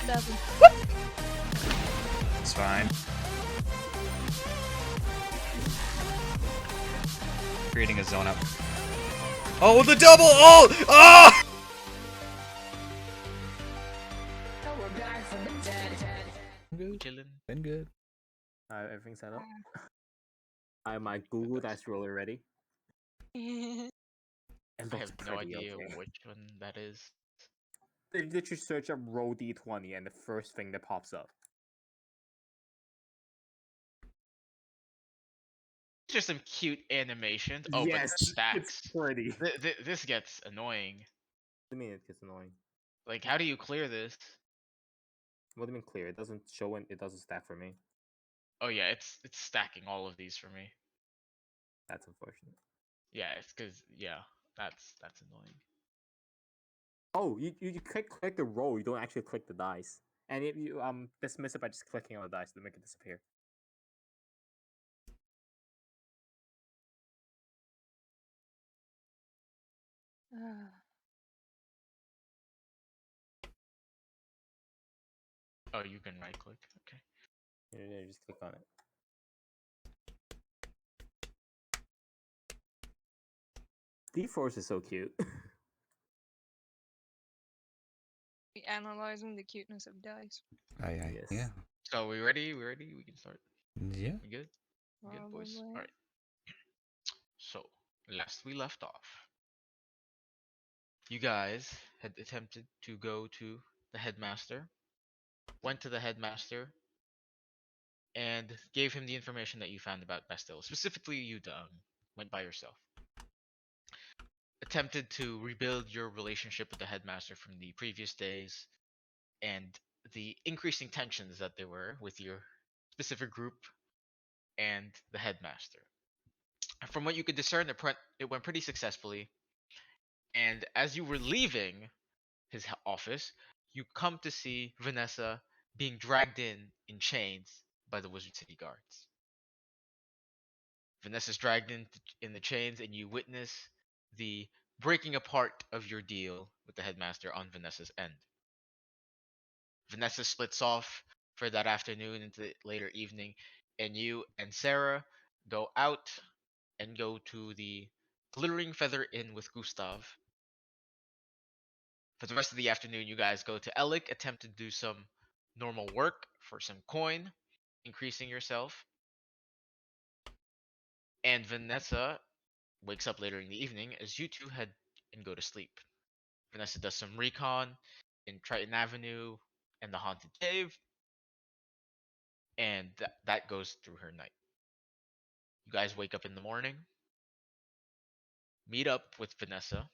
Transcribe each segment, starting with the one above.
7. It's fine. Creating a zone up. Oh, the double! Oh! Oh! Good. Chilling. Been good. Everything's set up. I have my Google Dice roller ready. It I looks have no pretty idea okay. which one that is. They literally search up roll d20 and the first thing that pops up. Just some cute animations. Oh, yes, but stacks. it's pretty. This gets annoying. What do you mean it gets annoying? Like, how do you clear this? What do you mean clear? It doesn't show when it doesn't stack for me. Oh yeah, it's stacking all of these for me. That's unfortunate. Yeah, it's because that's annoying. Oh, you click the roll. You don't actually click the dice, and you dismiss it by just clicking on the dice to make it disappear. Oh, you can right click. Okay. You just click on it. D-Force is so cute. Analyzing the cuteness of dice. Yes. Yeah. So we ready? We ready? We can start. Yeah. We good? We good, boys. Probably. All right. So last we left off, you guys had attempted to go to the headmaster. Went to the headmaster and gave him the information that you found about Bastille. Specifically, you went by yourself. Attempted to rebuild your relationship with the headmaster from the previous days and the increasing tensions that there were with your specific group and the headmaster. From what you could discern, it went pretty successfully. And as you were leaving his office, you come to see Vanessa being dragged in chains by the Wizard City guards. Vanessa's dragged in the chains, and you witness the breaking apart of your deal with the headmaster on Vanessa's end. Vanessa splits off for that afternoon into the later evening, and you and Sarah go out and go to the Glittering Feather Inn with Gustav. For the rest of the afternoon, you guys go to Elik, attempt to do some normal work for some coin, increasing yourself. And Vanessa wakes up later in the evening as you two head and go to sleep. Vanessa does some recon in Triton Avenue and the Haunted Cave, and that goes through her night. You guys wake up in the morning, meet up with Vanessa,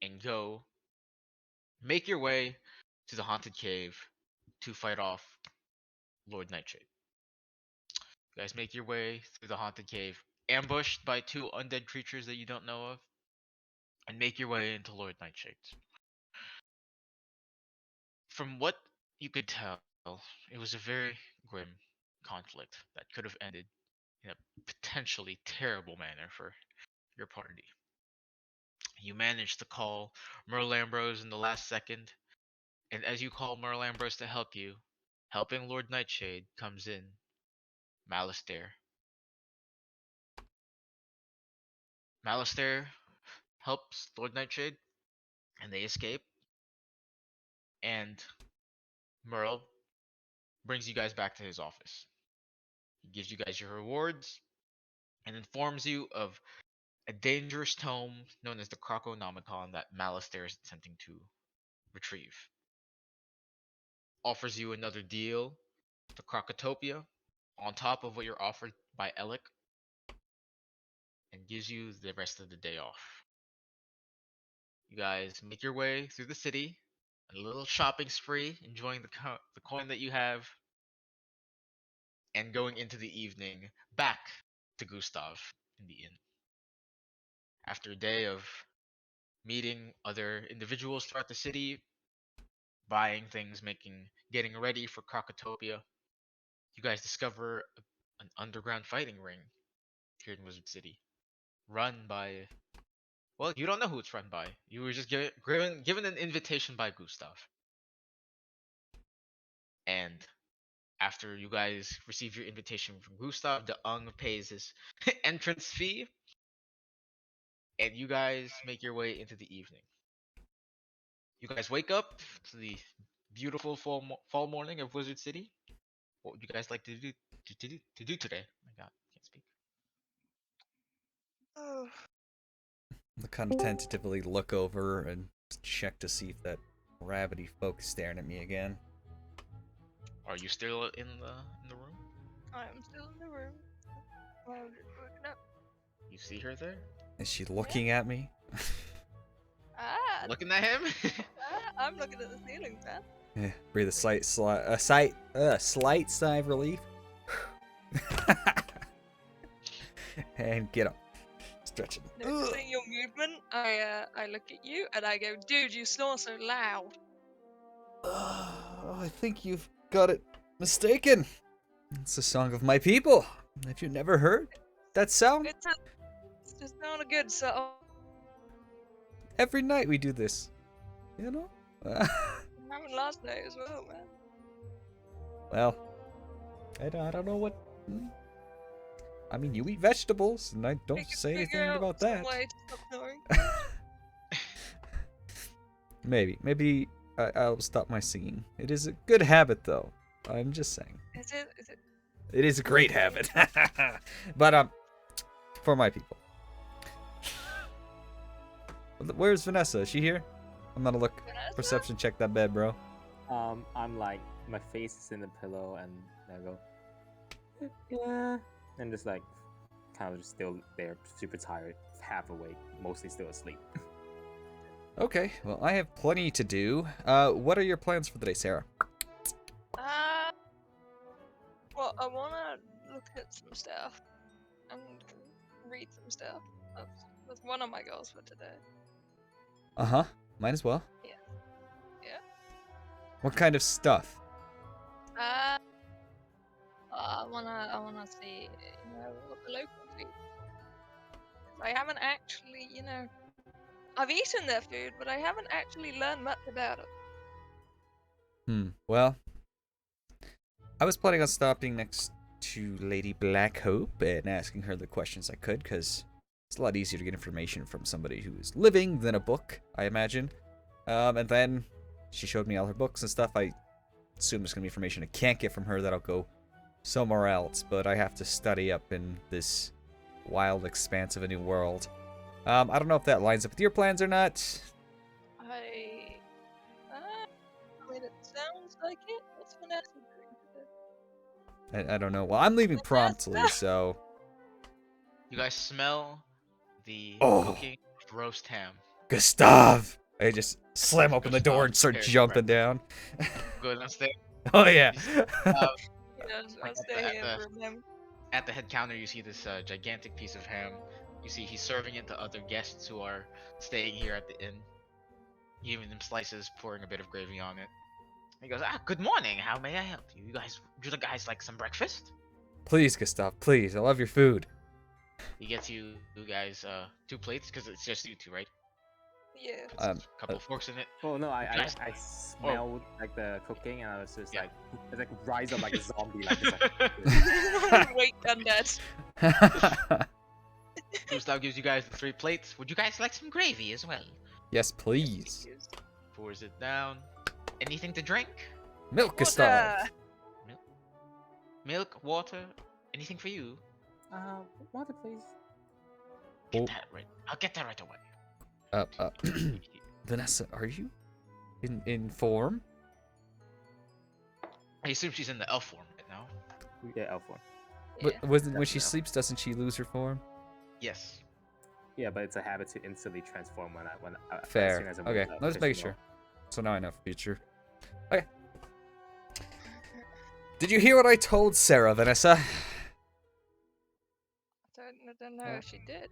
and go make your way to the Haunted Cave to fight off Lord Nightshade. You guys make your way through the Haunted Cave, ambushed by two undead creatures that you don't know of, and make your way into Lord Nightshade. From what you could tell, it was a very grim conflict that could have ended in a potentially terrible manner for your party. You managed to call Merle Ambrose in the last second, and as you call Merle Ambrose to help you, helping Lord Nightshade comes in Malistaire. Malistaire helps Lord Nightshade, and they escape. And Merle brings you guys back to his office. He gives you guys your rewards and informs you of a dangerous tome known as the Croconomicon that Malistaire is attempting to retrieve. Offers you another deal, the Krocotopia, on top of what you're offered by Elik, and gives you the rest of the day off. You guys make your way through the city, a little shopping spree, enjoying the coin that you have, and going into the evening back to Gustav in the inn. After a day of meeting other individuals throughout the city, buying things, getting ready for Krocotopia, you guys discover an underground fighting ring here in Wizard City, run by. Well, you don't know who it's run by. You were just given an invitation by Gustav. And after you guys receive your invitation from Gustav, the Ung pays his entrance fee, and you guys make your way into the evening. You guys wake up to the beautiful fall morning of Wizard City. What would you guys like to do today? Oh my God, can't speak. Oh, I kind of tentatively look over and check to see if that rabbity folk is staring at me again. Are you still in the room? I am still in the room. I'm just waking up. You see her there, Is she looking at me? Ah, looking at him. I'm looking at the ceiling, man. Yeah, breathe a slight sigh of relief. And get up. Stretching. Noticing your movement, I look at you and I go, dude, you snore so loud. I think you've got it mistaken. It's the song of my people. Have you never heard that sound? It's just not a good song. Every night we do this. You know? It happened last night as well, man. Well, I don't know what. I mean, you eat vegetables, and I We don't can say figure anything out about some that. way to stop snoring. Maybe I'll stop my singing. It is a good habit, though. I'm just saying. Is it? It is a great habit. But for my people. Where's Vanessa? Is she here? I'm gonna look. Vanessa? Perception check that bed, bro. I'm like, my face is in the pillow, and I go, yeah, and just like, kind of just still there, super tired, half awake, mostly still asleep. Okay, well, I have plenty to do. What are your plans for the day, Sarah? Well, I wanna look at some stuff and read some stuff. That's one of my goals for today. Uh-huh, might as well. Yeah. Yeah. What kind of stuff? I wanna see, what the locals eat. I haven't actually, I've eaten their food, but I haven't actually learned much about it. Well, I was planning on stopping next to Lady Blackhope and asking her the questions I could, because it's a lot easier to get information from somebody who is living than a book, I imagine. And then she showed me all her books and stuff. I assume there's going to be information I can't get from her that'll go somewhere else, but I have to study up in this wild expanse of a new world. I don't know if that lines up with your plans or not. I mean, it sounds like it. What's Vanessa doing today? I don't know. Well, I'm leaving Vanessa? promptly, so... You guys smell the Oh. cooking of roast ham. Gustav! I just slam open the door and start Here, jumping down. Go ahead and stay. Oh, yeah. I'll stay here and remember. At the head counter, you see this gigantic piece of ham. You see he's serving it to other guests who are staying here at the inn. Giving them slices, pouring a bit of gravy on it. He goes, good morning. How may I help you? Would you guys like some breakfast? Please, Gustav, please. I love your food. He gets you guys 2 plates, because it's just you 2, right? Yeah. A couple of forks in it. Oh no, I Nice. smelled like the cooking, and I was just Yeah. like, it's like rise up like a zombie, like, just like Wait, undead. Gustav gives you guys the 3 plates. Would you guys like some gravy as well? Yes, please. Pours it down. Anything to drink? Milk, Gustav. Milk, water, anything for you? water please. Get Oh. that right. I'll get that right away. Vanessa, are you in form? I assume she's in the elf form right now. Yeah, elf one. Yeah. When she Definitely. sleeps, doesn't she lose her form? Yes. Yeah, but it's a habit to instantly transform when as Fair. soon as I'm Okay, let's make official. sure. So now I know for future. Okay. Did you hear what I told Sarah, Vanessa? I don't know if she did.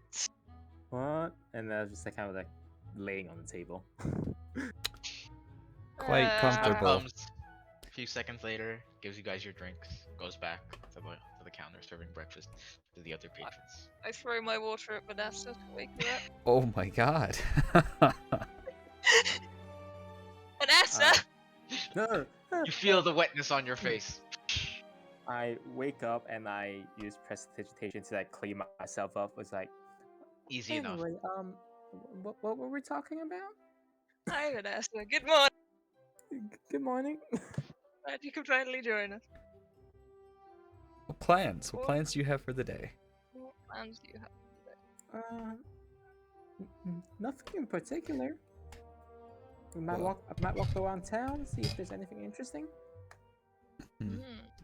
What? And I was just like, kind of like laying on the table. Quite comfortable. Comes a few seconds later, gives you guys your drinks, goes back to the counter serving breakfast to the other patrons. I throw my water at Vanessa to wake her up. Oh my god. Vanessa! No, no, You feel the wetness on your face. I wake up and I use prestidigitation to like clean myself up. It's like, Easy enough. anyway, what were we talking about? Hi, Vanessa. Good morning. Good morning. Glad you could finally join us. What plans? What plans do you have for the day? What plans do you have? Nothing in particular. We might Well- walk around town, see if there's anything interesting.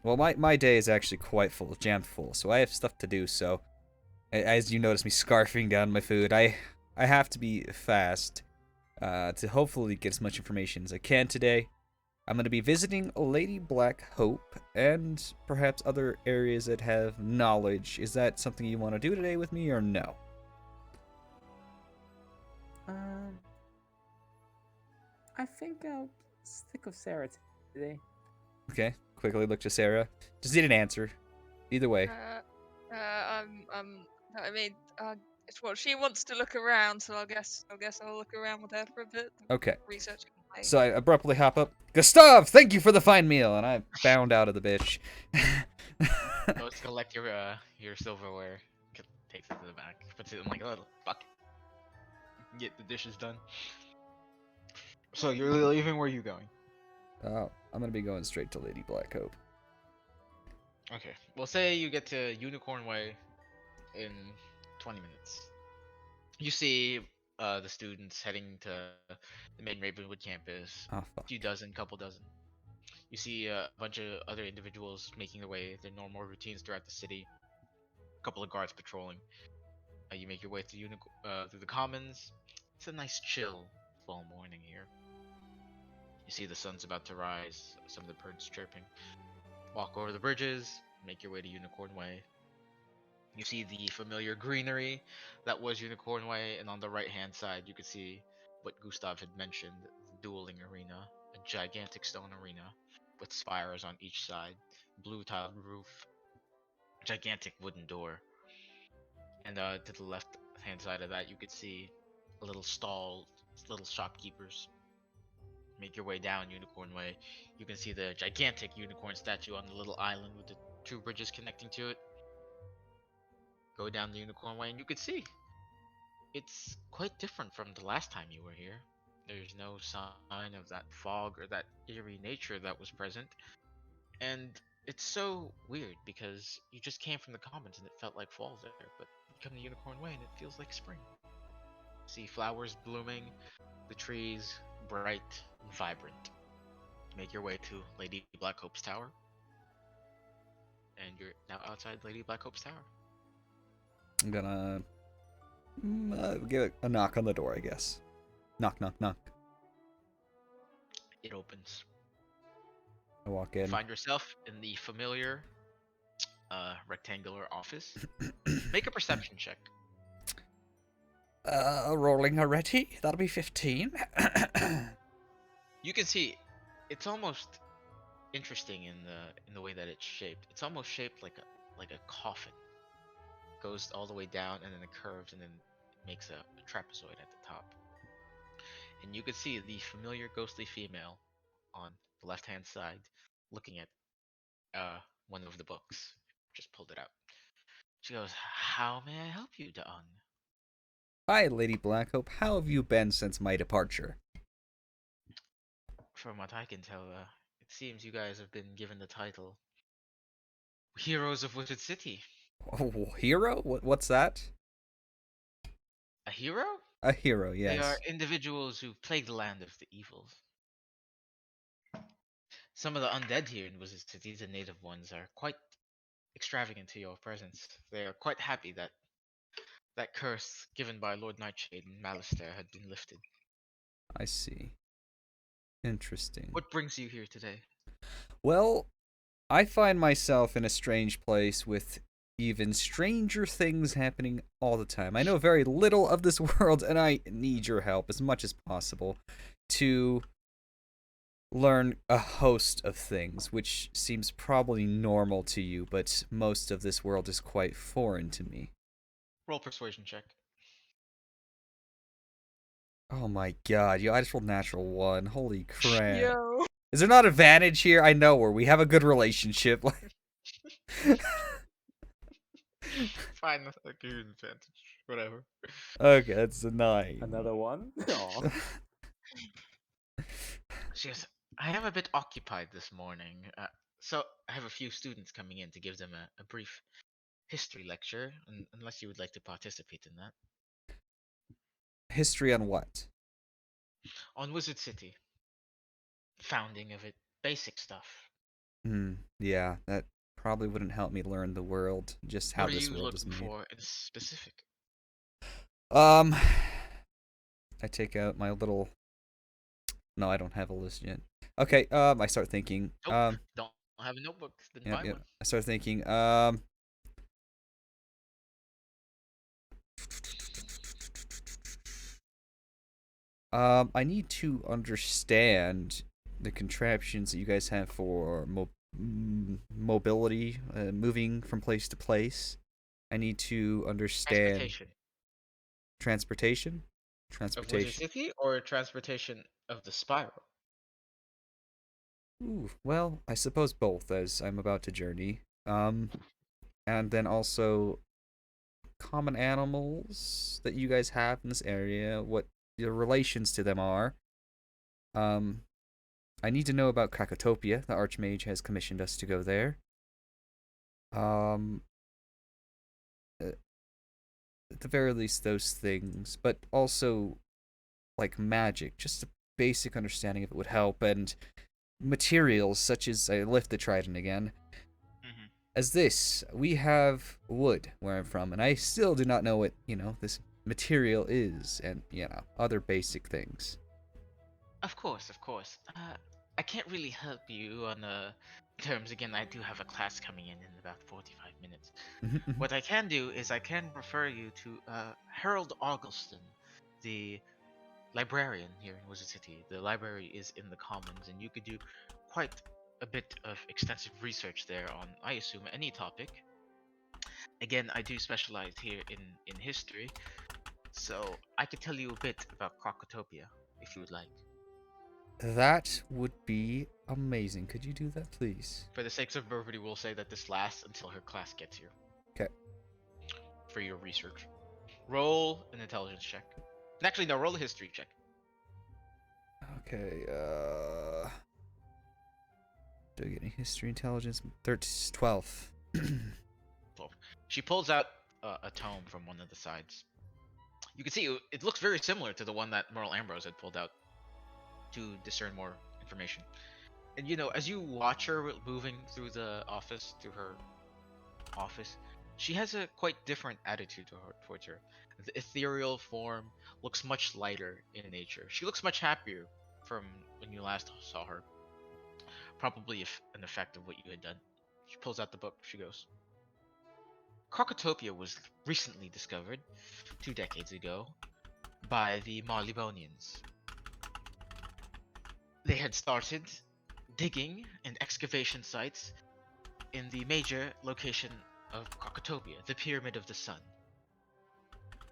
Well, my day is actually quite full, jammed full, so I have stuff to do. So, as you notice me scarfing down my food, I have to be fast to hopefully get as much information as I can today. I'm going to be visiting Lady Black Hope and perhaps other areas that have knowledge. Is that something you want to do today with me or no? I think I'll stick with Sarah today. Okay, quickly look to Sarah. Just need an answer. Either way. I mean, well, she wants to look around, so I guess I'll look around with her for a bit. Okay. Research. So I abruptly hop up. Gustav, thank you for the fine meal, and I bound out of the bitch. Goes to collect your silverware. Takes it to the back. Puts it in like a little bucket. Get the dishes done. So you're leaving. Where are you going? I'm gonna be going straight to Lady Black Hope. Okay. Well, say you get to Unicorn Way in 20 minutes. You see the students heading to the main Ravenwood campus. Oh fuck. Couple dozen. You see a bunch of other individuals making their way their normal routines throughout the city. A couple of guards patrolling. You make your way through the commons. It's a nice chill fall morning here. You see the sun's about to rise. Some of the birds chirping. Walk over the bridges. Make your way to Unicorn Way. You see the familiar greenery that was Unicorn Way, and on the right hand side you could see what Gustav had mentioned, the dueling arena, a gigantic stone arena with spires on each side, blue tiled roof, gigantic wooden door. And to the left hand side of that you could see a little stall, little shopkeepers. Make your way down Unicorn Way. You can see the gigantic unicorn statue on the little island with the two bridges connecting to it. Go down the Unicorn Way and you could see it's quite different from the last time you were here. There's no sign of that fog or that eerie nature that was present. And it's so weird because you just came from the commons and it felt like fall there, but you come to Unicorn Way and it feels like spring. See flowers blooming, the trees bright and vibrant. Make your way to Lady Black Hope's tower. And you're now outside Lady Black Hope's tower. I'm gonna give a knock on the door, I guess. Knock, knock, knock. It opens. I walk You in. find yourself in the familiar rectangular office. Make a perception check. Rolling already? That'll be 15. You can see it's almost interesting in the way that it's shaped. It's almost shaped like a coffin. Goes all the way down and then it curves and then makes a trapezoid at the top. And you can see the familiar ghostly female on the left hand side looking at one of the books. Just pulled it out. She goes, "How may I help you, Dawn?" Hi, Lady Blackhope. How have you been since my departure? From what I can tell, it seems you guys have been given the title Heroes of Wizard City. Oh, hero? What's that? A hero? A hero, yes. They are individuals who plague the land of the evils. Some of the undead here in Wizard City, the native ones, are quite extravagant to your presence. They are quite happy that that curse given by Lord Nightshade and Malistaire had been lifted. I see. Interesting. What brings you here today? Well, I find myself in a strange place with even stranger things happening all the time. I know very little of this world, and I need your help as much as possible to learn a host of things, which seems probably normal to you, but most of this world is quite foreign to me. Roll persuasion check. Oh my god, yo, I just rolled natural 1. Holy crap. Yo. Is there not advantage here? I know her. We have a good relationship. Fine, I'll give you an advantage. Whatever. Okay, that's a 9. Another one? Aw. She goes, I am a bit occupied this morning, so I have a few students coming in to give them a brief history lecture, unless you would like to participate in that. History on what? On Wizard City. Founding of it. Basic stuff. Yeah, that probably wouldn't help me learn the world, just how What are this you world is looking made. for in specific? I take out my little... No, I don't have a list yet. Okay, I start thinking. Nope. Don't have a notebook, then buy one. I start thinking, I need to understand the contraptions that you guys have for mobility, moving from place to place. I need to understand Transportation. transportation. Of Wizard City or transportation of the spiral? Ooh, well, I suppose both, as I'm about to journey. And then also common animals that you guys have in this area, what your relations to them are. I need to know about Krocotopia. The Archmage has commissioned us to go there. At the very least, those things, but also like magic, just a basic understanding of it would help, and materials such as I lift the trident again. As this, we have wood where I'm from, and I still do not know what, this material is, and, other basic things. Of course, of course. I can't really help you on terms. Again, I do have a class coming in about 45 minutes. What I can do is I can refer you to Harold Augustin, the librarian here in Wizard City. The library is in the Commons, and you could do quite a bit of extensive research there on, I assume, any topic. Again, I do specialize here in history, so I could tell you a bit about Krocotopia, if you would like. That would be amazing. Could you do that, please? For the sakes of brevity, we'll say that this lasts until her class gets here. Okay. For your research. Roll an intelligence check. Actually, no, roll a history check. Okay, do I get any history intelligence? 12. 12. She pulls out a tome from one of the sides. You can see it looks very similar to the one that Merle Ambrose had pulled out to discern more information. And as you watch her moving through the office, through her office, she has a quite different attitude towards her. The ethereal form looks much lighter in nature. She looks much happier from when you last saw her. Probably an effect of what you had done. She pulls out the book. She goes, Krocotopia was recently discovered 2 decades ago by the Marlebonians. They had started digging and excavation sites in the major location of Krocotopia, the Pyramid of the Sun.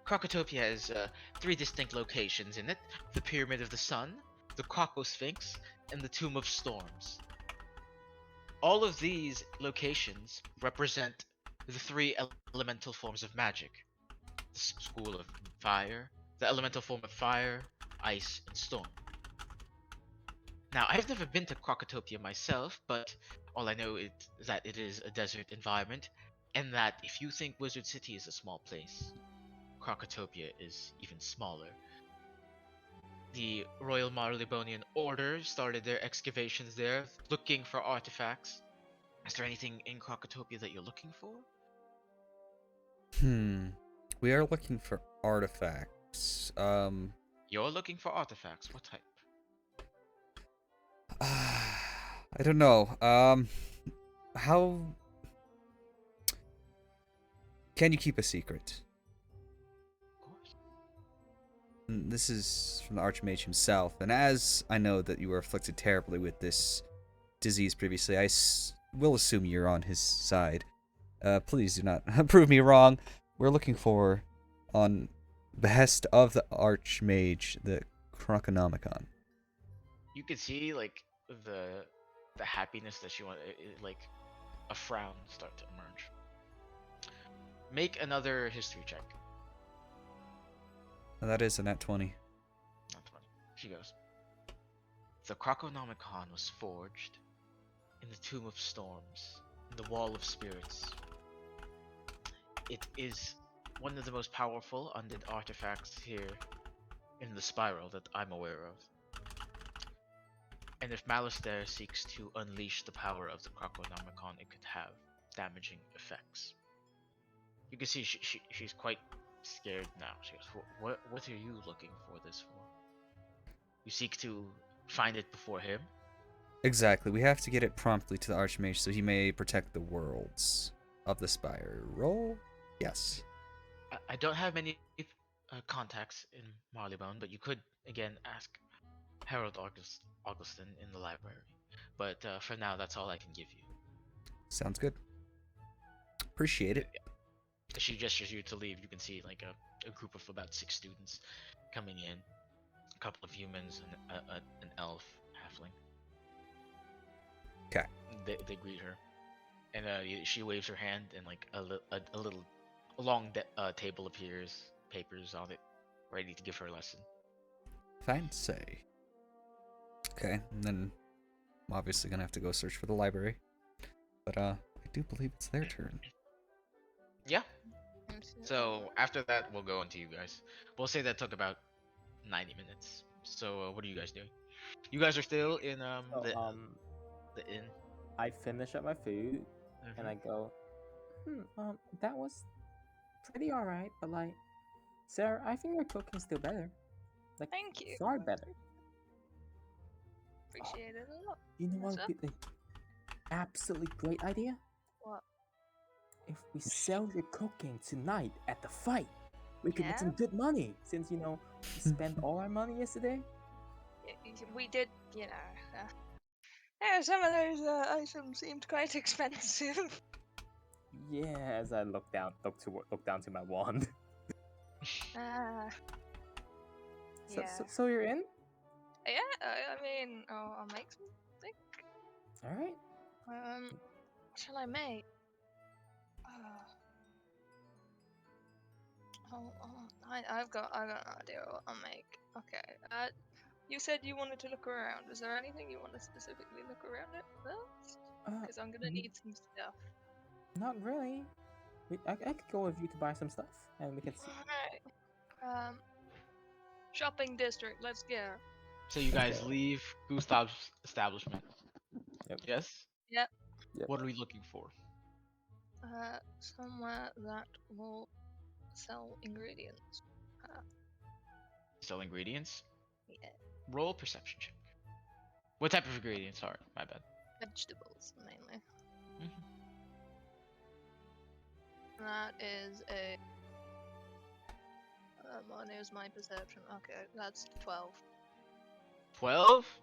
Krocotopia has 3 distinct locations in it: the Pyramid of the Sun, the Crocosphinx, and the Tomb of Storms. All of these locations represent the 3 elemental forms of magic: the school of fire, the elemental form of fire, ice, and storm. Now, I've never been to Krocotopia myself, but all I know is that it is a desert environment, and that if you think Wizard City is a small place, Krocotopia is even smaller. The Royal Marlebonian Order started their excavations there, looking for artifacts. Is there anything in Krocotopia that you're looking for? We are looking for artifacts. You're looking for artifacts. What type? I don't know. How can you keep a secret? Of course. This is from the Archmage himself, and as I know that you were afflicted terribly with this disease previously, I will assume you're on his side. Please do not prove me wrong. We're looking for, on behest of the Archmage, the Croconomicon. You can see, the the happiness that she wanted, like a frown start to emerge. Make another history check. And that is a nat 20. Not 20. She goes. The Croconomicon was forged in the Tomb of Storms, in the Wall of Spirits. It is one of the most powerful undead artifacts here in the Spiral that I'm aware of. And if Malistaire seeks to unleash the power of the Croconomicon, it could have damaging effects. You can see she's quite scared now. She goes, what are you looking for this for? You seek to find it before him? Exactly. We have to get it promptly to the Archmage so he may protect the worlds of the Spiral. Yes. I don't have many contacts in Marleybone, but you could, again, ask Harold Augustin in the library. But for now, that's all I can give you. Sounds good. Appreciate it. She gestures you to leave. You can see like a group of about 6 students coming in. A couple of humans and an elf, halfling. Okay. They greet her, and she waves her hand, and like a little long table appears, papers on it, ready to give her a lesson. Fancy. Okay, and then I'm obviously gonna have to go search for the library. But I do believe it's their turn. Yeah. So after that, we'll go into you guys. We'll say that took about 90 minutes. So what are you guys doing? You guys are still in So, the inn. I finish up my food and Mhm. I go, that was pretty alright, but like, Sarah, I think your cooking's still better. Like, Thank you. far better. Appreciate it a lot. You know What's what would be up? the absolutely great idea? What? If we sell your cooking tonight at the fight, we could make Yeah? some good money. Since we spent all our money yesterday. We did, yeah, some of those items seemed quite expensive. Yeah, as I look down to my wand. Ah, yeah. So you're in? Yeah, I mean, I'll make something. All right. What shall I make? I've got an idea what I'll make. Okay. You said you wanted to look around. Is there anything you want to specifically look around at first? Because I'm gonna need some stuff. Not really. I could go with you to buy some stuff, and we can see. Alright. Shopping district. Let's go. So you guys Okay. leave Gustav's establishment. Yep. Yes. Yep. Yep. What are we looking for? Somewhere that will sell ingredients. Sell ingredients. Yeah. Roll perception check. What type of ingredients? Sorry, my bad. Vegetables mainly. Mhm. That is a. What is my perception? Okay, that's 12. 12.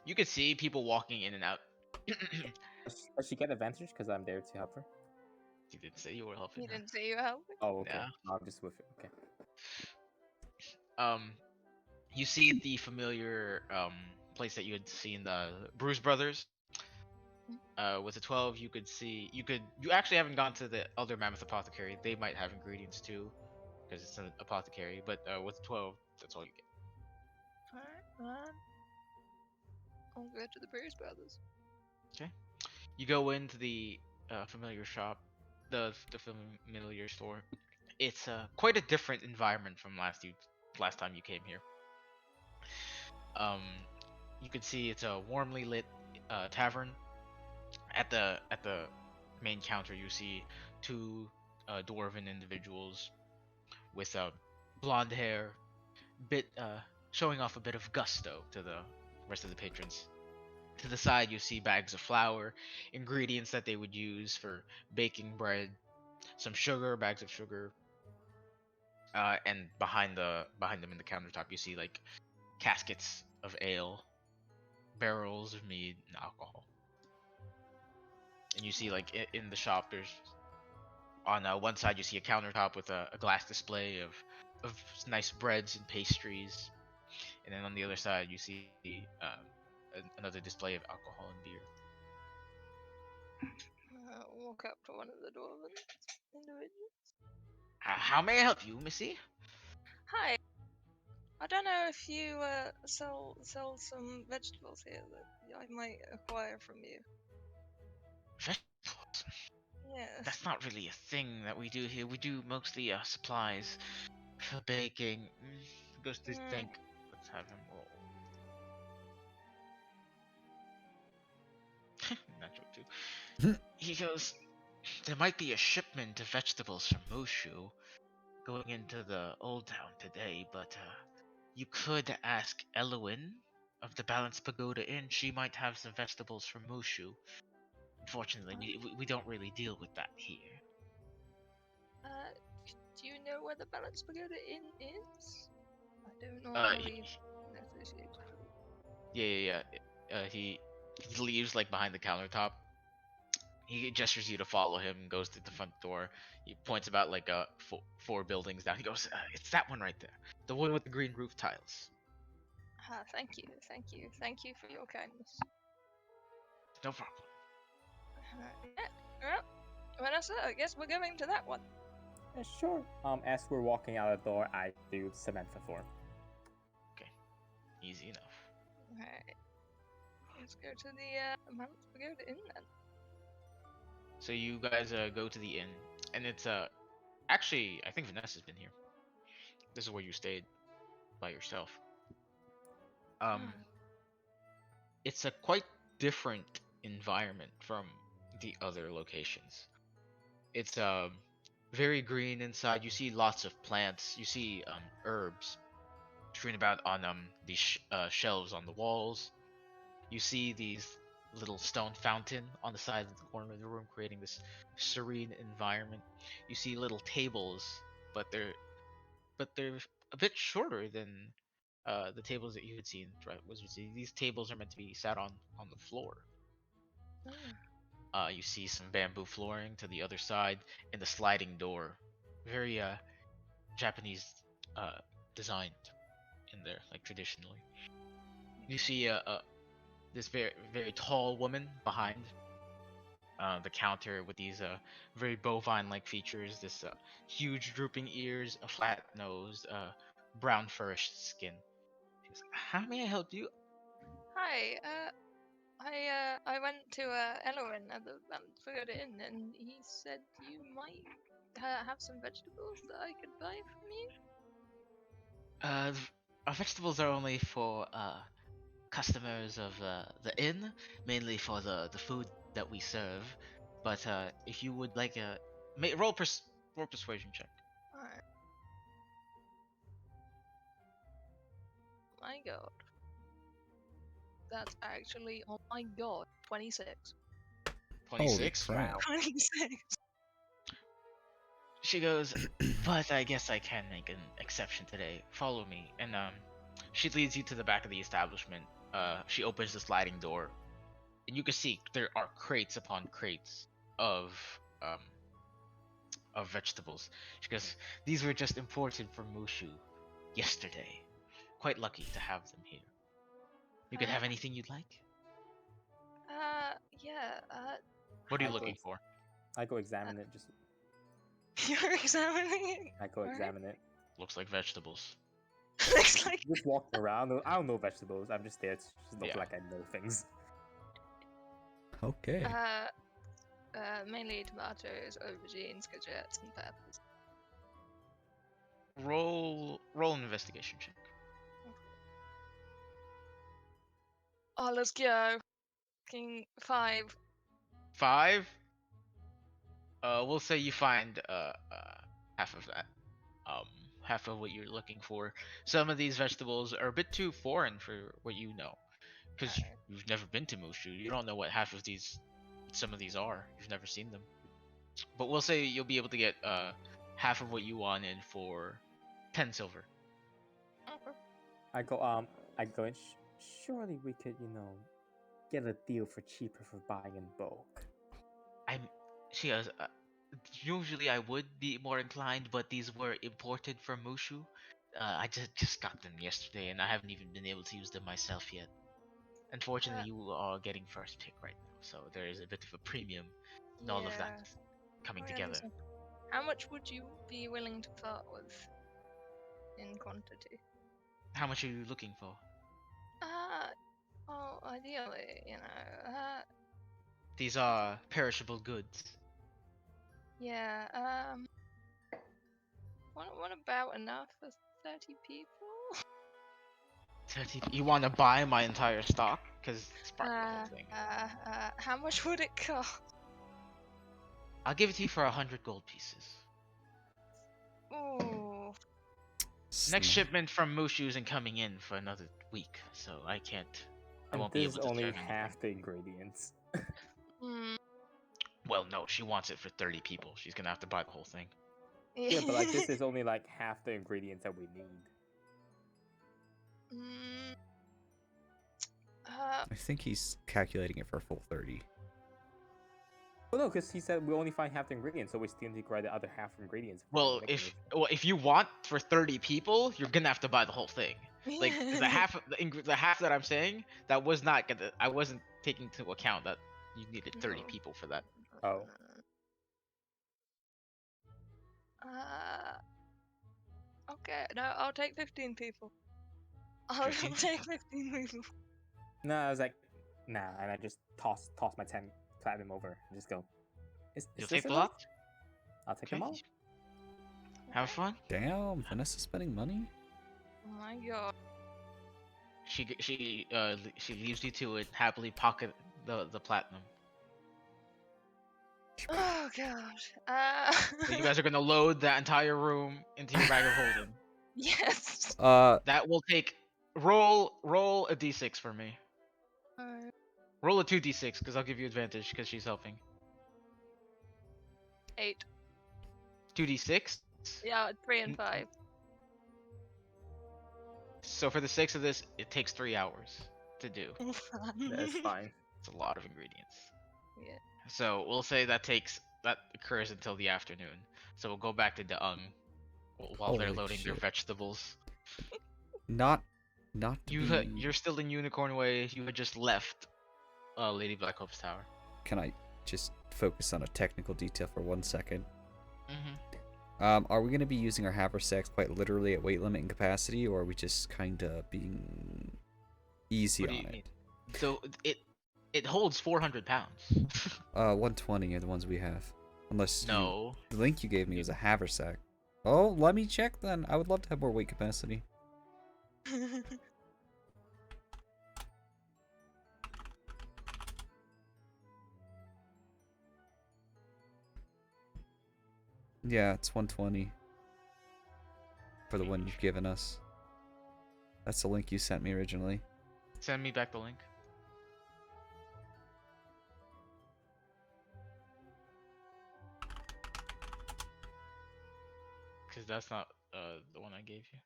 You could see people walking in and out. Does she get advantage because I'm there to help her? You didn't say you were helping You her. didn't say you were helping? Oh, okay. Yeah. I'm just with it. Okay. You see the familiar place that you had seen, the Bruce Brothers. With the 12, you could see you actually haven't gone to the other Mammoth Apothecary. They might have ingredients too, because it's an apothecary. But with 12, that's all you get. Alright, I'll go to the Bruce Brothers. Okay. You go into the familiar shop, the familiar store. It's quite a different environment from last time you came here. Um, you can see it's a warmly lit tavern. At the main counter, you see 2 dwarven individuals with blonde hair, bit showing off a bit of gusto to the rest of the patrons. To the side, you see bags of flour, ingredients that they would use for baking bread, some sugar, bags of sugar, and behind them in the countertop, you see like caskets of ale, barrels of mead, and alcohol. And you see like in the shop, there's on one side you see a countertop with a glass display of nice breads and pastries, and then on the other side you see another display of alcohol and beer. Walk up to one of the dwarven individuals. How may I help you, Missy? Hi. I don't know if you sell some vegetables here that I might acquire from you. Vegetables? Yes. That's not really a thing that we do here. We do mostly supplies for baking. Goes to think. Let's have him roll. Natural too. He goes, there might be a shipment of vegetables from Mushu going into the old town today, but you could ask Elowin of the Balanced Pagoda Inn. She might have some vegetables from Mushu. Unfortunately, we don't really deal with that here. Do you know where the Balanced Pagoda Inn is? I don't Uh, normally associate. yeah. He leaves like behind the countertop. He gestures you to follow him and goes to the front door. He points about like four buildings down. He goes, "It's that one right there, the one with the green roof tiles." Thank you for your kindness. No problem. Yeah. Vanessa, I guess we're going to that one. Yeah, sure. As we're walking out the door, I do Samantha form. Easy enough. Alright. Let's go to the Balanced Pagoda Inn then. So you guys go to the inn, and it's actually I think Vanessa's been here. This is where you stayed by yourself. It's a quite different environment from the other locations. It's very green inside. You see lots of plants. You see herbs strewn about on these shelves on the walls. You see these little stone fountain on the side of the corner of the room, creating this serene environment. You see little tables, but they're a bit shorter than the tables that you had seen throughout Wizardry. These tables are meant to be sat on the floor. You see some bamboo flooring to the other side and the sliding door, very Japanese designed in there, like traditionally. You see this very tall woman behind the counter with these very bovine-like features. This huge drooping ears, a flat nose, brown furish skin. She goes, "How may I help you?" Hi, I went to Elowin at the Balanced Pagoda Inn, and he said you might have some vegetables that I could buy from you. Our vegetables are only for customers of the inn, mainly for the food that we serve. But if you would like a roll persuasion check. Alright. My god. That's actually, oh my god, 26. 26. crap. 26. She goes, but I guess I can make an exception today. Follow me, and she leads you to the back of the establishment. She opens the sliding door, and you can see there are crates upon crates of vegetables. She goes, these were just imported from Mushu yesterday. Quite lucky to have them here. You could have anything you'd like. Yeah, What are you I go looking ex- for? I go examine it. you're examining it. I go examine it. Looks like vegetables. Looks like Just walking around. I don't know vegetables. I'm just there to just look Yeah. like I know things. Okay. mainly tomatoes, aubergines, courgettes, and peppers. Roll an investigation check. Oh, let's go. King 5. 5. We'll say you find half of that. Half of what you're looking for. Some of these vegetables are a bit too foreign for what you know, because you've never been to Mushu. You don't know what some of these are. You've never seen them. But we'll say you'll be able to get half of what you wanted for 10 silver. Okay. I go and surely we could, get a deal for cheaper for buying in bulk. She goes, usually I would be more inclined, but these were imported from Mushu. I just got them yesterday, and I haven't even been able to use them myself yet. Unfortunately, you are getting first pick right now, so there is a bit of a premium in all of that coming I together. understand. How much would you be willing to part with in quantity? How much are you looking for? Well, ideally, These are perishable goods. yeah, what about enough for 30 people? 30. You want to buy my entire stock? Because it's part of the whole thing. How much would it cost? I'll give it to you for 100 gold pieces. Ooh, Next shipment from Mushu isn't coming in for another week, so I can't. I And won't be this able is to only turn half anything. the ingredients. hmm. Well, no, she wants it for 30 people. She's gonna have to buy the whole thing. Yeah, but like this is only like half the ingredients that we need. Mm, I think he's calculating it for a full 30. Well, no, because he said we only find half the ingredients, so we still need to grab the other half ingredients. Well, if you want for 30 people, you're gonna have to buy the whole thing. Like the half the half that I'm saying, that was not gonna. I wasn't taking into account that you needed 30 No. people for that. Oh. Okay, no, I'll take 15 people. I'll 15 take 15 people. No, I was like, nah, and I just toss my 10 platinum over and just go. Is You'll this take the enough? lot. I'll take Okay. them all. Have fun. Damn, Vanessa spending money? Oh my god. She leaves you to it, happily pocket the platinum. Oh gosh. So you guys are gonna load that entire room into your bag of holding. Yes. That will take. Roll a d6 for me. Roll a 2d6 because I'll give you advantage because she's helping. 8. 2d6. Yeah, 3 and 5. So for the 6 of this, it takes 3 hours to do. That's fine. It's a lot of ingredients. Yeah. So we'll say that occurs until the afternoon. So we'll go back to Deung while they're Holy loading their shit. vegetables. Not to You're still in Unicorn Way. You had just left Lady Black Hope's tower. Can I just focus on a technical detail for 1 second? Mm-hmm. Are we going to be using our haversacks quite literally at weight limit and capacity, or are we just kind of being easy What do on you it? mean? So it holds 400 pounds. 120 are the ones we have. Unless No. the link you gave me was a haversack. Oh, let me check then. I would love to have more weight capacity. Yeah, it's 120 for the one you've given us. That's the link you sent me originally. Send me back the link. Because that's not the one I gave you.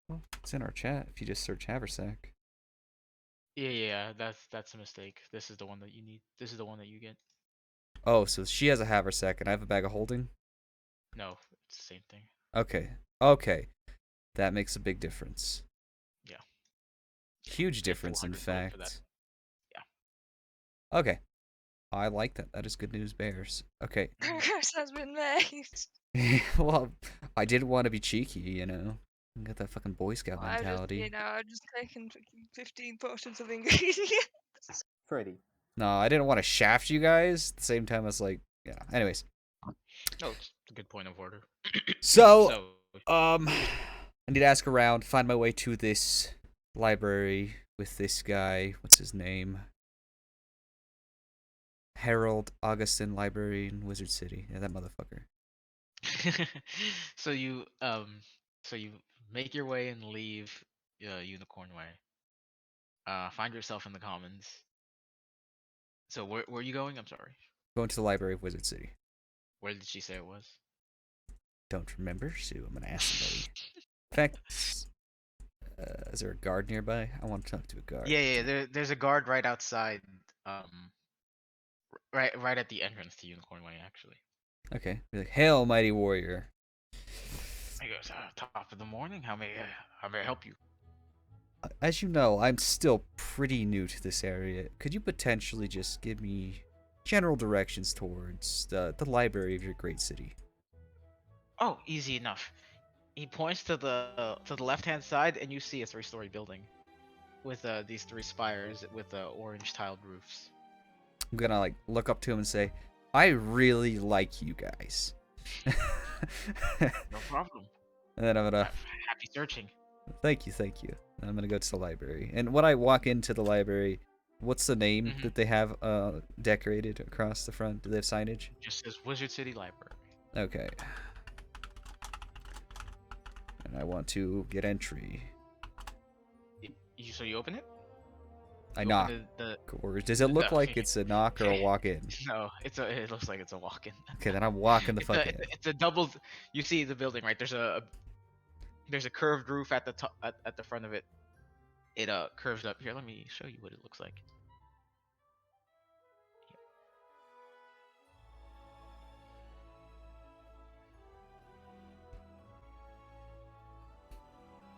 Well, it's in our chat if you just search haversack. Yeah, that's a mistake. This is the one that you need. This is the one that you get. Oh, so she has a haversack and I have a bag of holding? No, it's the same thing. Okay. That makes a big difference. Yeah. Huge You get difference, in 400 gold for that. fact. Yeah. Okay. I like that. That is good news, bears. Okay. Progress has been made. Well, I didn't want to be cheeky, you know. Got that fucking Boy Scout I've mentality. just taken 15 potions of ingredients. Pretty. No, I didn't want to shaft you guys. At the same time, I was like, yeah. Anyways. Oh, it's a good point of order. So, I need to ask around, find my way to this library with this guy. What's his name? Harold Augustin Library in Wizard City. Yeah, that motherfucker. so you make your way and leave Unicorn Way. Find yourself in the Commons. So where are you going? I'm sorry. Going to the library of Wizard City. Where did she say it was? Don't remember, so I'm gonna ask somebody. In fact, is there a guard nearby? I want to talk to a guard. Yeah. There's a guard right outside. Right at the entrance to Unicorn Way, actually. Okay. Be like, hail, mighty warrior. He goes, top of the morning. How may I help you? as you know, I'm still pretty new to this area. Could you potentially just give me general directions towards the library of your great city? Oh, easy enough. He points to the left-hand side, and you see a three-story building with these three spires with orange tiled roofs. I'm gonna like look up to him and say, "I really like you guys." No problem. And then I'm gonna Happy searching. thank you, thank you. And I'm gonna go to the library. And when I walk into the library, what's the name Mhm. that they have decorated across the front? Do they have signage? Just says Wizard City Library. Okay. And I want to get entry. So you open it? I You knock. open Or does it look no, like it's a knock or a walk in? no, it looks like it's a walk-in. Okay, then I'm walking the It's fuck a in. it's a double. You see the building, right? There's a curved roof at the top at the front of it. It curves up. Here, let me show you what it looks like.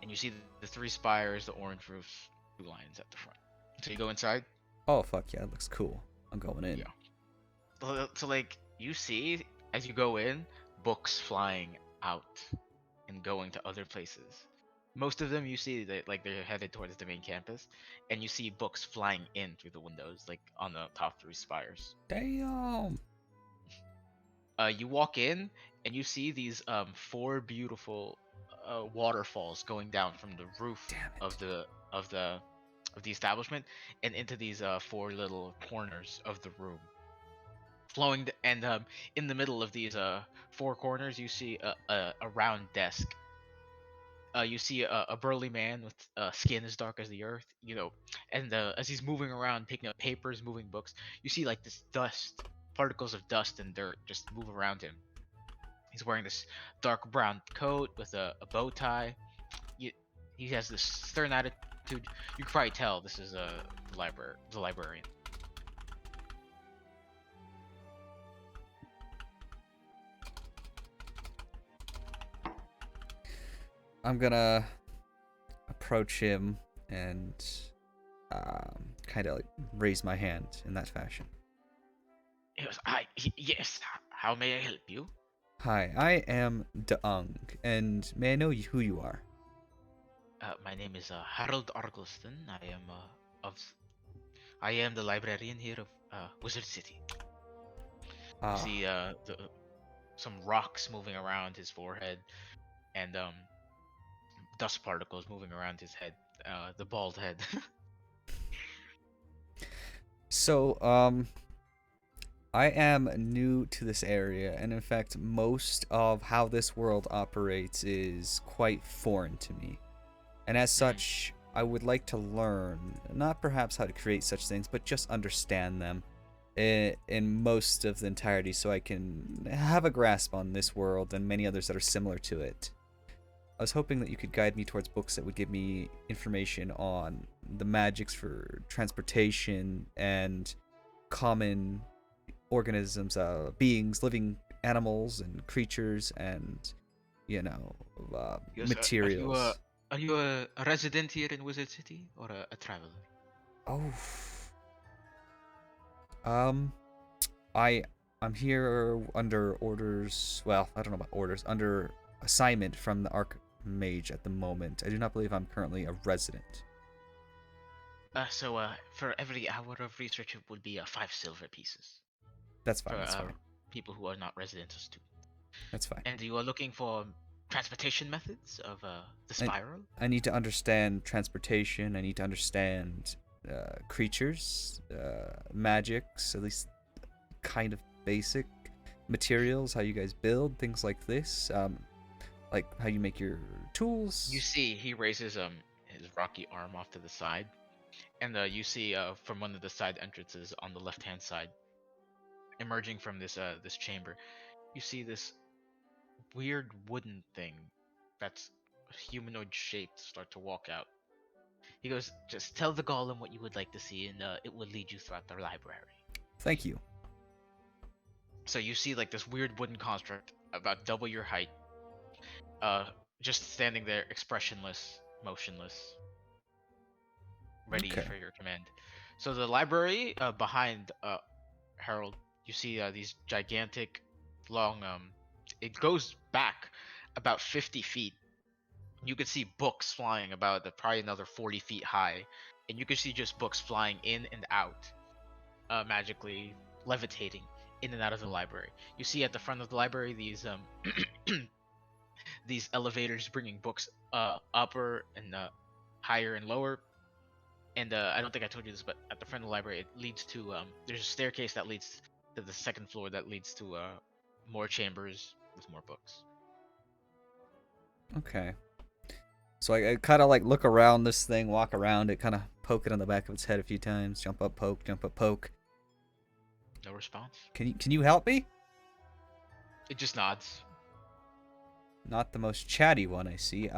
And you see the three spires, the orange roofs, two lions at the front. So you go inside. Oh fuck yeah, it looks cool. I'm going in. Yeah. So like you see as you go in, books flying out and going to other places. Most of them you see that like they're headed towards the main campus, and you see books flying in through the windows, like on the top three spires. Damn. You walk in and you see these four beautiful waterfalls going down from the roof Damn it. of the establishment and into these four little corners of the room. And in the middle of these four corners, you see a round desk. You see a burly man with skin as dark as the earth, and as he's moving around, picking up papers, moving books, you see like this dust, particles of dust and dirt just move around him. He's wearing this dark brown coat with a bow tie. He has this stern attitude. You can probably tell this is the librarian. I'm gonna approach him and kind of like raise my hand in that fashion. He goes, yes. How may I help you? Hi, I am Deung, and may I know who you are? My name is Harold Argleston. Of I am the librarian here of Wizard City. You Ah, see some rocks moving around his forehead, and dust particles moving around his head, the bald head. so I am new to this area, and in fact, most of how this world operates is quite foreign to me. And as such, I would like to learn, not perhaps how to create such things, but just understand them in most of the entirety so I can have a grasp on this world and many others that are similar to it. I was hoping that you could guide me towards books that would give me information on the magics for transportation and common organisms, beings, living animals and creatures, and Yes, materials. are you a resident here in Wizard City or a traveler? Oh, um, I I'm here under orders. Well, I don't know about orders. Under assignment from the Archmage at the moment. I do not believe I'm currently a resident. So for every hour of research, it would be 5 silver pieces That's fine. for That's fine. people who are not residents or students. That's fine. And you are looking for transportation methods of the spiral? I need to understand transportation. I need to understand creatures, magics, at least kind of basic materials, how you guys build things like this, like how you make your tools. You see, he raises his rocky arm off to the side, and you see from one of the side entrances on the left hand side, emerging from this chamber, you see this weird wooden thing that's humanoid shaped start to walk out. He goes, just tell the golem what you would like to see, and it will lead you throughout the library. Thank you. So you see like this weird wooden construct about double your height, just standing there, expressionless, motionless. ready Okay. for your command. So the library behind Harold, you see these gigantic, long. It goes back about 50 feet. You could see books flying about probably another 40 feet high, and you could see just books flying in and out, magically levitating in and out of the library. You see at the front of the library these elevators bringing books upper and higher and lower. And I don't think I told you this, but at the front of the library, it leads to there's a staircase that leads to the second floor that leads to more chambers with more books. Okay. So I kind of like look around this thing, walk around it, kind of poke it on the back of its head a few times, jump up, poke, jump up, poke. No response. Can you help me? It just nods. Not the most chatty one I see.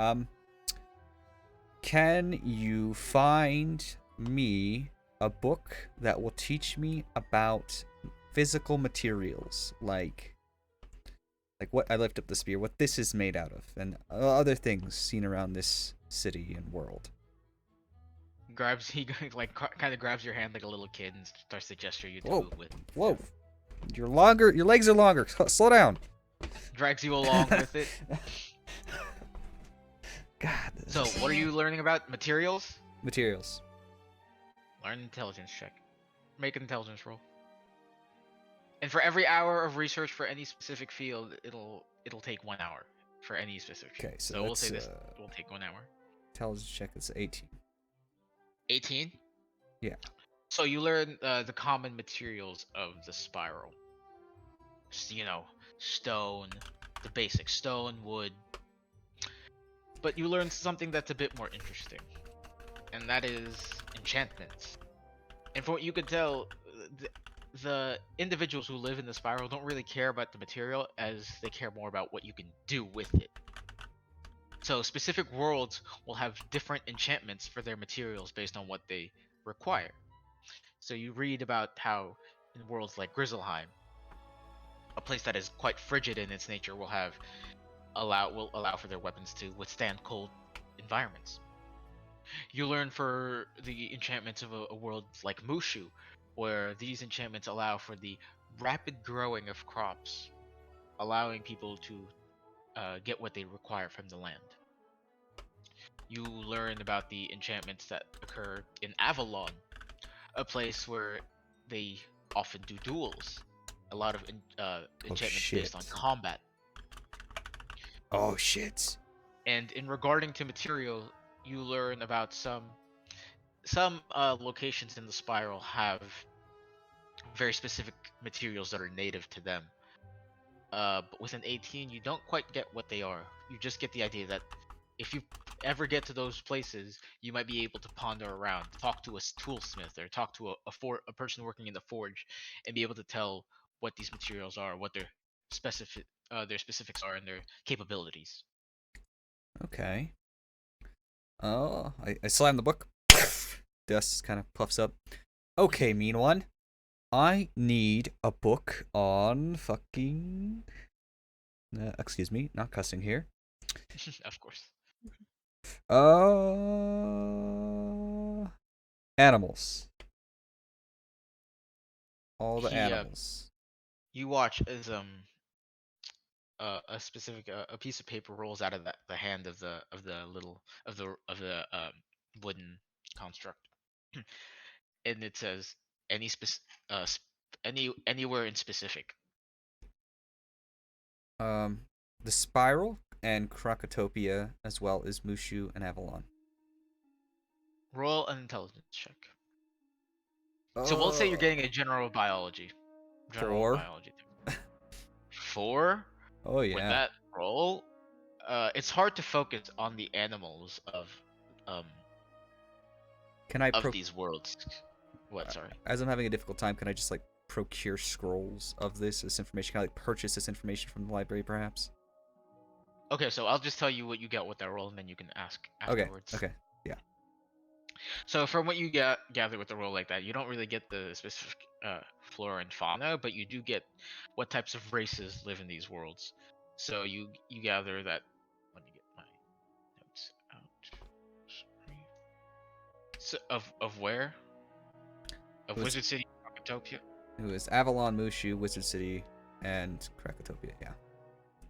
Can you find me a book that will teach me about physical materials, like what I lift up the spear, what this is made out of, and other things seen around this city and world? He like kind of grabs your hand like a little kid and starts to gesture you to Whoa, move with. whoa! Your legs are longer. Slow down. Drags you along with it. God. So, what are you learning about? Materials? Materials. Learn intelligence check. Make an intelligence roll. And for every hour of research for any specific field, it'll take 1 hour for any specific field. Okay, so we'll that's say this will take 1 hour. intelligence check is 18. 18? Yeah. So you learn the common materials of the spiral. Stone, the basic stone, wood. But you learn something that's a bit more interesting. And that is enchantments. And from what you could tell, the individuals who live in the spiral don't really care about the material as they care more about what you can do with it. So specific worlds will have different enchantments for their materials based on what they require. So you read about how in worlds like Grizzleheim, a place that is quite frigid in its nature will allow for their weapons to withstand cold environments. You learn for the enchantments of a world like Mushu, where these enchantments allow for the rapid growing of crops, allowing people to get what they require from the land. You learn about the enchantments that occur in Avalon, a place where they often do duels. A lot of enchantments based on combat. Oh shit. And in regarding to material, you learn about some locations in the spiral have very specific materials that are native to them. But with an 18, you don't quite get what they are. You just get the idea that if you ever get to those places, you might be able to ponder around, talk to a toolsmith, or talk to a person working in the forge, and be able to tell what these materials are, what their specifics are, and their capabilities. Okay. Oh, I slam the book. Dust kind of puffs up. Okay, mean one. I need a book on fucking... excuse me, not cussing here. Of course. Animals. All the He, animals. You watch as a specific a piece of paper rolls out of the hand of the wooden construct, and it says anywhere in specific. The Spiral and Krocotopia, as well as Mushu and Avalon. Roll an intelligence check. So we'll say you're getting a general biology. Four. 4? Oh yeah. With that roll, it's hard to focus on the animals of Can I these worlds. What? Sorry. As I'm having a difficult time, can I just like procure scrolls of this information? Can I like purchase this information from the library, perhaps? Okay, so I'll just tell you what you get with that roll, and then you can ask afterwards. Okay. Yeah. So from what you gather with a roll like that, you don't really get the specific flora and fauna, but you do get what types of races live in these worlds. So you gather that. Let me get my notes out. Sorry. So, of where? Of It was- Wizard City, Krocotopia. It was Avalon, Mushu, Wizard City, and Krocotopia. Yeah.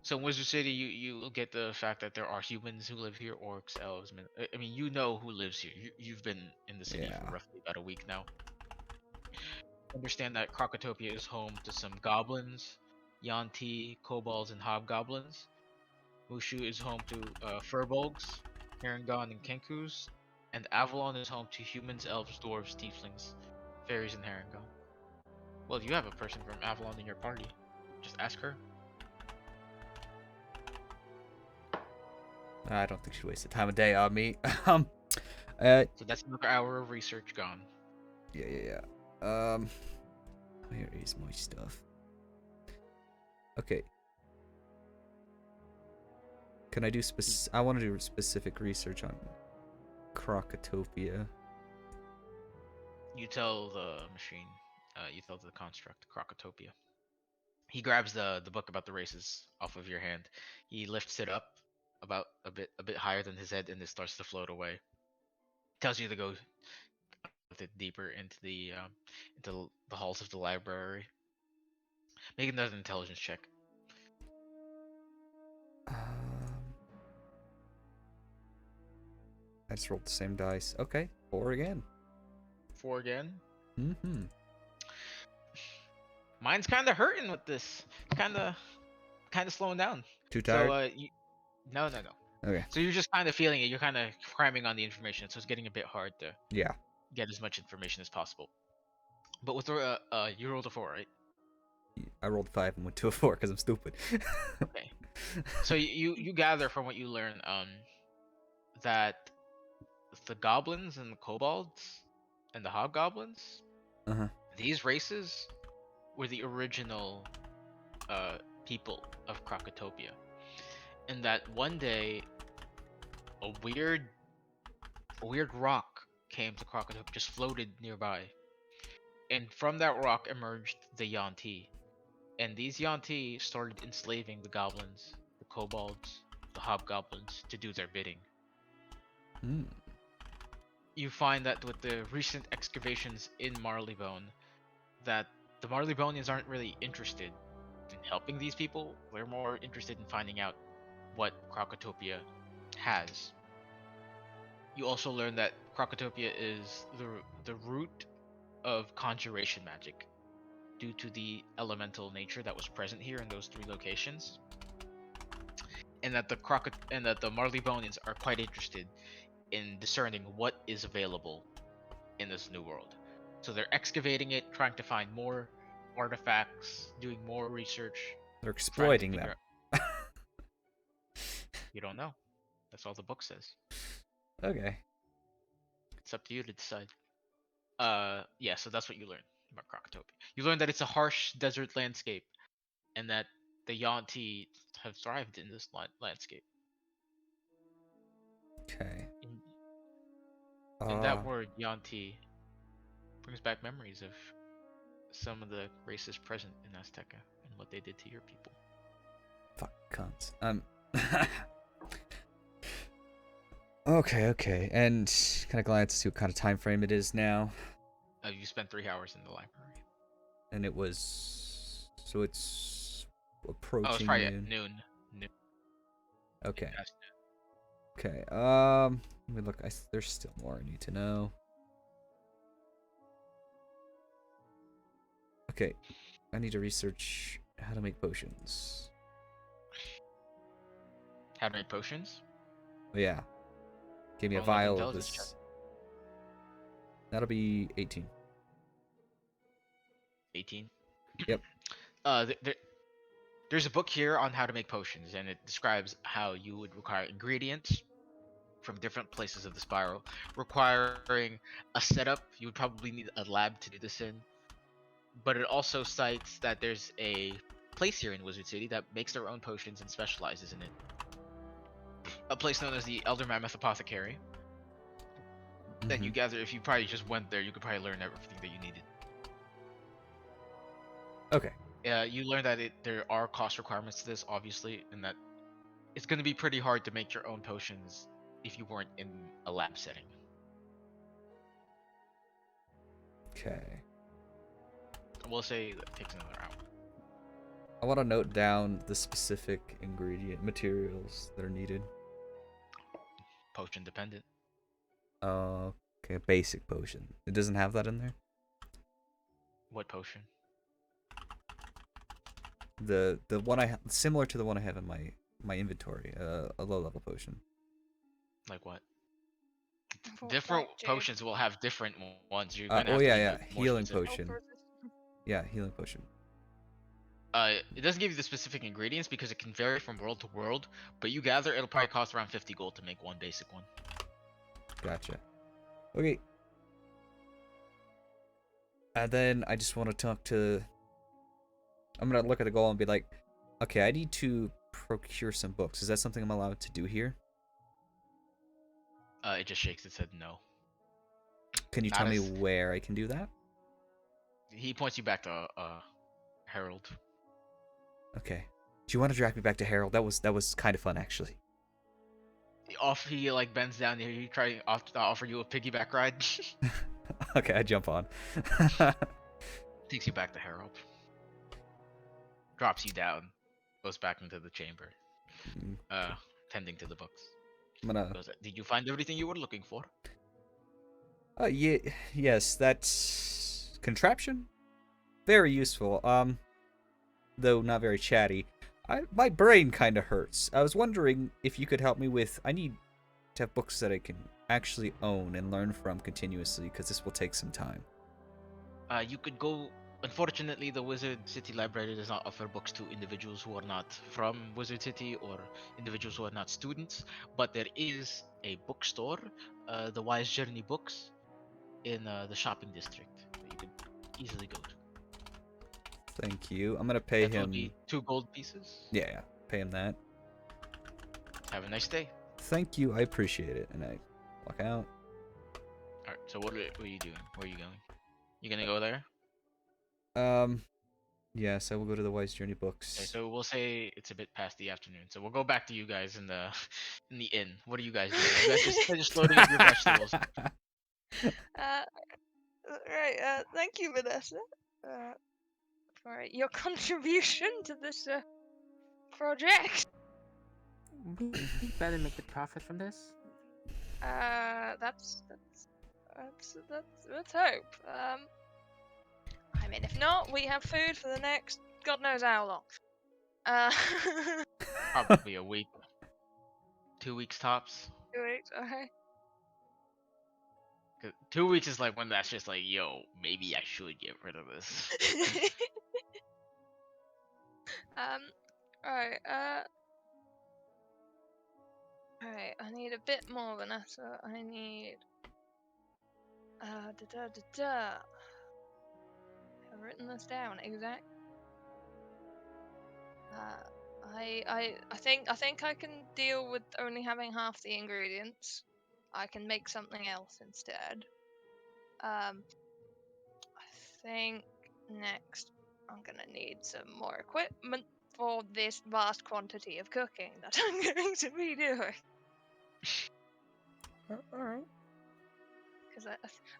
So in Wizard City, you get the fact that there are humans who live here, orcs, elves. I mean, you know who lives here. You've been in the city Yeah. for roughly about a week now. Understand that Krocotopia is home to some goblins, Yanti, kobolds, and hobgoblins. Mushu is home to furbolgs, Harengon, and Kenkus, and Avalon is home to humans, elves, dwarves, tieflings, fairies, and Harengon. Well, you have a person from Avalon in your party. Just ask her. I don't think she wasted time of day on me. So that's another hour of research gone. Yeah. Where is my stuff? Okay. Can I do I want to do specific research on Krocotopia. You tell the machine, you tell the construct, Krocotopia. He grabs the book about the races off of your hand. He lifts it up about a bit higher than his head, and it starts to float away. Tells you to go a bit deeper into the halls of the library. Make another intelligence check. I just rolled the same dice. Okay, 4 again. 4 again. Mm-hmm. Mine's kind of hurting with this. Kind of slowing down. Too tired? So no. Okay. So you're just kind of feeling it. You're kind of cramming on the information, so it's getting a bit hard to Yeah. get as much information as possible. But with you rolled a 4, right? I rolled 5 and went to a 4 because I'm stupid. Okay. So you gather from what you learn that the goblins and the kobolds and the hobgoblins, Uh-huh. these races were the original people of Krocotopia, and that one day a weird rock came to Krocotopia, just floated nearby, and from that rock emerged the Yanti, and these Yanti started enslaving the goblins, the kobolds, the hobgoblins to do their bidding. Mm. You find that with the recent excavations in Marleybone, that the Marleybonians aren't really interested in helping these people. They're more interested in finding out what Krocotopia has. You also learn that Krocotopia is the root of conjuration magic, due to the elemental nature that was present here in those 3 locations, and that the Marleybonians are quite interested in discerning what is available in this new world. So they're excavating it, trying to find more artifacts, doing more research. They're exploiting figure them. You don't know. That's all the book says. Okay. It's up to you to decide. Yeah, so that's what you learn about Krocotopia. You learn that it's a harsh desert landscape, and that the Yanti have thrived in this landscape. Okay. And that word Yanti brings back memories of some of the races present in Azteca and what they did to your people. Fuck cunts. Okay. And kind of glance to what kind of time frame it is now. You spent 3 hours in the library. And it was so it's approaching it's probably noon. at noon. Okay. Past noon. Okay. Let me look. There's still more I need to know. Okay. I need to research how to make potions. How to make potions? Oh, yeah. Give me a Roll another vial of intelligence this. check. That'll be 18. 18. Yep. There's a book here on how to make potions, and it describes how you would require ingredients from different places of the spiral, requiring a setup. You would probably need a lab to do this in. But it also cites that there's a place here in Wizard City that makes their own potions and specializes in it. A place known as the Elder Mammoth Apothecary. That you gather, if you probably just went there, you could probably learn everything that you needed. Okay. You learn that there are cost requirements to this, obviously, and that it's going to be pretty hard to make your own potions if you weren't in a lab setting. Okay. We'll say that takes another hour. I want to note down the specific ingredient materials that are needed. Potion dependent. Okay, basic potion. It doesn't have that in there? What potion? The one I have, similar to the one I have in my inventory, a low level potion. Like what? For Different black jade. potions will have different ones. You're gonna have Oh to yeah, be yeah, more healing specific. potion. Health resistance. Yeah, healing potion. It doesn't give you the specific ingredients because it can vary from world to world. But you gather it'll probably cost around 50 gold to make one basic one. Gotcha. Okay. And then I just want to talk to. I'm gonna look at the goal and be like, okay, I need to procure some books. Is that something I'm allowed to do here? It just shakes its head no. Can you Not tell me as- where I can do that? He points you back to Harold. Okay. Do you want to drag me back to Harold? That was kind of fun actually. He like bends down here. He try offer you a piggyback ride. Okay, I jump on. Takes you back to Harold. Drops you down. Goes back into the chamber. Mm. Tending to the books. I'm gonna. Goes, did you find everything you were looking for? Yeah, yes, that's contraption. Very useful. Though not very chatty. My brain kind of hurts. I was wondering if you could help me with. I need to have books that I can actually own and learn from continuously, because this will take some time. You could go. Unfortunately, the Wizard City Library does not offer books to individuals who are not from Wizard City or individuals who are not students. But there is a bookstore, the Wise Journey Books, in the shopping district that you could easily go to. Thank you. I'm gonna pay That will him. be 2 gold pieces. Yeah, pay him that. Have a nice day. Thank you. I appreciate it. And I walk out. Alright, so what are you doing? Where are you going? You gonna go there? Yes, I will go to the Wise Journey Okay, books. so we'll say it's a bit past the afternoon. So we'll go back to you guys in the inn. What are you guys doing? You guys just loading up your vegetables. Right. Thank you, Vanessa, for your contribution to this project. We better make the profit from this. Let's hope. I mean, if not, we have food for the next God knows how long. Probably a week. 2 weeks tops. 2 weeks, okay. 'Cause 2 weeks is like when that's just like, yo, maybe I should get rid of this. Alright, alright, I need a bit more, Vanessa. I need, I've written this down, exact. I think I can deal with only having half the ingredients. I can make something else instead. I think next I'm gonna need some more equipment for this vast quantity of cooking that I'm going to be doing. Alright. Because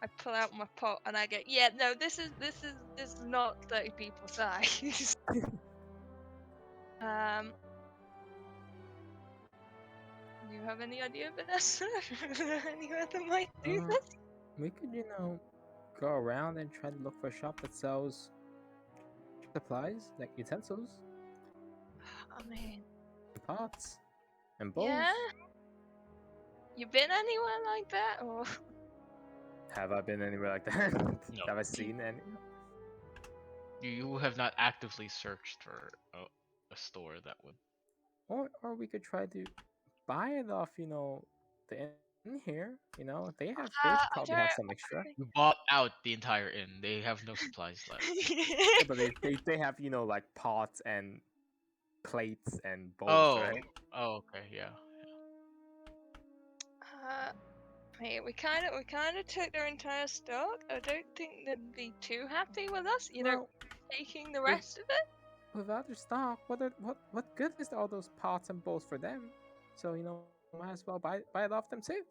I pull out my pot and I get, yeah, no, this is not 30 people size. Do you have any idea, Vanessa? Anywhere that might do this? We could, go around and try to look for a shop that sells supplies, like utensils, I mean, pots, and bowls. yeah. You been anywhere like that, or? Have I been anywhere like that? No. Have I seen any? You have not actively searched for a store that would. Or we could try to buy it off, the inn here. They probably have some extra. You bought out the entire inn. They have no supplies left. Yeah, but they have, like pots and plates and bowls, Oh. right? Oh, okay, yeah. Hey, we kind of took their entire stock. I don't think they'd be too happy with us, Well, taking the rest of it. without their stock, what good is all those pots and bowls for them? So might as well buy it off them too.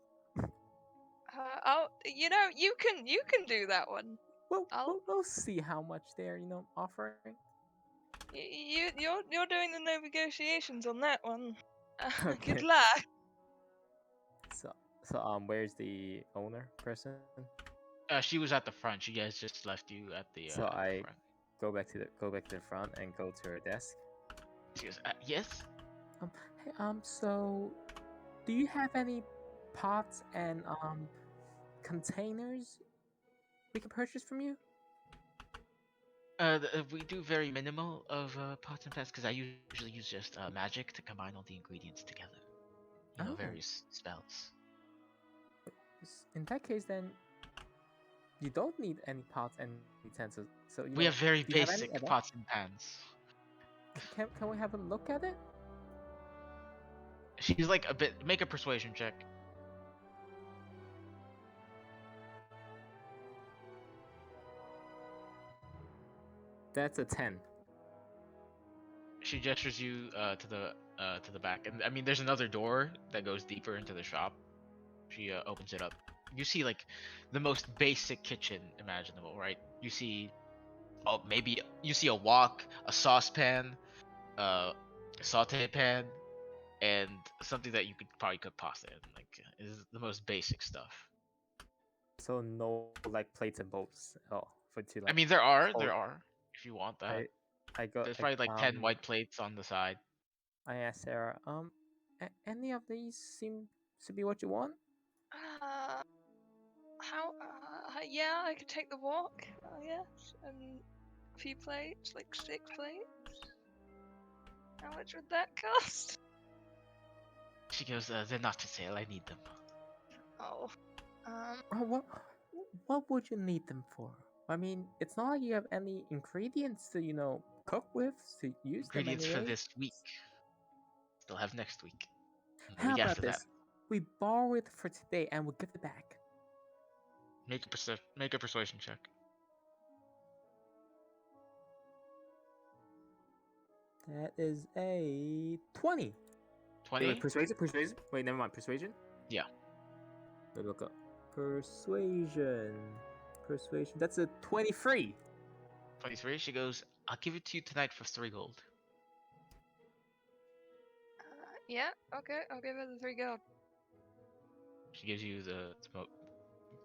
You can do that one. we'll see how much they're offering. You're doing the negotiations on that one. Okay. Good luck. So where's the owner person? She was at the front. She guys just left you at the So I front. go back to the front and go to her desk. She goes, yes. Hey, so do you have any pots and containers we can purchase from you? We do very minimal of pots and pans because I usually use just magic to combine all the ingredients together. Oh. Various spells. In that case, then you don't need any pots and utensils. So We have very do you have any basic at all? pots and pans. Can we have a look at it? She's like a bit. Make a persuasion check. That's a 10. She gestures you to the back, and I mean, there's another door that goes deeper into the shop. She opens it up. You see like the most basic kitchen imaginable, right? You see, maybe you see a wok, a saucepan, a saute pan, and something that you could probably cook pasta in. Like, is the most basic stuff. So no like plates and bowls at all for to I like. mean, there are hold- if you want that. I go. There's probably like 10 white plates on the side. I asked Sarah. Any of these seem to be what you want? How? Yeah, I could take the walk. Yes, and a few plates, like 6 plates. How much would that cost? She goes, they're not for sale. I need them. Oh, Oh, what would you need them for? I mean, it's not like you have any ingredients to cook with to use Ingredients them for anyway. this week. Still have next week. And the How week about after this? We borrow it for today and we'll give it back. that. Make a persuasion check. That is a 20. 20. Wait, persuasion? Wait, never mind. Persuasion? Yeah. Let me look up. Persuasion. That's a 23. 23. She goes, I'll give it to you tonight for 3 gold. yeah. Okay, I'll give her the 3 gold. She gives you the smoke.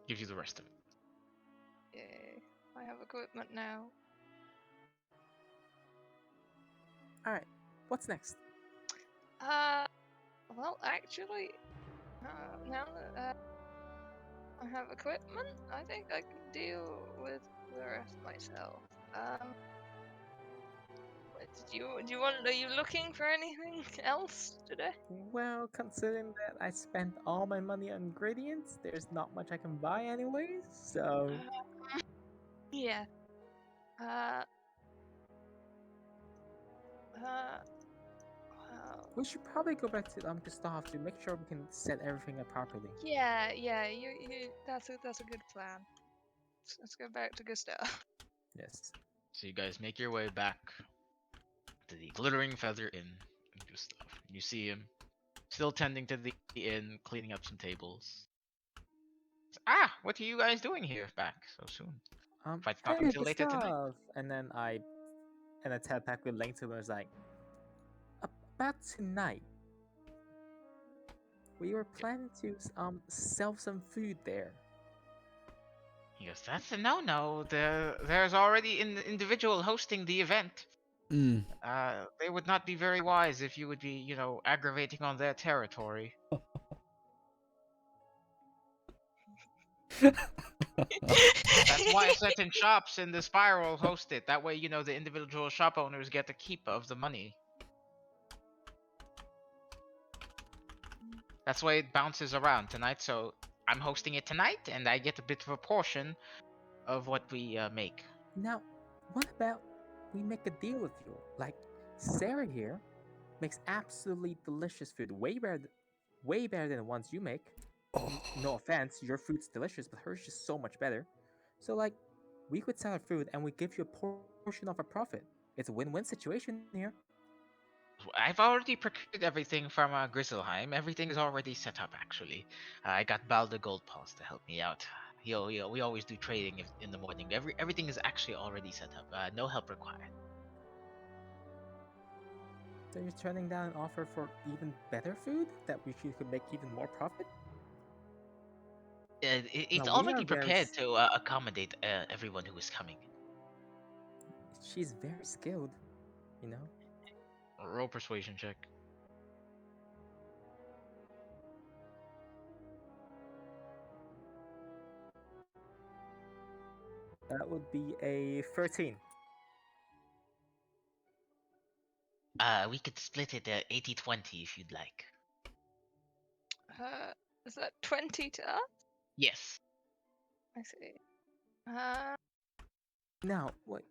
Gives you the rest of it. Yay! I have equipment now. All right. What's next? Well, actually, now that I have equipment, I think I can deal with the rest myself. Are you looking for anything else today? Well, considering that I spent all my money on ingredients, there's not much I can buy anyways. So Yeah. Well, we should probably go back to Gustav to make sure we can set everything up properly. yeah. That's a good plan. Let's go back to Gustav. Yes. So you guys make your way back to the Glittering Feather Inn in Gustav. You see him still tending to the inn, cleaning up some tables. What are you guys doing here back so soon? If I stop Hey, until later tonight. Gustav! And then I tap back with Link to him and was like, about tonight, we were planning to sell some food there. He goes, that's a no-no. There's already an individual hosting the event. They would not be very wise if you would be, aggravating on their territory. That's why certain shops in the spiral host it. That way, the individual shop owners get the keep of the money. That's why it bounces around tonight. So I'm hosting it tonight, and I get a bit of a portion of what we make. Now, what about we make a deal with you? Like, Sarah here makes absolutely delicious food, way better than the ones you make. No offense, your food's delicious, but hers just so much better. So, like, we could sell our food and we give you a portion of our profit. It's a win-win situation here. I've already procured everything from Grizzleheim. Everything is already set up, actually. I got Balder Gold Paws to help me out. We always do trading in the morning. Everything is actually already set up. No help required. So you're turning down an offer for even better food that we could make even more profit? It's No, we are already very. prepared to accommodate everyone who is coming. She's very skilled, you know. Roll persuasion check. That would be a 13. We could split it 80-20 if you'd like. Is that 20 to us? Yes. I see. Uh, Now, what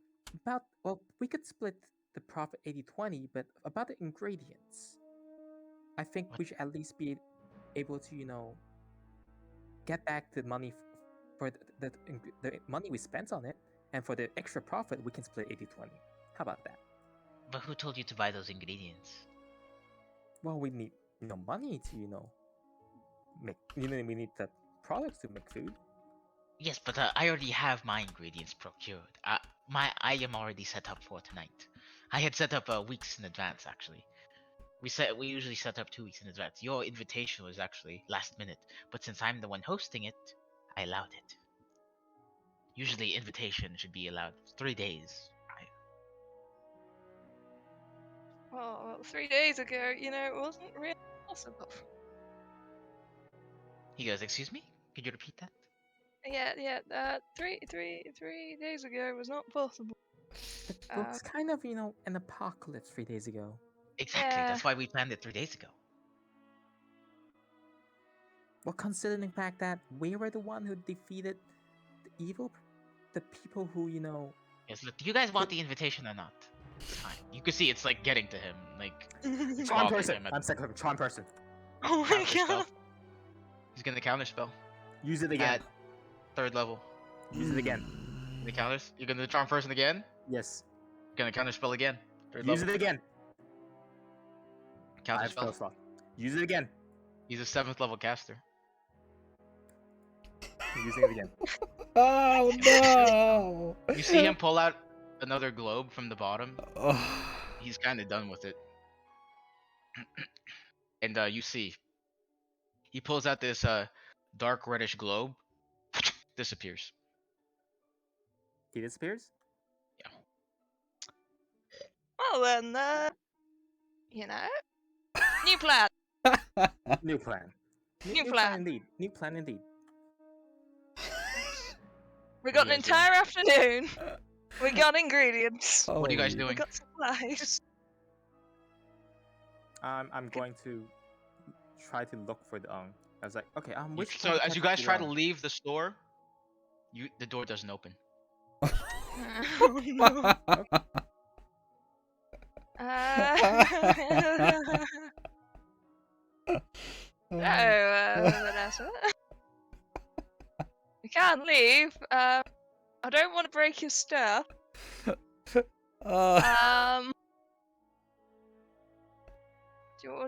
about? Well, we could split the profit 80-20, but about the ingredients, I think What? we should at least be able to, get back the money for the money we spent on it, and for the extra profit, we can split 80-20. How about that? But who told you to buy those ingredients? Well, we need money to make we need the products to make food. Yes, but I already have my ingredients procured. I am already set up for tonight. I had set up weeks in advance actually. We usually set up 2 weeks in advance. Your invitation was actually last minute, but since I'm the one hosting it, I allowed it. Usually, invitation should be allowed 3 days prior. well, 3 days ago, it wasn't really possible. He goes, "Excuse me? Could you repeat that?" Yeah. 3 days ago was not possible. It was kind of an apocalypse 3 days ago. Exactly. Yeah. That's why we planned it 3 days ago. Well, considering the fact that we were the one who defeated the people who Yes. Look, do you guys want the invitation or not? It's fine. You can see it's like getting to him, like charm stalking person. him. I'm sick of him. Charm person. Oh my Counter spell. god. He's gonna counter spell Use it again. at 3rd level. Use it again. The counters. You're gonna charm person again. Yes. Gonna counter spell again. 3rd Use level. it again. I Counter have spell. spell slot. Use it again. He's a 7th level caster. I'm using it again. Oh no! You see him pull out another globe from the bottom. Oh. He's kind of done with it. And you see, he pulls out this dark reddish globe. Disappears. He disappears. Well then, new plan. New plan. New plan. Indeed. New plan indeed. We What got are an you guys entire afternoon. We got ingredients. What are you guys Holy- We doing? got supplies. I'm going to try to look for the I was like, okay, which So one as you can I guys see try the to leave the store, the door doesn't open. Oh no. Vanessa. We can't leave. I don't want to break your stuff. What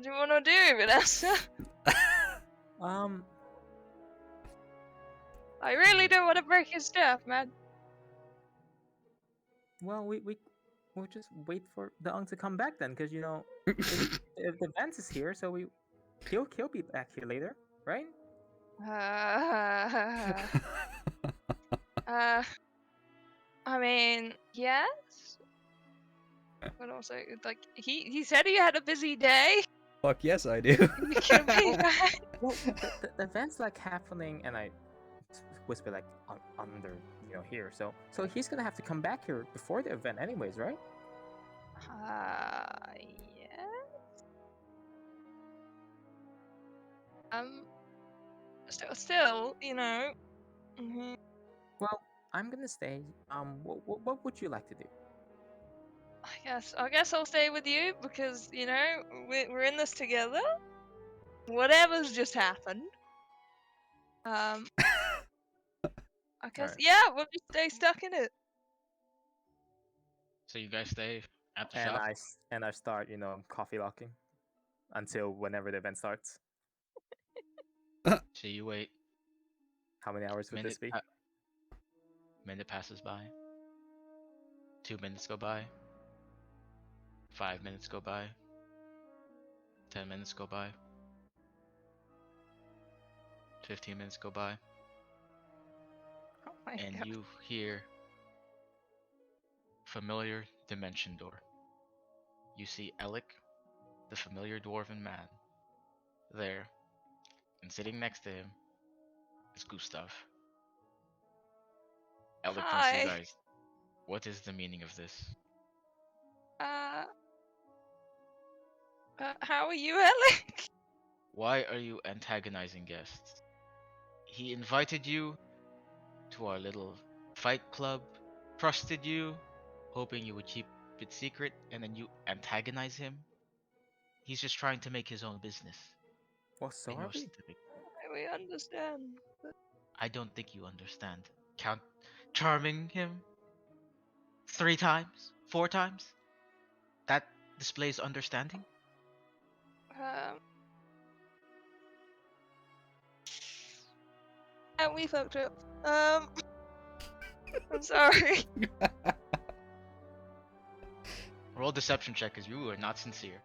do you want to do, Vanessa? I really don't want to break your stuff, man. Well, we'll just wait for the to come back then, because if the Vance is here, so he'll be back here later, right? I mean, yes. But also, like, he said he had a busy day. Fuck yes, I do. He could be back. Well, the event's like happening, and I whisper like under here, so he's gonna have to come back here before the event, anyways, right? Yeah. Still, mhm. Well, I'm gonna stay. What would you like to do? I guess I'll stay with you because we're in this together. Whatever's just happened. I guess Alright. yeah, we'll just stay stuck in it. So you guys stay at the And shop. I start, coffee locking until whenever the event starts. So you wait. How many hours would this be? Minute passes by. 2 minutes go by. 5 minutes go by. 10 minutes go by. 15 minutes go by. Oh my And god. you hear familiar dimension door. You see Alec, the familiar dwarven man, there, and sitting next to him is Gustav. Alec turns to you Hi. guys. What is the meaning of this? Uh, how are you, Alec? Why are you antagonizing guests? He invited you to our little fight club, trusted you, hoping you would keep it secret, and then you antagonize him? He's just trying to make his own business. Well, so And are you're we. We understand. I don't think you understand. Count charming him 3 times, 4 times? That displays understanding? Um, we fucked up. I'm sorry. Roll deception check because you are not sincere.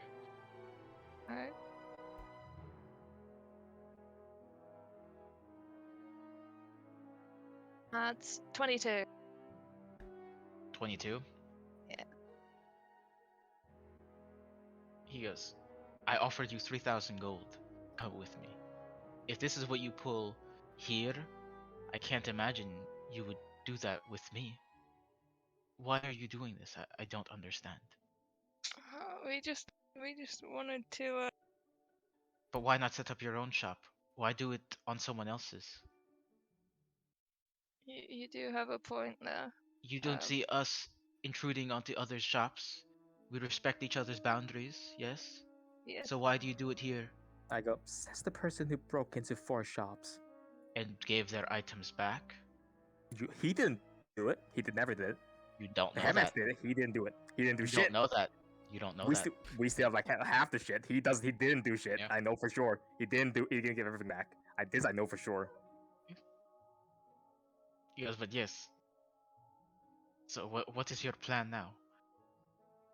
Alright. That's 22. 22? Yeah. He goes, I offered you 3,000 gold. Come with me. If this is what you pull here, I can't imagine you would do that with me. Why are you doing this? I don't understand. We just wanted to. But why not set up your own shop? Why do it on someone else's? You do have a point there. You don't see us intruding onto others' shops. We respect each other's boundaries, yes? Yeah. So why do you do it here? I go, says the person who broke into 4 shops. And gave their items back? He didn't do it. He never did it. You don't The know headmaster that. did it. He didn't do it. He didn't do You shit. don't know that. You don't know we that. still have like half the shit. He didn't do shit. Yeah. I know for sure. He didn't give everything back. I know for sure. He goes, but yes. So what is your plan now?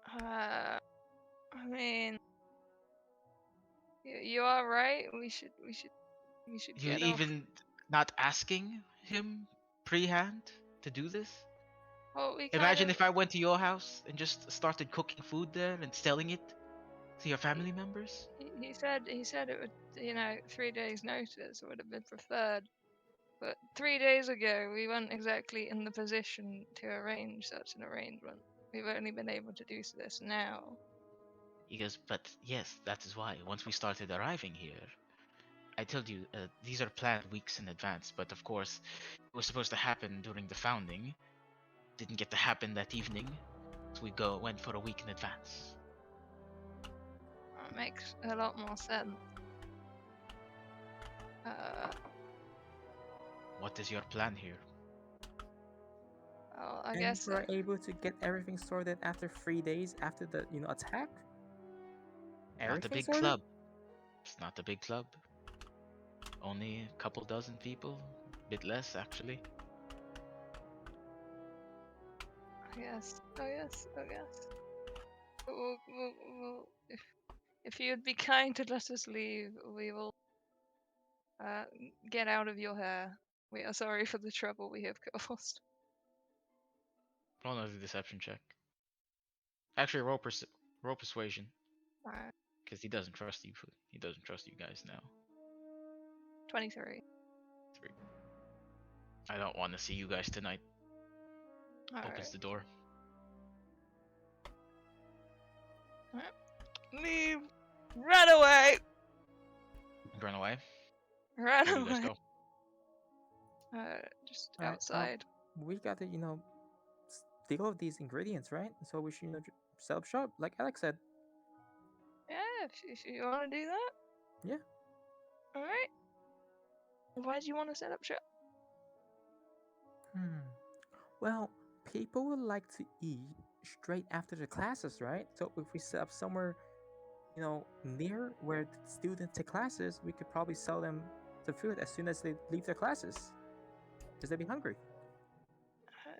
I mean, you are right. We should You get off. even not asking him pre-hand to do this? Well, we Imagine if I went to your house and just started cooking food there and selling it to your family members? He said it would 3 days notice would have been preferred. But 3 days ago, we weren't exactly in the position to arrange such an arrangement. We've only been able to do this now. He goes, but yes, that is why. Once we started arriving here, I told you, these are planned weeks in advance, but of course, it was supposed to happen during the founding. Didn't get to happen that evening, so we went for a week in advance. That makes a lot more sense. What is your plan here? Well, I And guess we're able to get everything sorted after 3 days after the attack. Not a Everything big sorted? club. It's not a big club. Only a couple dozen people. Bit less, actually. I guess. We'll, if you'd be kind to let us leave, we will get out of your hair. We are sorry for the trouble we have caused. Roll another deception check. Actually, roll persuasion. Alright, Because he doesn't trust you. He doesn't trust you guys now. 23. 3. I don't want to see you guys tonight. Opens Alright. the door. Leave! Run away! Run away. Run Where do you guys away! go? Just Alright, outside. We got to steal of these ingredients, right? So we should set up shop, like Alex said. Yeah, if you want to do that. Yeah. Alright. Why do you want to set up shop? Well, people would like to eat straight after the classes, right? So if we set up somewhere, near where the students take classes, we could probably sell them the food as soon as they leave their classes. Just to be hungry.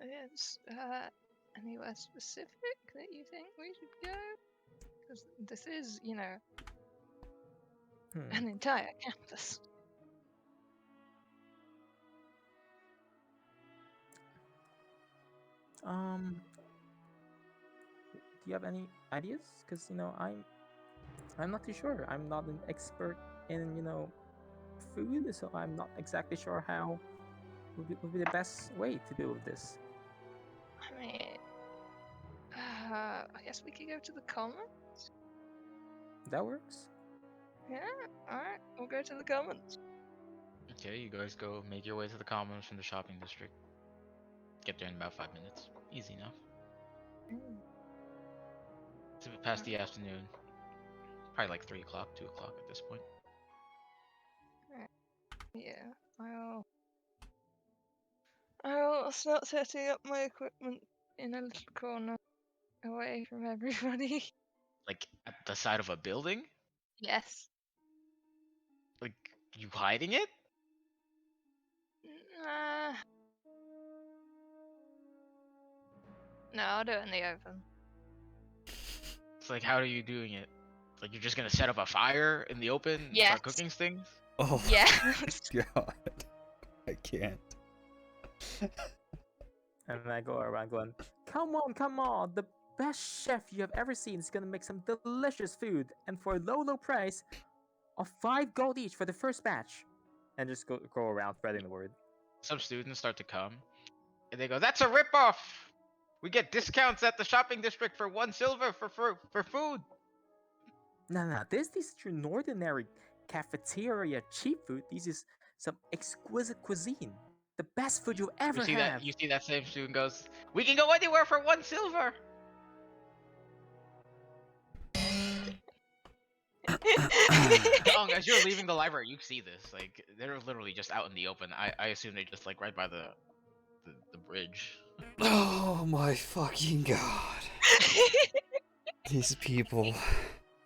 Yes. Anywhere specific that you think we should go? Because this is, an entire campus. Do you have any ideas? Because I'm not too sure. I'm not an expert in food, so I'm not exactly sure how would be the best way to deal with this. I mean, I guess we could go to the common. That works. Yeah. All right. We'll go to the commons. Okay, you guys go make your way to the commons from the shopping district. Get there in about 5 minutes. Easy enough. It's a bit past the afternoon. Probably like 3 o'clock, 2 o'clock at this point. Yeah. I'll start setting up my equipment in a little corner, away from everybody. Like at the side of a building? Yes. Like you hiding it? No, I'll do it in the open. It's like how are you doing it? Like you're just gonna set up a fire in the open and Yes. start cooking things? Oh Yeah. my god. I can't. And I go around going, come on, the best chef you have ever seen is gonna make some delicious food, and for a low price of 5 gold each for the first batch. And just go around spreading the word. Some students start to come and they go, "That's a ripoff! We get discounts at the shopping district for 1 silver for food." No, this is your ordinary cafeteria cheap food. This is some exquisite cuisine. The best food you'll ever have. You see that same student goes, "We can go anywhere for 1 silver." As you're leaving the library, you see this. Like they're literally just out in the open. I assume they just like right by the bridge. Oh my fucking god. These people.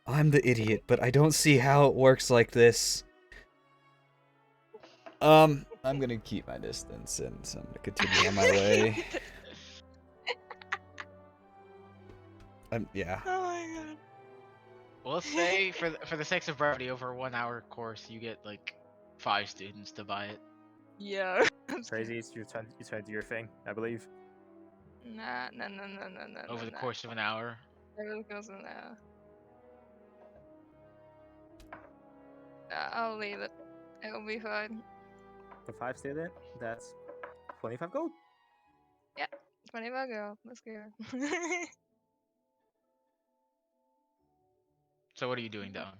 I'm the idiot, but I don't see how it works like this. I'm gonna keep my distance and I'm gonna continue on my way. Yeah. Oh my god. Well, let's say for the sakes of brevity, over a 1 hour course, you get like 5 students to buy it. Yo. Crazy, it's you trying to do your thing, I believe. No. Over the course of an hour. Over the course of an hour. I'll leave it. It'll be fine. For 5 student, that's 25 gold. 25 go. Let's go. So what are you doing, Don?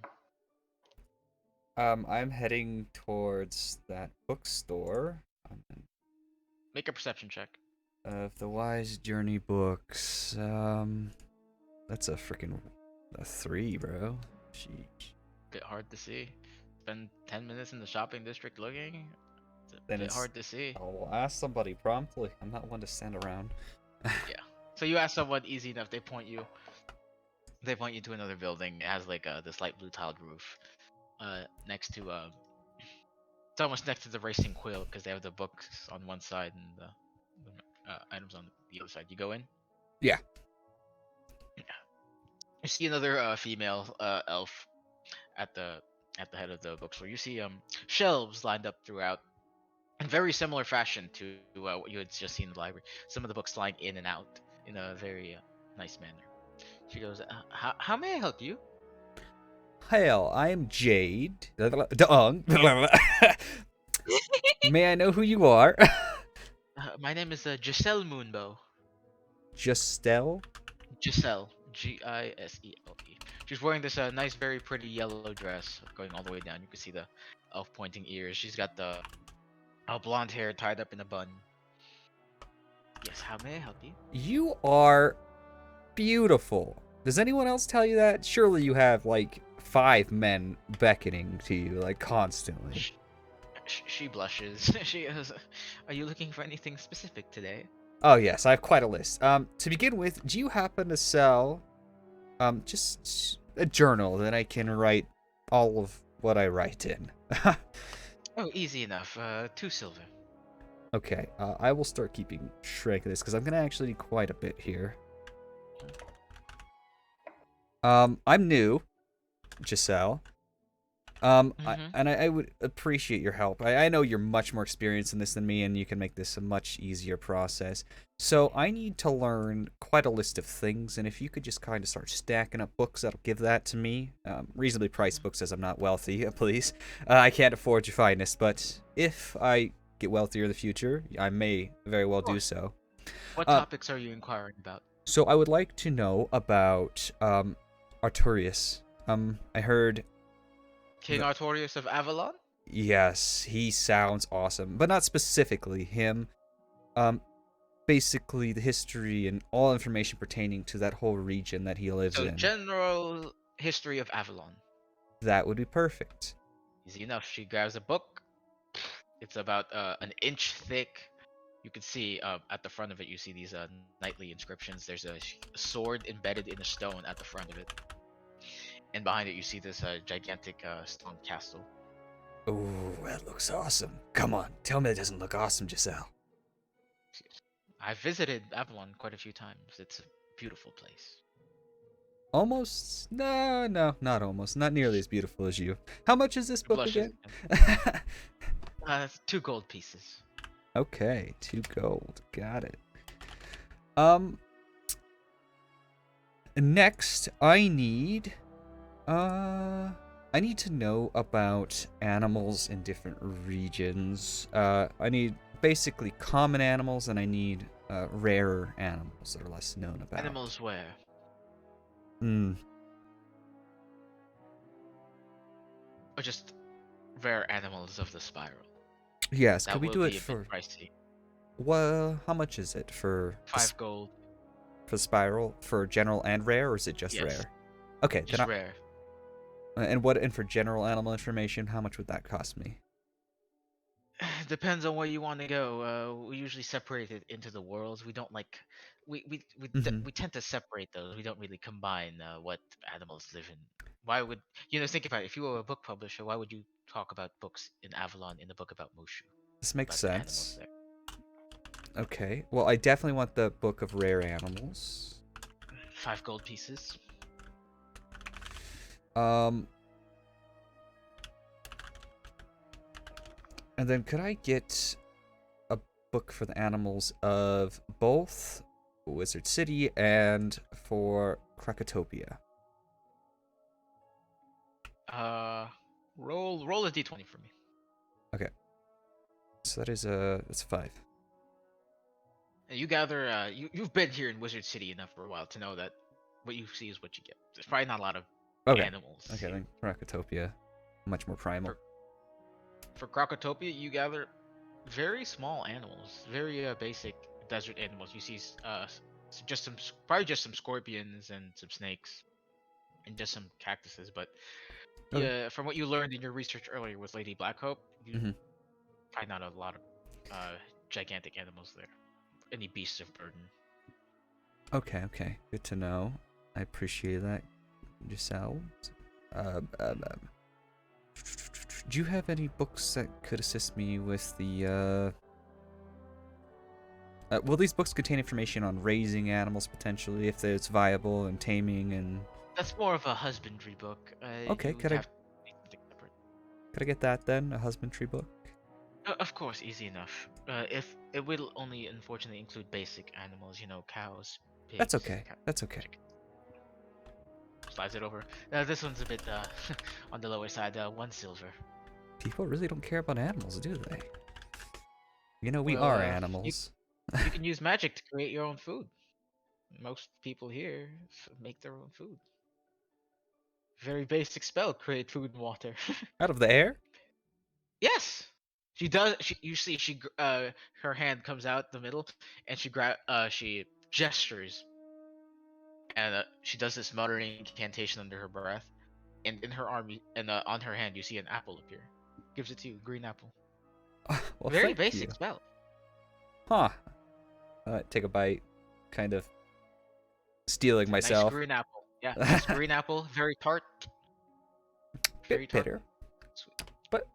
I'm heading towards that bookstore. Make a perception check. Of the Wise Journey books. That's a 3, bro. Sheesh. Bit hard to see. Spend 10 minutes in the shopping district looking. It's a Then bit it's hard to see. I'll ask somebody promptly. I'm not one to stand around. So you ask someone, easy enough. They point you to another building. It has like this light blue tiled roof. Next to it's almost next to the racing quill because they have the books on one side and the items on the other side. You go in. Yeah. You see another female elf at the head of the bookstore. You see shelves lined up throughout in very similar fashion to what you had just seen in the library. Some of the books lying in and out in a very nice manner. She goes, how may I help you? Hail, I'm Jade. May I know who you are? My name is Giselle Moonbow. Giselle? Giselle. Gisele. She's wearing this nice, very pretty yellow dress going all the way down. You can see the elf pointing ears. She's got the blonde hair tied up in a bun. Yes, how may I help you? You are beautiful. Does anyone else tell you that? Surely you have like 5 men beckoning to you like constantly. She blushes. She goes, "Are you looking for anything specific today?" Oh yes, I have quite a list. To begin with, do you happen to sell just a journal that I can write all of what I write in? Oh, easy enough. 2 silver. Okay, I will start keeping track of this because I'm gonna actually need quite a bit here. I'm new, Giselle. I would appreciate your help. I know you're much more experienced in this than me, and you can make this a much easier process. So I need to learn quite a list of things, and if you could just kind of start stacking up books that'll give that to me, reasonably priced books as I'm not wealthy, please. I can't afford your finest, but if I get wealthier in the future, I may very well do so. What Uh, topics are you inquiring about? so I would like to know about Artorias. I heard King Artorias of Avalon? yes, he sounds awesome, but not specifically him. Um, basically the history and all information pertaining to that whole region that he lives So, in. general history of Avalon. That would be perfect. Easy enough. She grabs a book. It's about an inch thick. You can see at the front of it, you see these knightly inscriptions. There's a sword embedded in a stone at the front of it. And behind it, you see this gigantic stone castle. Ooh, that looks awesome. Come on, tell me it doesn't look awesome, Giselle. I've visited Avalon quite a few times. It's a beautiful place. Almost? No, not almost. Not nearly as beautiful as you. How much is this Your book blushes. again? 2 gold pieces. Okay, 2 gold. Got it. Next, I need to know about animals in different regions. I need basically common animals, and I need rarer animals that are less known about. Animals where? Or just rare animals of the spiral. Yes, That could we will do it be a for? bit pricey. Well, how much is it for 5 gold. for spiral for general and rare, or is it just Yes. rare? Okay, Just then rare. and for general animal information, how much would that cost me? Depends on where you want to go. We usually separate it into the worlds. We don't like, Mhm. we tend to separate those. We don't really combine what animals live in. Why would think about it? If you were a book publisher, why would you talk about books in Avalon in a book about Mushu, This makes about the animals sense. there? Okay. Well, I definitely want the book of rare animals. 5 gold pieces. And then could I get a book for the animals of both Wizard City and for Krocotopia? Roll a d20 for me. Okay. So that's 5. And you gather. You've been here in Wizard City enough for a while to know that what you see is what you get. There's probably not a lot of animals. Okay, here. then Krocotopia, much more primal. For Krocotopia, you gather very small animals, very basic desert animals. You see probably just some scorpions and some snakes, and just some cactuses. But Okay. yeah, from what you learned in your research earlier with Lady Blackhope, you Mhm. find not a lot of gigantic animals there. Any beasts of burden. Okay. Good to know. I appreciate that, Giselle. Do you have any books that could assist me with the will these books contain information on raising animals potentially, if it's viable, and taming and? That's more of a husbandry book. Okay, You could have something separate. I get that then? A husbandry book? Of course, easy enough. If it will only unfortunately include basic animals, cows, pigs. That's okay. That's okay. Chickens. Slides it over. This one's a bit on the lower side. 1 silver. People really don't care about animals, do they? We Well, are animals. You can use magic to create your own food. Most people here make their own food. Very basic spell: create food and water. Out of the air? Yes, she does. You see, her hand comes out the middle, and she gestures, and she does this muttering incantation under her breath, and in her arm, and on her hand, you see an apple appear. Gives it to you, green apple. Well, Very thank basic you. spell. Huh. Take a bite, kind of stealing It's a myself. Nice green apple. Yeah, nice green apple. Very tart. Very Bit bitter, Sweet. but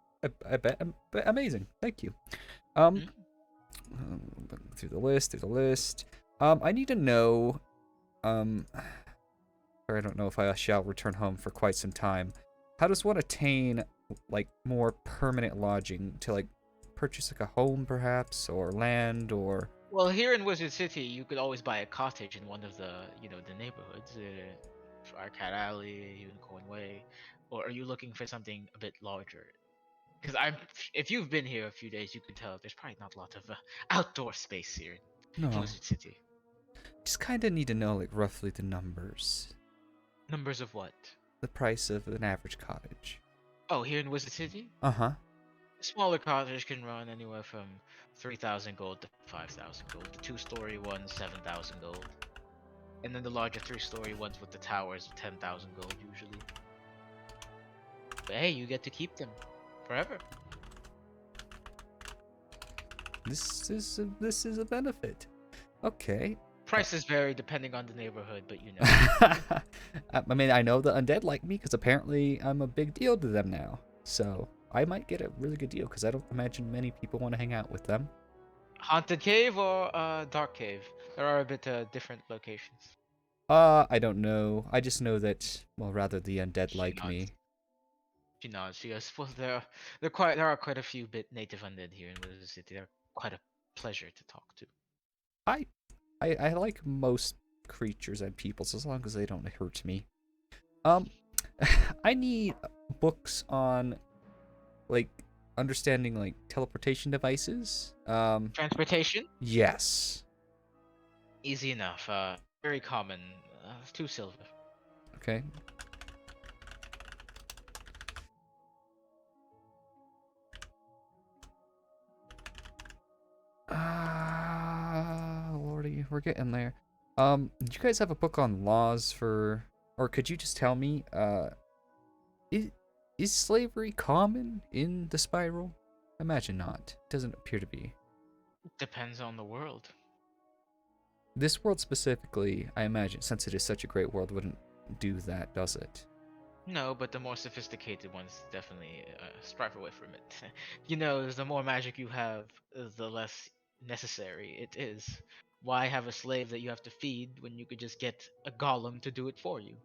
I bet amazing. Thank you. Mhm. Through the list. I need to know. Or I don't know if I shall return home for quite some time. How does one attain like more permanent lodging to like purchase like a home perhaps or land or? Well, here in Wizard City, you could always buy a cottage in one of the, the neighborhoods, Arcade Alley, Unicorn Way, or are you looking for something a bit larger? Because if you've been here a few days, you can tell there's probably not a lot of outdoor space here in No, Wizard City. just kind of need to know like roughly the numbers, Numbers of what? the price of an average cottage. Oh, here in Wizard City, Uh-huh. a smaller cottage can run anywhere from 3,000 gold to 5,000 gold. The two-story ones, 7,000 gold. And then the larger three-story ones with the towers, 10,000 gold usually. But hey, you get to keep them forever. This is a benefit. Okay. Prices vary depending on the neighborhood, but I mean, I know the undead like me because apparently I'm a big deal to them now. So I might get a really good deal because I don't imagine many people want to hang out with them. Haunted Cave or Dark Cave? There are a bit different locations. I don't know. I just know that, well, rather the undead She like nods. me. She nods. She goes, well, there are quite a few bit native undead here in Wizard City. They're quite a pleasure to talk to. I like most creatures and peoples as long as they don't hurt me. I need books on like understanding like teleportation devices. Transportation? Yes. Easy enough. Very common. 2 silver. Okay. Lordy, we're getting there. Do you guys have a book on laws for, or could you just tell me, is slavery common in the spiral? Imagine not. It doesn't appear to be. Depends on the world. This world specifically, I imagine, since it is such a great world, wouldn't do that, does it? No, but the more sophisticated ones definitely strive away from it. The more magic you have, the less necessary it is. Why have a slave that you have to feed when you could just get a golem to do it for you?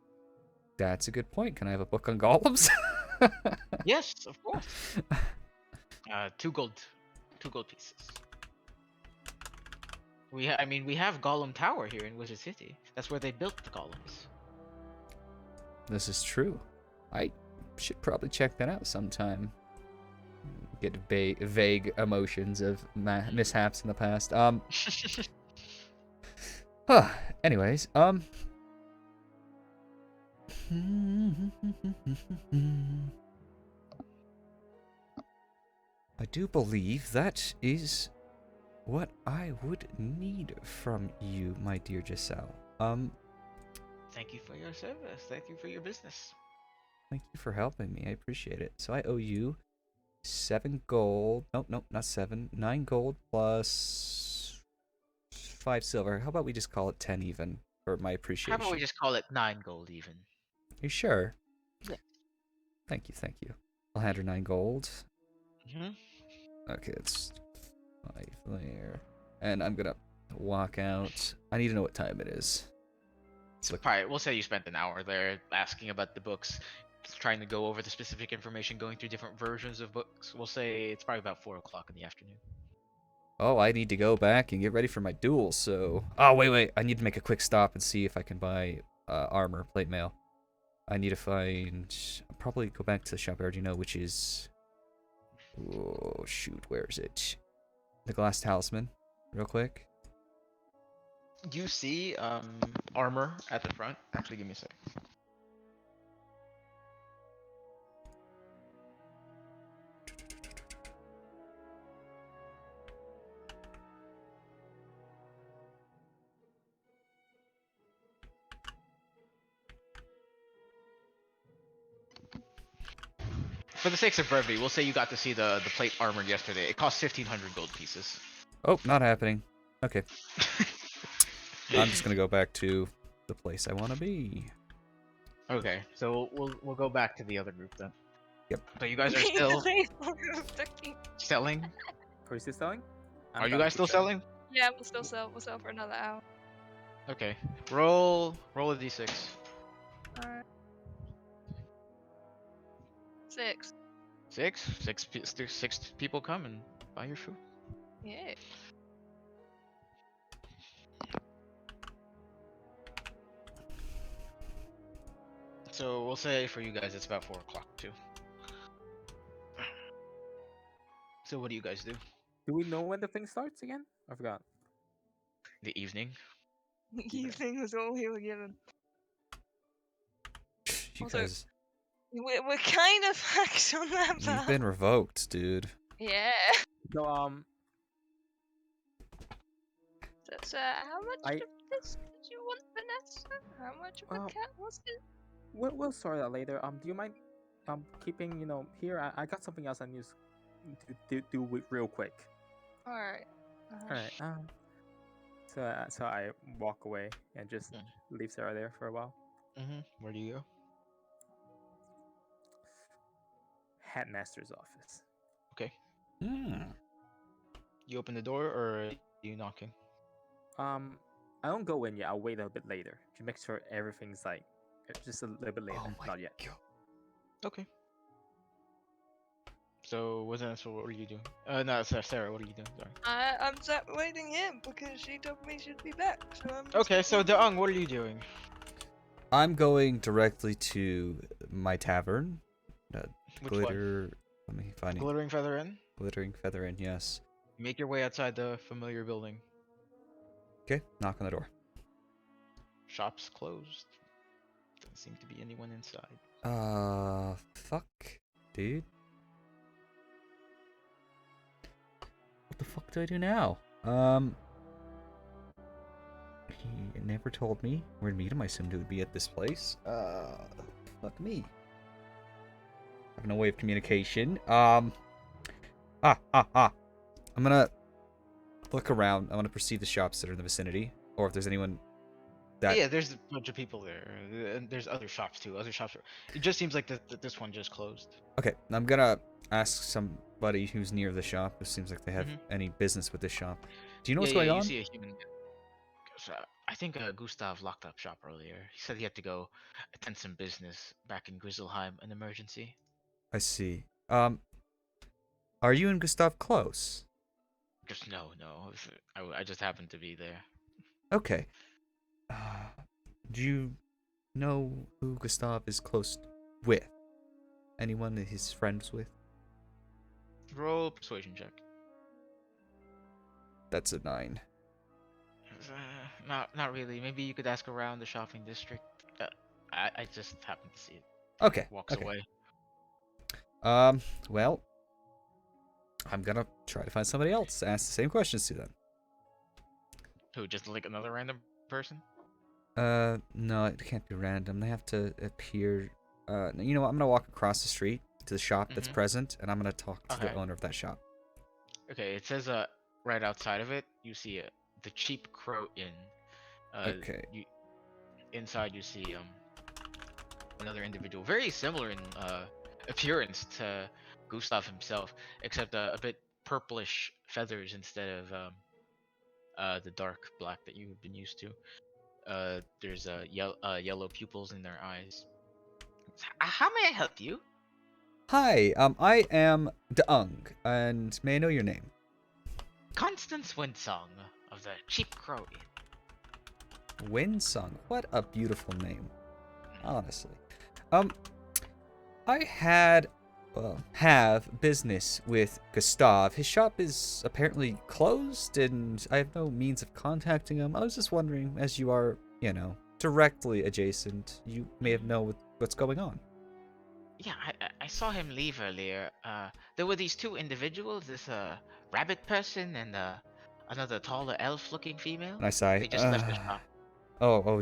That's a good point. Can I have a book on golems? Yes, of course. 2 gold pieces. We have Golem Tower here in Wizard City. That's where they built the golems. This is true. I should probably check that out sometime. Get vague emotions of mishaps in the past. Anyways, I do believe that is what I would need from you, my dear Giselle. Thank you for your service. Thank you for your business. Thank you for helping me. I appreciate it. So I owe you 7 gold. Nope, not 7. 9 gold plus 5 silver. How about we just call it 10 even for my appreciation? How about we just call it 9 gold even? You sure? Yeah. Thank you. I'll hand her 9 gold. Mm-hmm. Okay, it's 5 there. And I'm gonna walk out. I need to know what time it is. So probably, we'll say you spent an hour there asking about the books, trying to go over the specific information, going through different versions of books. We'll say it's probably about 4 o'clock in the afternoon. Oh, I need to go back and get ready for my duel, so... Oh, wait. I need to make a quick stop and see if I can buy armor, plate mail. I need to find... I'll probably go back to the shop I already know, which is... Oh, shoot, where is it? The Glass Talisman, real quick. You see armor at the front. Actually, give me a sec. For the sake of brevity, we'll say you got to see the plate armor yesterday. It cost 1,500 gold pieces. Oh, not happening. Okay. I'm just gonna go back to the place I want to be. Okay, so we'll go back to the other group then. Yep. So you guys are still selling? Are you still selling? I'm Are you gonna guys keep still selling? Yeah, we'll still sell. We'll sell for another hour. Okay. Roll a d6. Alright. 6. Six people come and buy your food. Yeah. So we'll say for you guys it's about 4 o'clock too. So what do you guys do? Do we know when the thing starts again? I forgot. The evening. Evening was all we were given. You Also, guys, we're kind of hacked on that you've part. been revoked, dude. Yeah. So So, how much I of this did you want, Vanessa? How much of a well, cat was it? we'll sort that later. Do you mind keeping here? I got something else I need to do real quick. Alright. All right. So I walk away and just leave Sarah there for a while. Where do you go? Headmaster's office. Okay. Hmm. You open the door or are you knocking? I don't go in yet. I'll wait a bit later to make sure everything's like just a little bit later. Oh my Not yet. god. Okay. So what are you doing? No, Sarah, what are you doing? Sorry. I'm sat waiting here because she told me she'd be back. So I'm just Okay, so waiting. Deung, what are you doing? I'm going directly to my tavern. Which one? Glitter. Let me find it. Glittering Feather Inn? Glittering Feather Inn, yes. Make your way outside the familiar building. Okay, knock on the door. Shop's closed. Doesn't seem to be anyone inside. Fuck, dude. What the fuck do I do now? He never told me where to meet him. I assumed it would be at this place. Fuck me. I have no way of communication. I'm gonna look around. I want to perceive the shops that are in the vicinity, or if there's anyone that. Yeah, there's a bunch of people there, and there's other shops too. It just seems like this one just closed. Okay, I'm gonna ask somebody who's near the shop. It seems like they have Mhm. any business with this shop. Do you know Yeah, what's going you on? see a human. So, I think Gustav locked up shop earlier. He said he had to go attend some business back in Grizzleheim, an emergency. I see. Are you and Gustav close? Just no. I just happened to be there. Okay. Do you know who Gustav is close with? Anyone that he's friends with? Roll a persuasion check. That's a 9. Not really. Maybe you could ask around the shopping district. I just happened to see it. Okay. Walks okay. away. Well, I'm gonna try to find somebody else to ask the same questions to then. Who? Just like another random person? No, it can't be random. They have to appear. You know what? I'm gonna walk across the street to the shop that's Mhm. present, and I'm gonna talk to the Okay. owner of that shop. Okay, it says right outside of it, you see the Cheap Crow Inn. Okay. Inside you see another individual, very similar in appearance to Gustav himself, except a bit purplish feathers instead of the dark black that you've been used to. There's yellow pupils in their eyes. How may I help you? Hi. I am Deung, and may I know your name? Constance Windsong of the Cheap Crow Inn. Winsong. What a beautiful name. Honestly. I have business with Gustav. His shop is apparently closed, and I have no means of contacting him. I was just wondering, as you are, directly adjacent, you may have know what's going on. Yeah, I saw him leave earlier. There were these two individuals, this rabbit person and another taller elf-looking female. And I sigh. They just left the shop.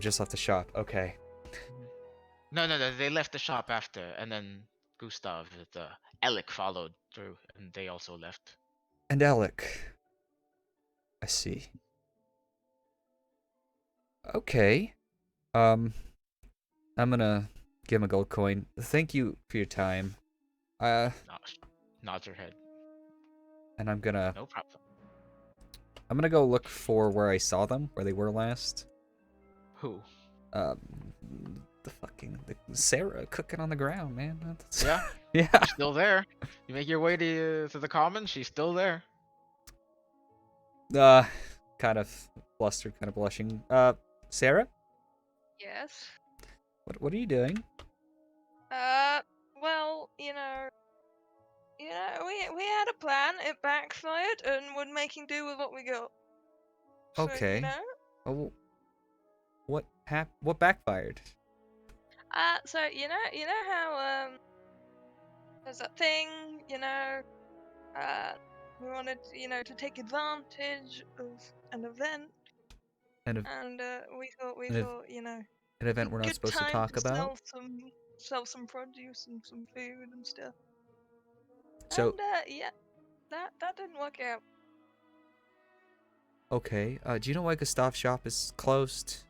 Just left the shop. Okay. No, they left the shop after, and then Gustav, Alec followed through, and they also left. And Alec. I see. Okay. I'm gonna give him a gold coin. Thank you for your time. Nods her head. And I'm gonna No problem. I'm gonna go look for where I saw them, where they were last. Who? Um, the Sarah cooking on the ground, man. That's- Yeah, yeah. she's still there. You make your way to the commons, she's still there. Kind of flustered, kind of blushing. Sarah, Yes. what are you doing? Well, we had a plan. It backfired, and we're making do with what we got. So, Okay. Oh, what backfired? So you know how there's that thing, we wanted, to take advantage of an event, An, ev- and we an, ev- thought, an event we're not good supposed to time talk to about? sell some produce and some food and stuff. So, And yeah, that didn't work out. okay. Do you know why Gustav's shop is closed?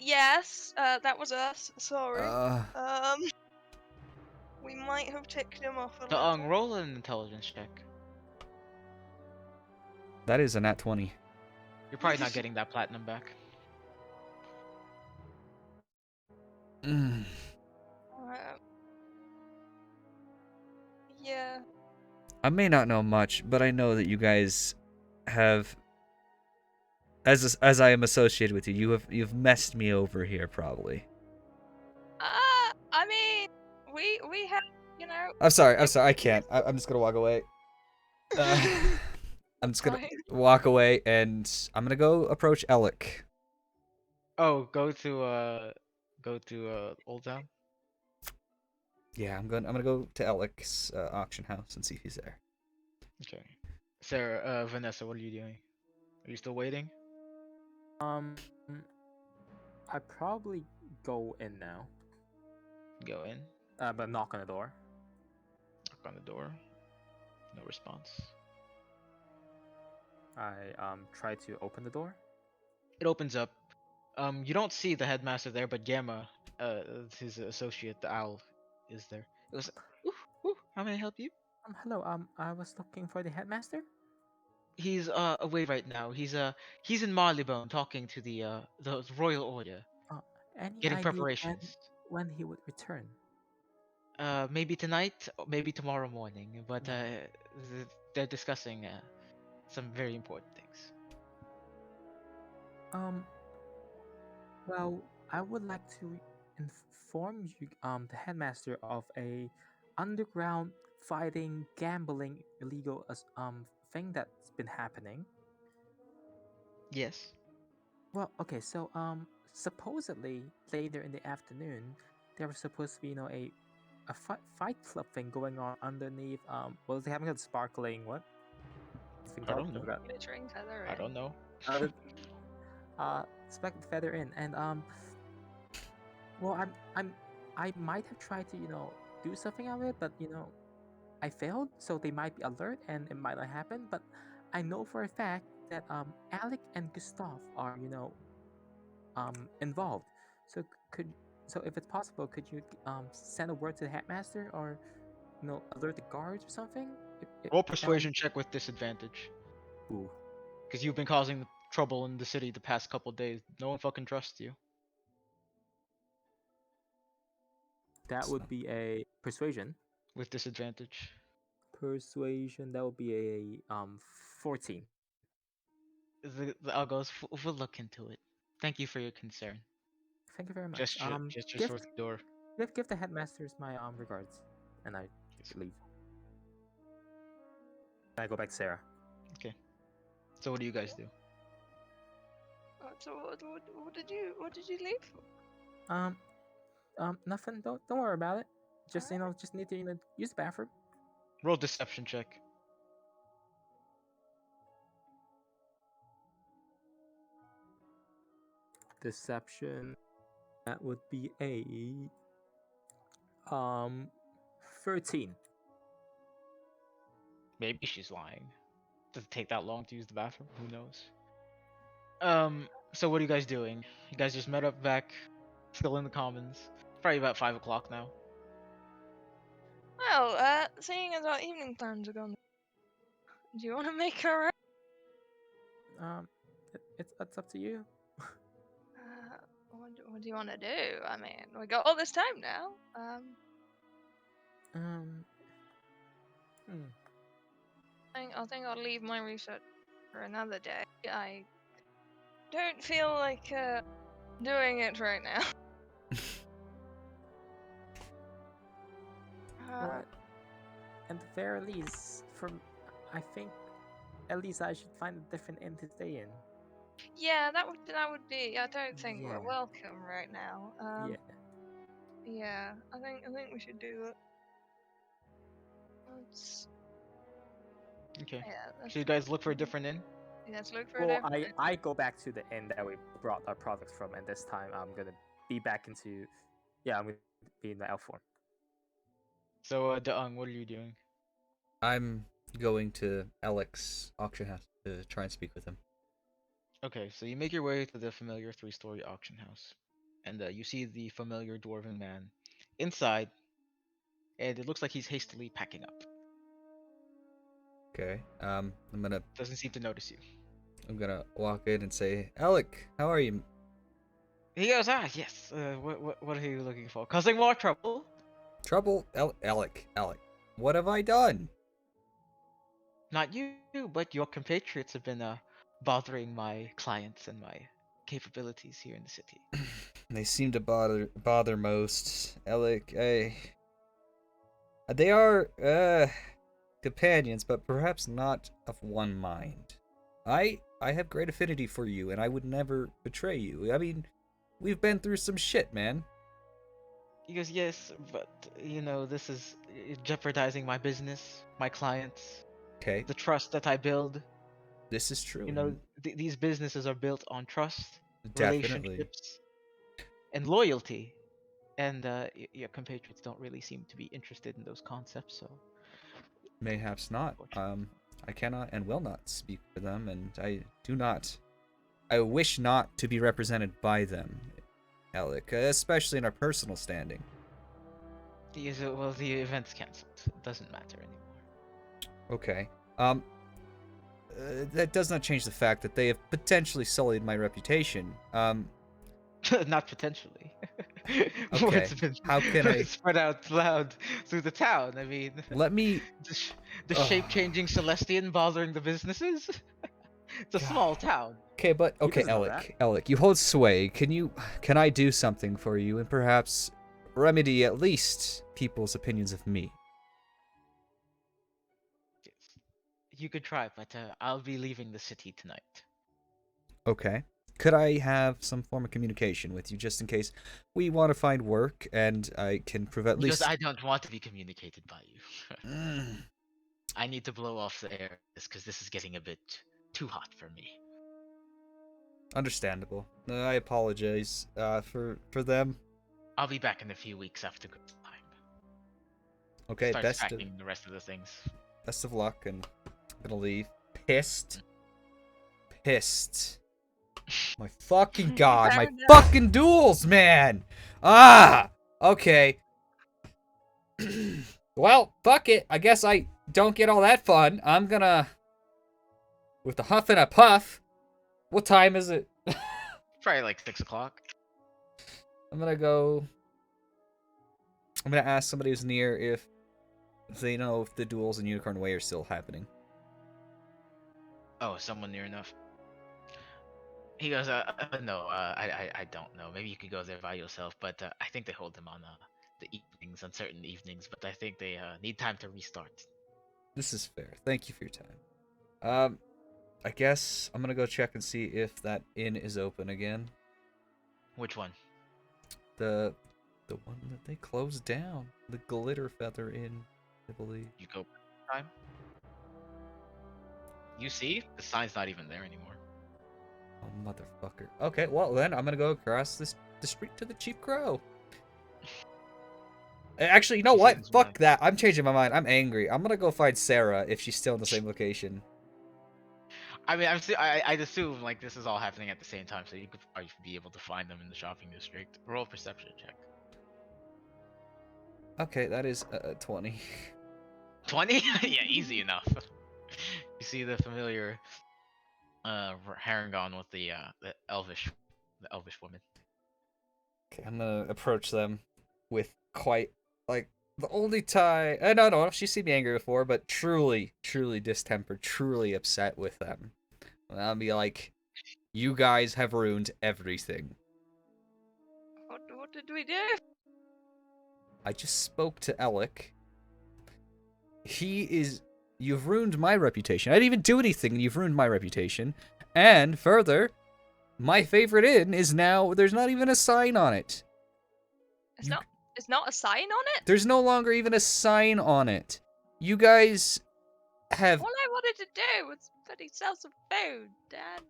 Yes, that was us. Sorry. Uh, We might have ticked him off a The little. roll an intelligence check. that is a nat 20. You're probably not getting that platinum back. Mm. Uh, yeah. I may not know much, but I know that you guys have, as I am associated with you, you've messed me over here probably. I mean, we have, I'm sorry. it- I can't. I'm just gonna walk away. Uh, I'm just gonna Fine. walk away, and I'm gonna go approach Alec. Oh, go to Old Town. Yeah, I'm gonna go to Alec's auction house and see if he's there. Okay. Sarah, Vanessa, what are you doing? Are you still waiting? Um, I probably go in now, Go in. but knock on the door. Knock on the door. No response. I try to open the door. It opens up. You don't see the headmaster there, but Gamma, his associate, the owl, is there. It was, ooh, how may I help you? Hello. I was looking for the headmaster. He's away right now. He's in Marleybone talking to the royal order, Uh, any getting idea preparations. when he would return? Maybe tonight, or maybe tomorrow morning. But they're discussing some very important things. Um, well, I would like to inform you, the headmaster of a underground fighting, gambling, illegal thing that's been happening. Yes. Well, okay, so supposedly later in the afternoon, there was supposed to be fight club thing going on underneath. What was they having a sparkling what? Thing I called? don't I know. forgot. Glittering feather. I don't know. Uh, Speckled feather in, and well, I might have tried to do something out of it, but I failed, so they might be alert and it might not happen. But I know for a fact that Alec and Gustav are involved. So could so if it's possible, could you send a word to the headmaster or alert the guards or something? Roll persuasion check with disadvantage, Ooh, because you've been causing trouble in the city the past couple days. No one fucking trusts you. that would be a persuasion. With disadvantage. Persuasion, that would be a 14. The owl goes, We'll look into it. Thank you for your concern." Thank you very much. Gestures Give towards the door. give the headmasters my regards, and I leave. I go back to Sarah. Okay. So what do you guys do? So what did you leave for? Nothing. Don't worry about it. Just just need to use the bathroom. Roll deception check. Deception. That would be a 13. Maybe she's lying. Does it take that long to use the bathroom? Who knows? So what are you guys doing? You guys just met up back, still in the commons. Probably about 5 o'clock now. Well, seeing as our evening plans are gone, do you want to make her out? It's up to you. What do you want to do? I mean, we got all this time now. Um, hmm. I think I'll leave my research for another day. I don't feel like doing it right now. Well, at the very least, I think at least I should find a different inn to stay in. Yeah, that would be. I don't think Yeah, we're welcome right now. yeah. Yeah, I think we should do it. Let's Okay. yeah, So you guys look for a different inn. let's look for a Well, different. I go back to the inn that we brought our products from, and this time I'm gonna be back into, yeah, I'm gonna be in the elf form. So, Daang, what are you doing? I'm going to Alec's auction house to try and speak with him. Okay, so you make your way to the familiar three-story auction house, and you see the familiar dwarven man inside, and it looks like he's hastily packing up. Okay. Doesn't seem to notice you. I'm gonna walk in and say, Alec, how are you? He goes, ah, yes. What are you looking for? Causing more trouble? Trouble? Alec. What have I done? Not you, but your compatriots have been bothering my clients and my capabilities here in the city. They seem to bother most. Alec, they are companions, but perhaps not of one mind. I have great affinity for you, and I would never betray you. I mean, we've been through some shit, man. He goes, yes, but this is jeopardizing my business, my clients, Okay, the trust that I build. this is true. These businesses are built on trust, Definitely. relationships, and loyalty. And your compatriots don't really seem to be interested in those concepts, so Mayhaps not. unfortunately. I cannot and will not speak for them, and I wish not to be represented by them, Alec, especially in our personal standing. Well, the event's cancelled. It doesn't matter anymore. Okay. That does not change the fact that they have potentially sullied my reputation. Not potentially. Okay. It's been How can I spread out loud through the town. I mean, let me? the shape-changing Celestian bothering the businesses. It's a small town. Okay, but He okay, doesn't know that. Alec, you hold sway. Can I do something for you and perhaps remedy at least people's opinions of me? Yes. You could try, but I'll be leaving the city tonight. Okay. Could I have some form of communication with you just in case we want to find work and I can prove at Because least. I don't want to be communicated by you. Mm, I need to blow off the air because this is getting a bit too hot for me. understandable. I apologize for them. I'll be back in a few weeks after good time. Okay, Starts packing the rest of the things. best of luck, and I'm gonna leave. Pissed. My fucking god, my Fair enough. fucking duels, man! Ah! Okay. Well, fuck it. I guess I don't get all that fun. I'm gonna. With a huff and a puff. What time is it? Probably like 6 o'clock. I'm gonna go. I'm gonna ask somebody who's near if they know if the duels in Unicorn Way are still happening. Oh, someone near enough. He goes, no, I don't know. Maybe you could go there by yourself, but I think they hold them on the evenings, on certain evenings, but I think they need time to restart. This is fair. Thank you for your time. I guess I'm gonna go check and see if that inn is open again. Which one? The one that they closed down. The Glitter Feather Inn, I believe. You go time? You see? The sign's not even there anymore. Oh, motherfucker. Okay, well then I'm gonna go across the street to the Cheap Crow. Actually, you know what? Seems Fuck fine. that. I'm changing my mind. I'm angry. I'm gonna go find Sarah if she's still in the same location. I mean, I'd assume like this is all happening at the same time, so you could probably be able to find them in the shopping district. Roll a perception check. Okay, that is 20. 20? Yeah, easy enough. You see the familiar Harangon with the elvish woman. Okay, I'm gonna approach them with quite like the only time. No, she's seen me angry before, but truly, truly distempered, truly upset with them. And I'll be like, "You guys have ruined everything." What did we do? I just spoke to Alec. You've ruined my reputation. I didn't even do anything, and you've ruined my reputation. And further, my favorite inn is now. There's not even a sign on it. It's not a sign on it. There's no longer even a sign on it. You guys have. All I wanted to do was bloody sell some food, Dad.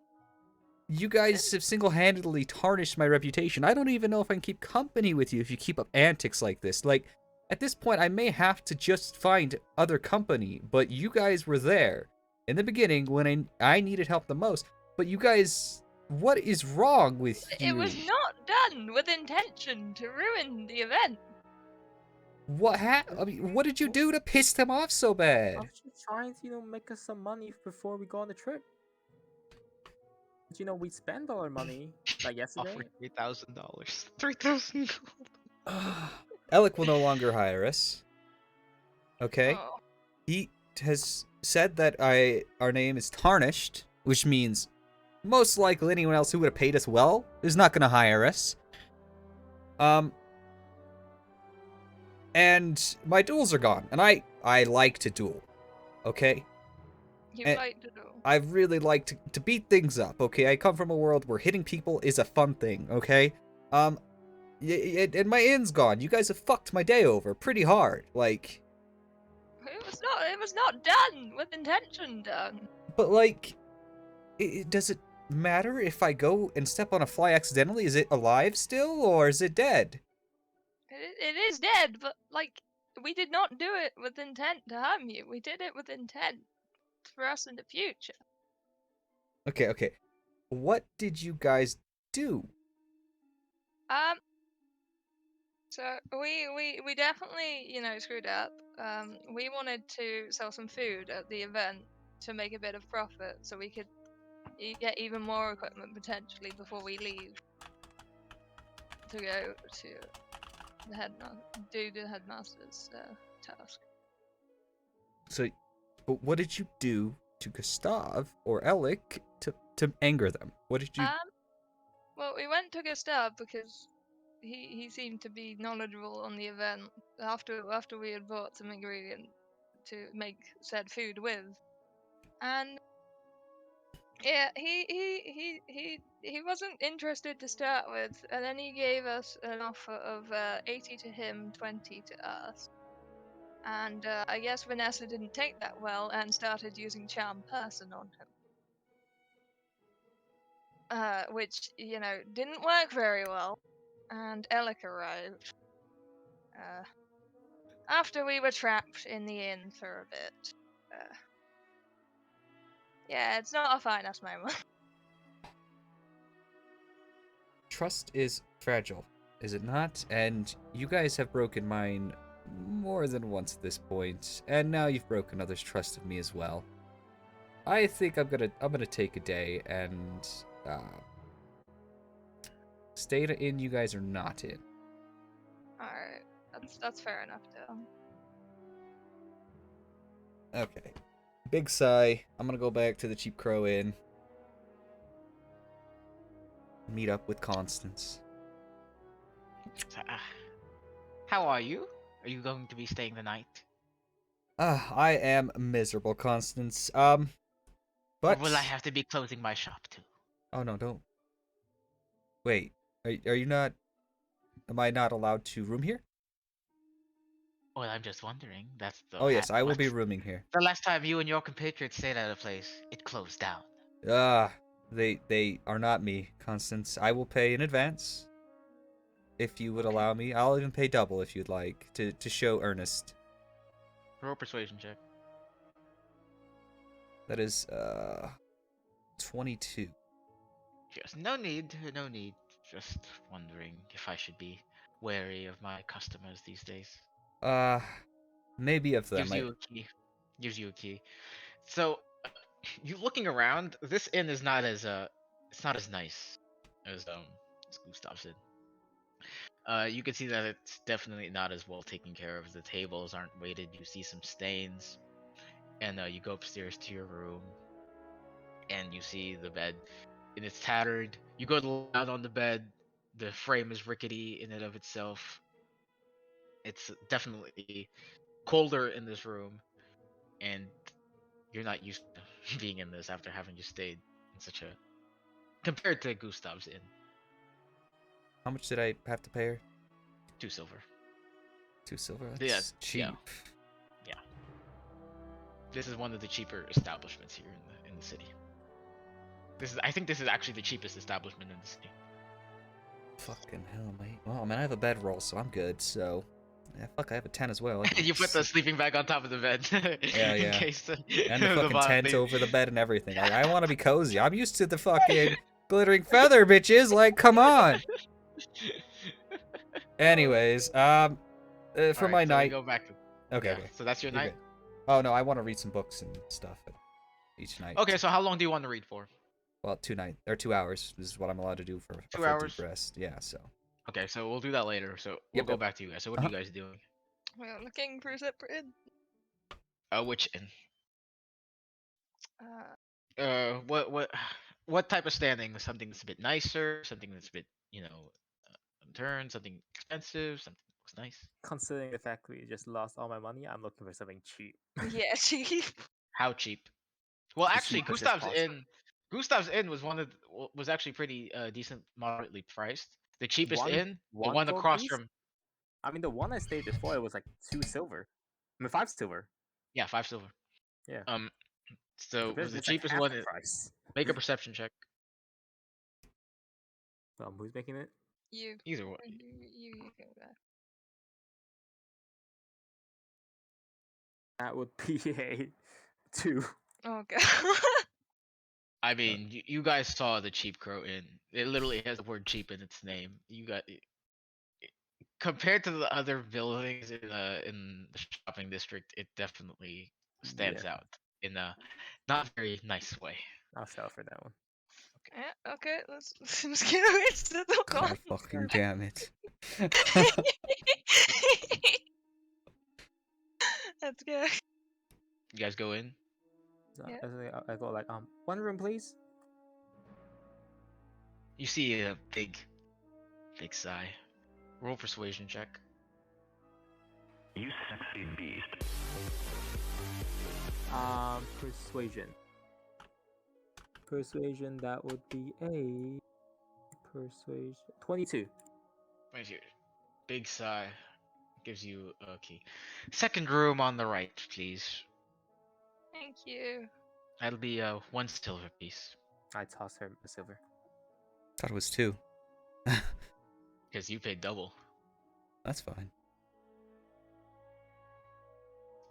You guys have single-handedly tarnished my reputation. I don't even know if I can keep company with you if you keep up antics like this. Like, at this point, I may have to just find other company, but you guys were there in the beginning when I needed help the most. But you guys, what is wrong with you? It was not done with intention to ruin the event. I mean, what did you do to piss them off so bad? I was just trying to, make us some money before we go on the trip. But, we spend all our money, like yesterday. Offered $3,000. 3,000 gold. Alec will no longer hire us. Okay? Oh. He has said that our name is tarnished, which means most likely anyone else who would have paid us well is not going to hire us. And my duels are gone, and I like to duel, okay? You And like to do. I really like to beat things up, okay? I come from a world where hitting people is a fun thing, okay? And my inn's gone. You guys have fucked my day over pretty hard, like. It was not done with intention, done. But like, does it matter if I go and step on a fly accidentally? Is it alive still, or is it dead? It is dead, but like we did not do it with intent to harm you. We did it with intent for us in the future. Okay. What did you guys do? So we definitely screwed up. We wanted to sell some food at the event to make a bit of profit, so we could get even more equipment potentially before we leave to go to the headmaster's task. So, but what did you do to Gustav or Alec to anger them? What did you? Well, we went to Gustav because he seemed to be knowledgeable on the event after we had bought some ingredient to make said food with, and yeah, he wasn't interested to start with, and then he gave us an offer of 80 to him, 20 to us. And I guess Vanessa didn't take that well and started using charm person on him. Which, didn't work very well. And Alec arrived. After we were trapped in the inn for a bit. Yeah, it's not a finest moment. Trust is fragile, is it not? And you guys have broken mine more than once at this point, and now you've broken others' trust of me as well. I think I'm gonna take a day and stay in inn you guys are not in. Alright, that's fair enough, though. Okay. Big sigh. I'm gonna go back to the Cheap Crow Inn. Meet up with Constance. How are you? Are you going to be staying the night? I am miserable, Constance. Or But will I have to be closing my shop too? Oh no, don't. Wait, are you not? Am I not allowed to room here? Well, I'm just wondering. That's the. Oh yes, I will be rooming here. The last time you and your compatriots stayed at a place, it closed down. They are not me, Constance. I will pay in advance. If you would allow me, I'll even pay double if you'd like to show earnest. Roll persuasion check. That is 22. Just no need. Just wondering if I should be wary of my customers these days. Maybe of them. Gives you a key. So, you looking around, this inn is not as it's not as nice as Gustav's inn. You can see that it's definitely not as well taken care of. The tables aren't weighted. You see some stains, and you go upstairs to your room, and you see the bed, and it's tattered. You go to lie down on the bed. The frame is rickety in and of itself. It's definitely colder in this room, and you're not used to being in this after having just stayed in such a compared to Gustav's inn. How much did I have to pay her? 2 silver. 2 silver? Yeah, That's cheap. yeah. This is one of the cheaper establishments here in the city. I think this is actually the cheapest establishment in the city. Fucking hell, mate. Well, I mean, I have a bedroll, so I'm good, so... Yeah, fuck, I have a 10 as well. You put the sleeping bag on top of the bed. Yeah, in yeah. case And the fucking tent body- over the bed and everything. Like, I want to be cozy. I'm used to the fucking glittering feather, bitches. Like, come on. Anyways, for Alright, my so we night... go back to Okay, yeah, okay. so that's your You're night. good. Oh, no, I want to read some books and stuff each night. Okay, so how long do you want to read for? Well, 2 hours. This is what I'm allowed to do for a 2 full hours? deep rest. Yeah, so... Okay, so we'll do that later. So we'll Yep, go yep. back to you guys. So what are you guys doing? We're looking for a separate inn. Which inn? Uh, What type of standing? Something that's a bit nicer, something that's a bit, unturned, something expensive, something that looks nice. Considering the fact we just lost all my money, I'm looking for something cheap. yeah, cheap. How cheap? Well, As actually, cheap as Gustav's possible. inn, Gustav's inn was actually pretty decent, moderately priced. The cheapest inn, the one gold across piece? from, I mean, the one I stayed before, it was like 2 silver. I mean, 5 silver. yeah, 5 silver. Yeah. So This the is like cheapest half one, the price. make a perception check. Who's making it? You. Either way. You go there. That would be a 2. Oh god. I mean, you guys saw the Cheap Crow Inn. It literally has the word cheap in its name. You got compared to the other buildings in the shopping district, it definitely stands out in a not very nice way. I'll sell for that one. Yeah, okay, let's get it to the God one. fucking damn it. Let's go. You guys go in. So Yeah. I go like, 1 room, please. You see a big sigh. Roll persuasion check. You sexy beast. Persuasion. Persuasion, that would be a persuasion 22. Right here. Big sigh. Gives you a key. Second room on the right, please. Thank you. That'll be 1 silver piece. I toss her a silver. Thought it was 2. Because you paid double. That's fine.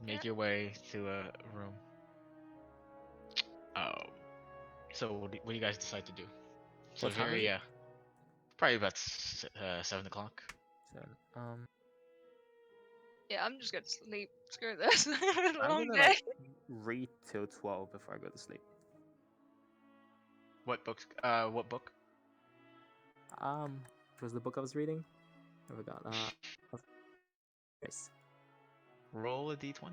Make your way to a room. So what do you guys decide to do? So What time very is it? probably about 7 o'clock. So, Yeah, I'm just gonna sleep. Screw this. I'm Long gonna day. like read till 12 before I go to sleep. What books? What book? What was the book I was reading? I forgot. Yes. Roll a d20.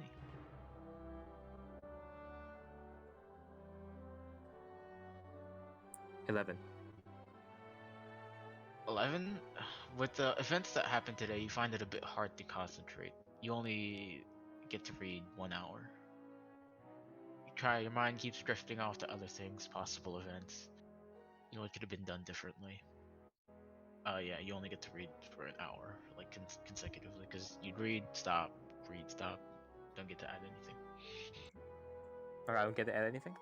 11. 11. With the events that happened today, you find it a bit hard to concentrate. You only get to read 1 hour. Your mind keeps drifting off to other things, possible events. You know, it could have been done differently. Yeah, you only get to read for an hour, like consecutively, because you'd read, stop, don't get to add anything. Or I don't get to add anything?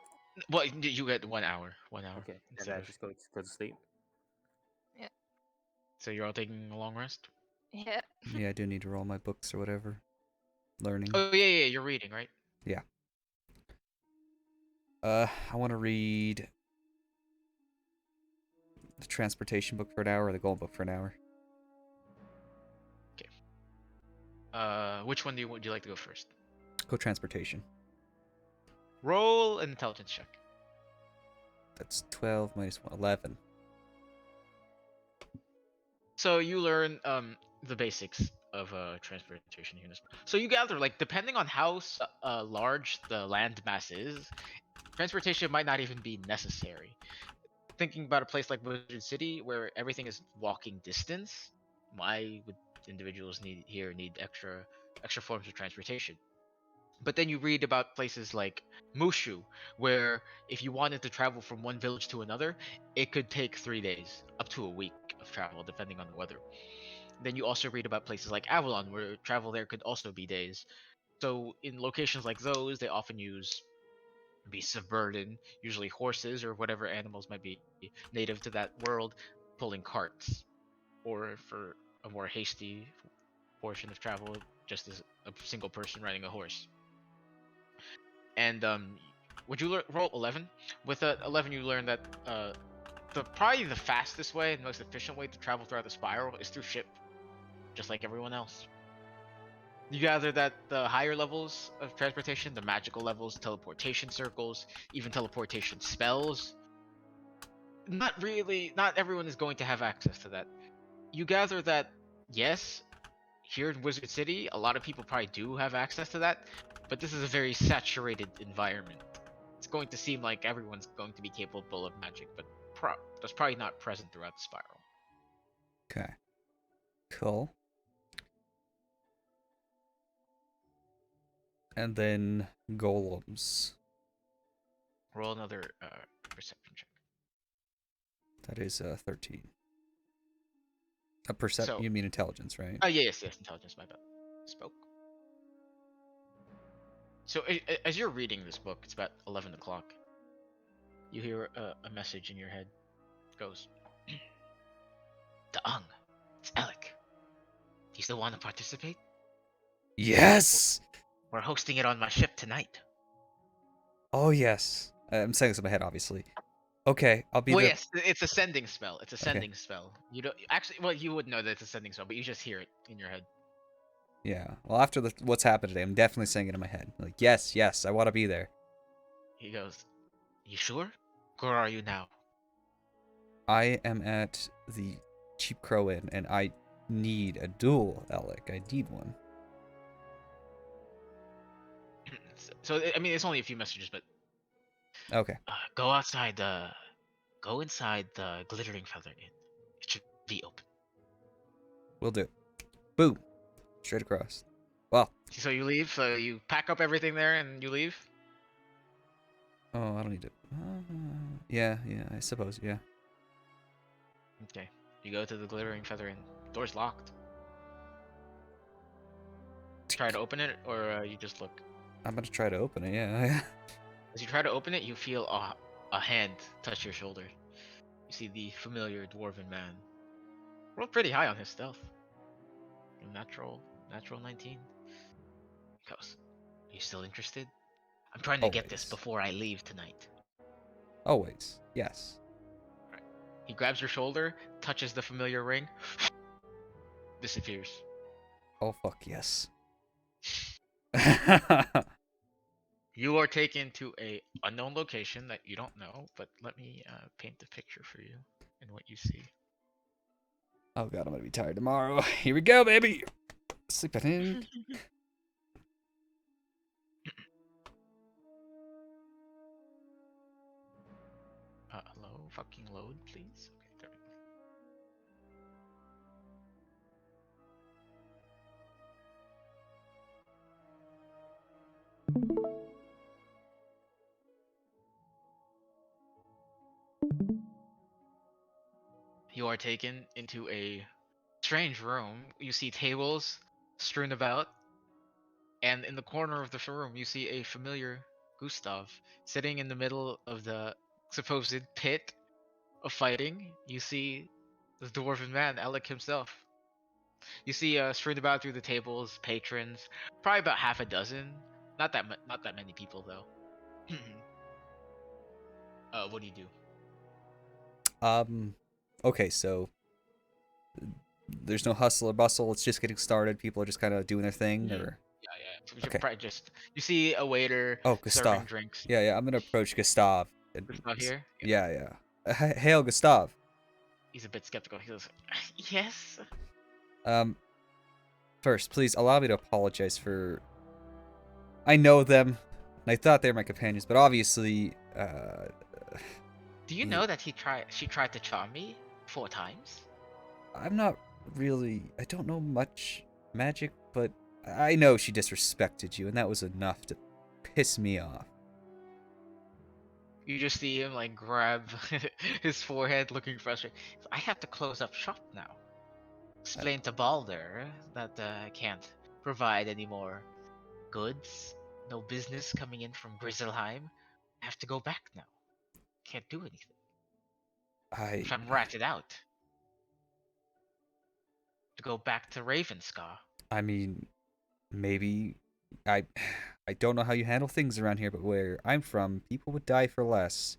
Well, you get 1 hour, 1 hour. Okay, and instead then I of- just go to sleep. So you're all taking a long rest? Yeah. Yeah, I do need to roll my books or whatever. Learning. Oh yeah, you're reading, right? I want to read the transportation book for an hour or the gold book for an hour. Which one would you like to go first? Go transportation. Roll an intelligence check. That's 12 minus 1, 11. So you learn the basics of transportation units. So you gather, like, depending on how large the land mass is, transportation might not even be necessary. Thinking about a place like Wizard City, where everything is walking distance, why would individuals need extra forms of transportation? But then you read about places like Mushu, where if you wanted to travel from one village to another, it could take 3 days, up to a week of travel, depending on the weather. Then you also read about places like Avalon, where travel there could also be days. So in locations like those, they often use beasts of burden, usually horses or whatever animals might be native to that world, pulling carts. Or for a more hasty portion of travel, just as a single person riding a horse. And would you roll 11? With a 11, you learn that probably the fastest way and most efficient way to travel throughout the spiral is through ship, just like everyone else. You gather that the higher levels of transportation, the magical levels, teleportation circles, even teleportation spells, not everyone is going to have access to that. You gather that, yes, here in Wizard City, a lot of people probably do have access to that, but this is a very saturated environment. It's going to seem like everyone's going to be capable of magic, but that's probably not present throughout the spiral. Okay. Cool. And then golems. Roll another perception check. That is 13. A So, you mean intelligence, right? yes, intelligence, my bad. Spoke. So, as you're reading this book, it's about 11 o'clock. You hear a message in your head. It goes, Daang, it's Alec. Do you still want to participate? Yes! We're hosting it on my ship tonight. Oh, yes. I'm saying this in my head, obviously. Okay, I'll be Well, the... yes, it's a sending spell. It's a Okay. sending spell. You don't actually. Well, you would know that it's a sending spell, but you just hear it in your head. Yeah. Well, after what's happened today, I'm definitely saying it in my head. Like, yes, yes, I want to be there. He goes, "You sure? Where are you now?" I am at the Cheap Crow Inn, and I need a duel, Alec. I need one. So I mean, it's only a few messages, but Okay. go outside. Go inside the glittering feather inn. It should be open. Will do. Boom. Straight across. Well. So you leave. So you pack up everything there and you leave. Oh, I don't need to... yeah, I suppose, yeah. Okay. You go to the glittering feather inn. Door's locked. Try to open it, or you just look. I'm gonna try to open it, yeah. As you try to open it, you feel a hand touch your shoulder. You see the familiar dwarven man. Rolled pretty high on his stealth. Natural 19. Goes, are you still interested? I'm trying to get this Always. before I leave tonight. Always. Yes. Right. He grabs your shoulder, touches the familiar ring, disappears. Oh, fuck, yes. You are taken to a unknown location that you don't know, but let me paint the picture for you and what you see. Oh god, I'm gonna be tired tomorrow. Here we go, baby. Sleeping in. Hello, fucking load, please. Okay, there we go. You are taken into a strange room. You see tables strewn about, and in the corner of the room, you see a familiar Gustav sitting in the middle of the supposed pit of fighting. You see the dwarven man, Alec himself. You see strewn about through the tables, patrons, probably about half a dozen. Not that many people though. What do you do? Okay, so there's no hustle or bustle. It's just getting started. People are just kind of doing their thing, or Yeah. We should Okay. probably just you see a waiter Oh, serving Gustav. drinks. Yeah, I'm gonna approach Gustav. Gustav here. Yeah. Hail, Gustav. He's a bit skeptical. He goes, "Yes." Um, first, please allow me to apologize for. I know them, and I thought they were my companions, but obviously, Do you know that she tried to charm me 4 times? I'm not really. I don't know much magic, but I know she disrespected you, and that was enough to piss me off. You just see him like grab his forehead, looking frustrated. I have to close up shop now. Explain to Balder that I can't provide any more goods. No business coming in from Grizzleheim. I have to go back now. Can't do anything. I. If I'm ratted out, to go back to Ravenscar. I mean, maybe. I. I don't know how you handle things around here, but where I'm from, people would die for less.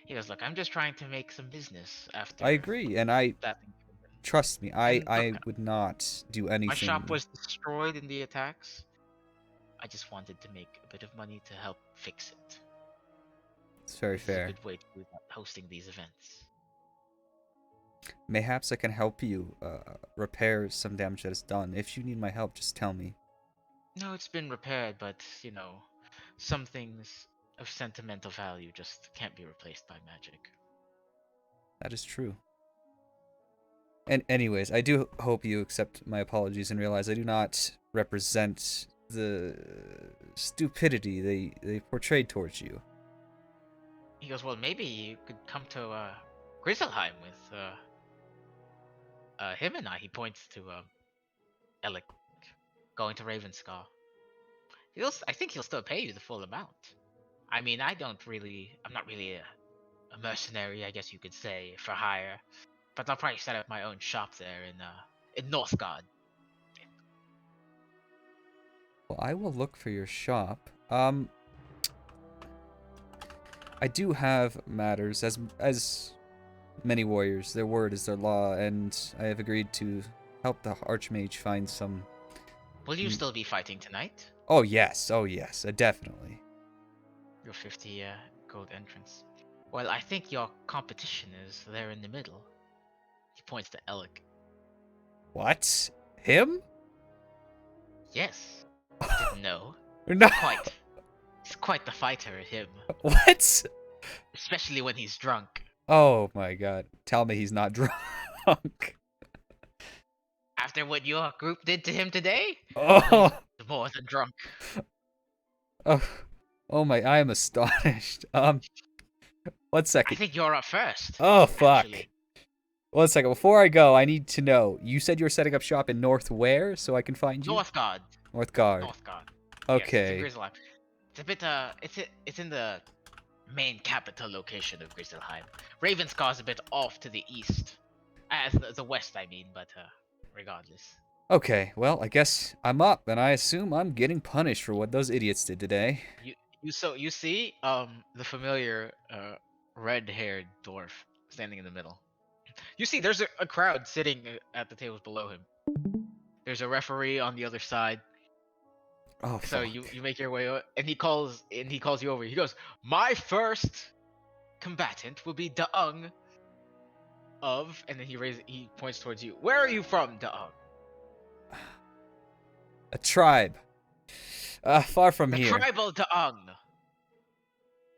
He goes, look, I'm just trying to make some business after I agree, and I that. trust me. And I look, would not do anything. my shop was destroyed in the attacks. I just wanted to make a bit of money to help fix it. It's very This is fair. a good way to do that, hosting these events. Mayhaps I can help you repair some damage that is done. If you need my help, just tell me. No, it's been repaired, but you know, some things of sentimental value just can't be replaced by magic. That is true. And anyways, I do hope you accept my apologies and realize I do not represent the stupidity they portrayed towards you. He goes, well, maybe you could come to Grizzleheim with him and I. He points to Alec going to Ravenscar. I think he'll still pay you the full amount. I mean, I'm not really a mercenary, I guess you could say, for hire. But I'll probably set up my own shop there in Northgard. Well, I will look for your shop. I do have matters as many warriors. Their word is their law, and I have agreed to help the Archmage find some. Will you still be fighting tonight? Oh yes, definitely. Your 50 gold entrance. Well, I think your competition is there in the middle. He points to Alec. What? Him? Yes. Didn't know. No. He's quite the fighter, him. What? Especially when he's drunk. Oh my god. Tell me he's not drunk. After what your group did to him today? Oh. He's more than drunk. Oh my, I am astonished. 1 second. I think you're up first. Oh fuck. Actually. 1 second. Before I go, I need to know. You said you were setting up shop in North where, so I can find you? Northgard. Northgard. Northgard. Okay. Yes, it's in Grizzleheim. It's a bit it's in the main capital location of Grizzleheim. Ravenscar's a bit off to the east. As the west, I mean, but regardless. Okay, well, I guess I'm up, and I assume I'm getting punished for what those idiots did today. You see the familiar red-haired dwarf standing in the middle. You see there's a crowd sitting at the tables below him. There's a referee on the other side. Oh, So fuck. you make your way over, and he calls you over. He goes, "My first combatant will be Daung of," and then he points towards you. "Where are you from, Daung?" A tribe. Far from The here. tribal Daung.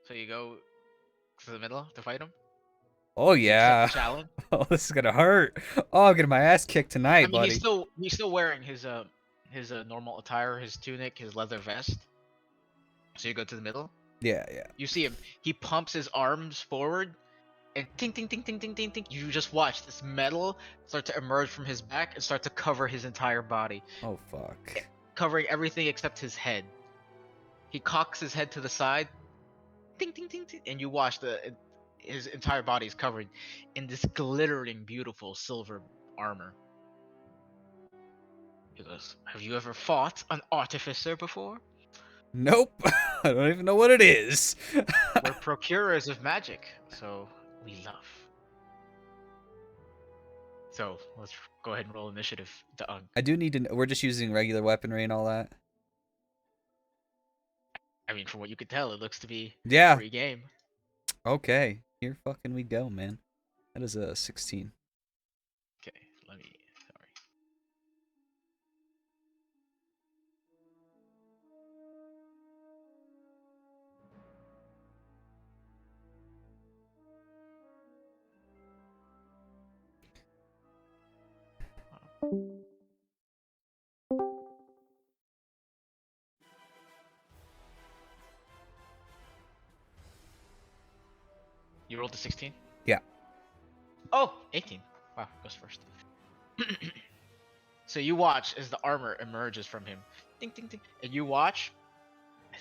So you go to the middle to fight him. Oh You accept yeah. the challenge. Oh, this is gonna hurt. Oh, I'm getting my ass kicked tonight, I mean, buddy. he's still wearing his normal attire, his tunic, his leather vest. So you go to the middle. Yeah. You see him. He pumps his arms forward, and ting ting ting ting ting ting ting. You just watch this metal start to emerge from his back and start to cover his entire body, Oh, fuck. covering everything except his head. He cocks his head to the side, ting ting ting ting, and you watch his entire body is covered in this glittering, beautiful silver armor. He goes, "Have you ever fought an artificer before? Nope. I don't even know what it is. We're procurers of magic, so we love." So let's go ahead and roll initiative. I do need to. We're just using regular weaponry and all that. I mean, from what you could tell, it looks to be Yeah. free game. Okay. Here fucking we go, man. That is a 16. Okay, let me. Sorry. You rolled a 16? Yeah. Oh, 18. Wow, goes first. So you watch as the armor emerges from him. Ding, ding, ding. And you watch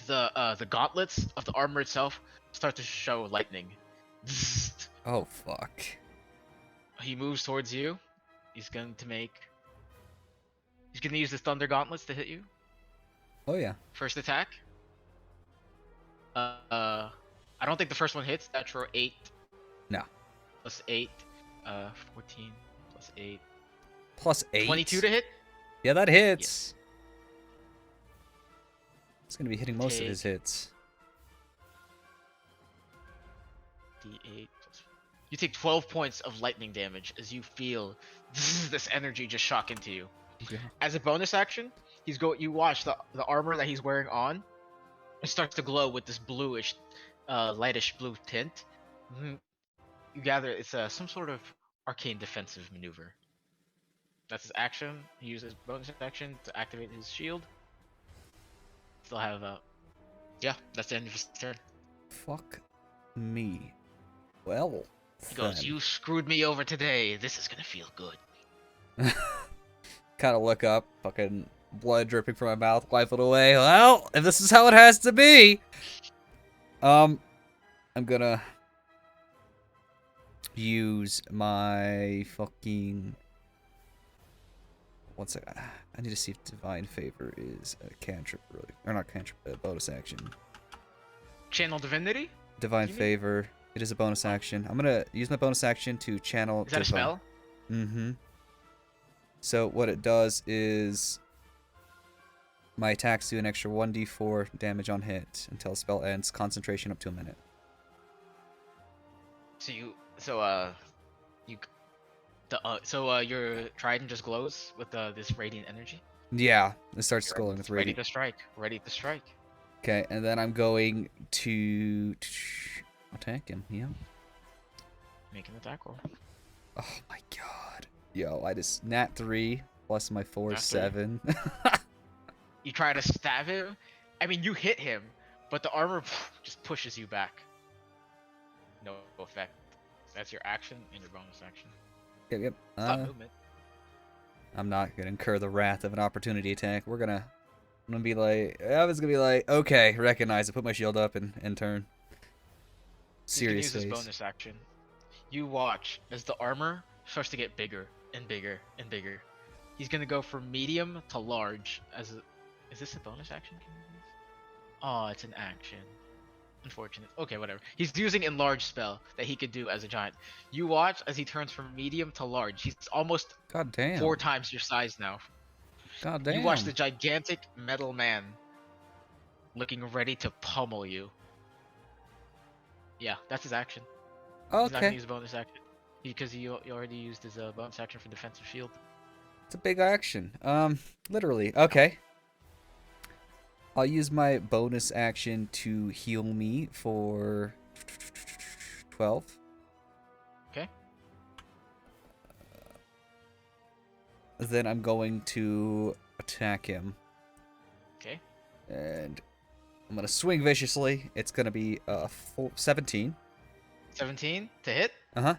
the gauntlets of the armor itself start to show lightning. Zzzt. Oh fuck. He moves towards you. He's going to make. He's going to use his thunder gauntlets to hit you. Oh yeah. First attack. I don't think the first one hits. Natural 8. No. Plus 8. 14 plus 8. Plus 8. 22 to hit. Yeah, that hits. Yes. It's gonna be hitting most of his hits. D8 plus. You take 12 points of lightning damage as you feel this energy just shock into you. Yeah. As a bonus action, you watch the armor that he's wearing on. It starts to glow with this bluish, lightish blue tint. You gather it's some sort of arcane defensive maneuver. That's his action. He uses bonus action to activate his shield. Still have yeah, that's the end of his turn. Fuck me. Well. He goes, "You screwed me over today. This is gonna feel good." Kind of look up, fucking blood dripping from my mouth, wipe it away. Well, if this is how it has to be, I'm gonna use my fucking. One sec. I need to see if Divine Favor is a cantrip, really, or not cantrip, a bonus action. Channel Divinity? Divine Favor. It is a bonus action. I'm gonna use my bonus action to channel. Is that a spell? Mm-hmm. So what it does is my attacks do an extra 1d4 damage on hit until the spell ends. Concentration up to a minute. Your trident just glows with this radiant energy. Yeah, it starts glowing with Ready radiant. to strike. Ready to strike. Okay, and then I'm going to attack him. Yeah. Make an attack roll. Oh my god. Yo, I just nat 3 plus my 4 Nat 3. 7. You try to stab him. I mean, you hit him, but the armor just pushes you back. No effect. That's your action and your bonus action. Yep. Stop movement. I'm not gonna incur the wrath of an opportunity attack. I'm gonna be like, I was gonna be like, okay, recognize it, put my shield up and turn. Serious He can use face. his bonus action. You watch as the armor starts to get bigger and bigger and bigger. He's gonna go from medium to large. Is this a bonus action? Oh, it's an action. Unfortunate. Okay, whatever. He's using enlarge spell that he could do as a giant. You watch as he turns from medium to large. He's almost God damn. 4 times your size now. God damn. You watch the gigantic metal man looking ready to pummel you. Yeah, that's his action. He's not gonna Okay. use a bonus action because he already used his bonus action for defensive shield. It's a big action. Literally. Okay. I'll use my bonus action to heal me for 12. Okay. Then I'm going to attack him. Okay. And I'm going to swing viciously. It's going to be 17. 17 to hit. Uh-huh.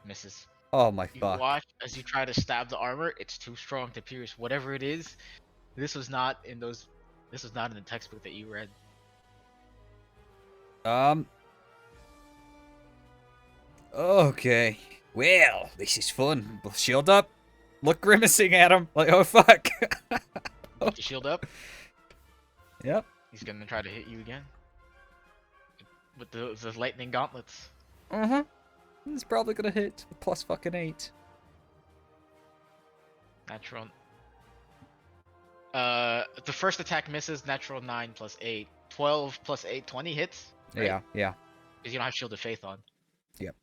Misses. Oh my You fuck. watch as you try to stab the armor. It's too strong to pierce. Whatever it is, this was not in those. This was not in the textbook that you read. Okay. Well, this is fun. Shield up. Look grimacing at him. Like, oh fuck. Put your shield up. Yep. He's gonna try to hit you again. With the lightning gauntlets. Mm-hmm. He's probably gonna hit with plus fucking 8. Natural. The first attack misses. Natural 9 plus 8. 12 plus 8. 20 hits. Right? Yeah, yeah. Because you don't have Shield of Faith on. Yep.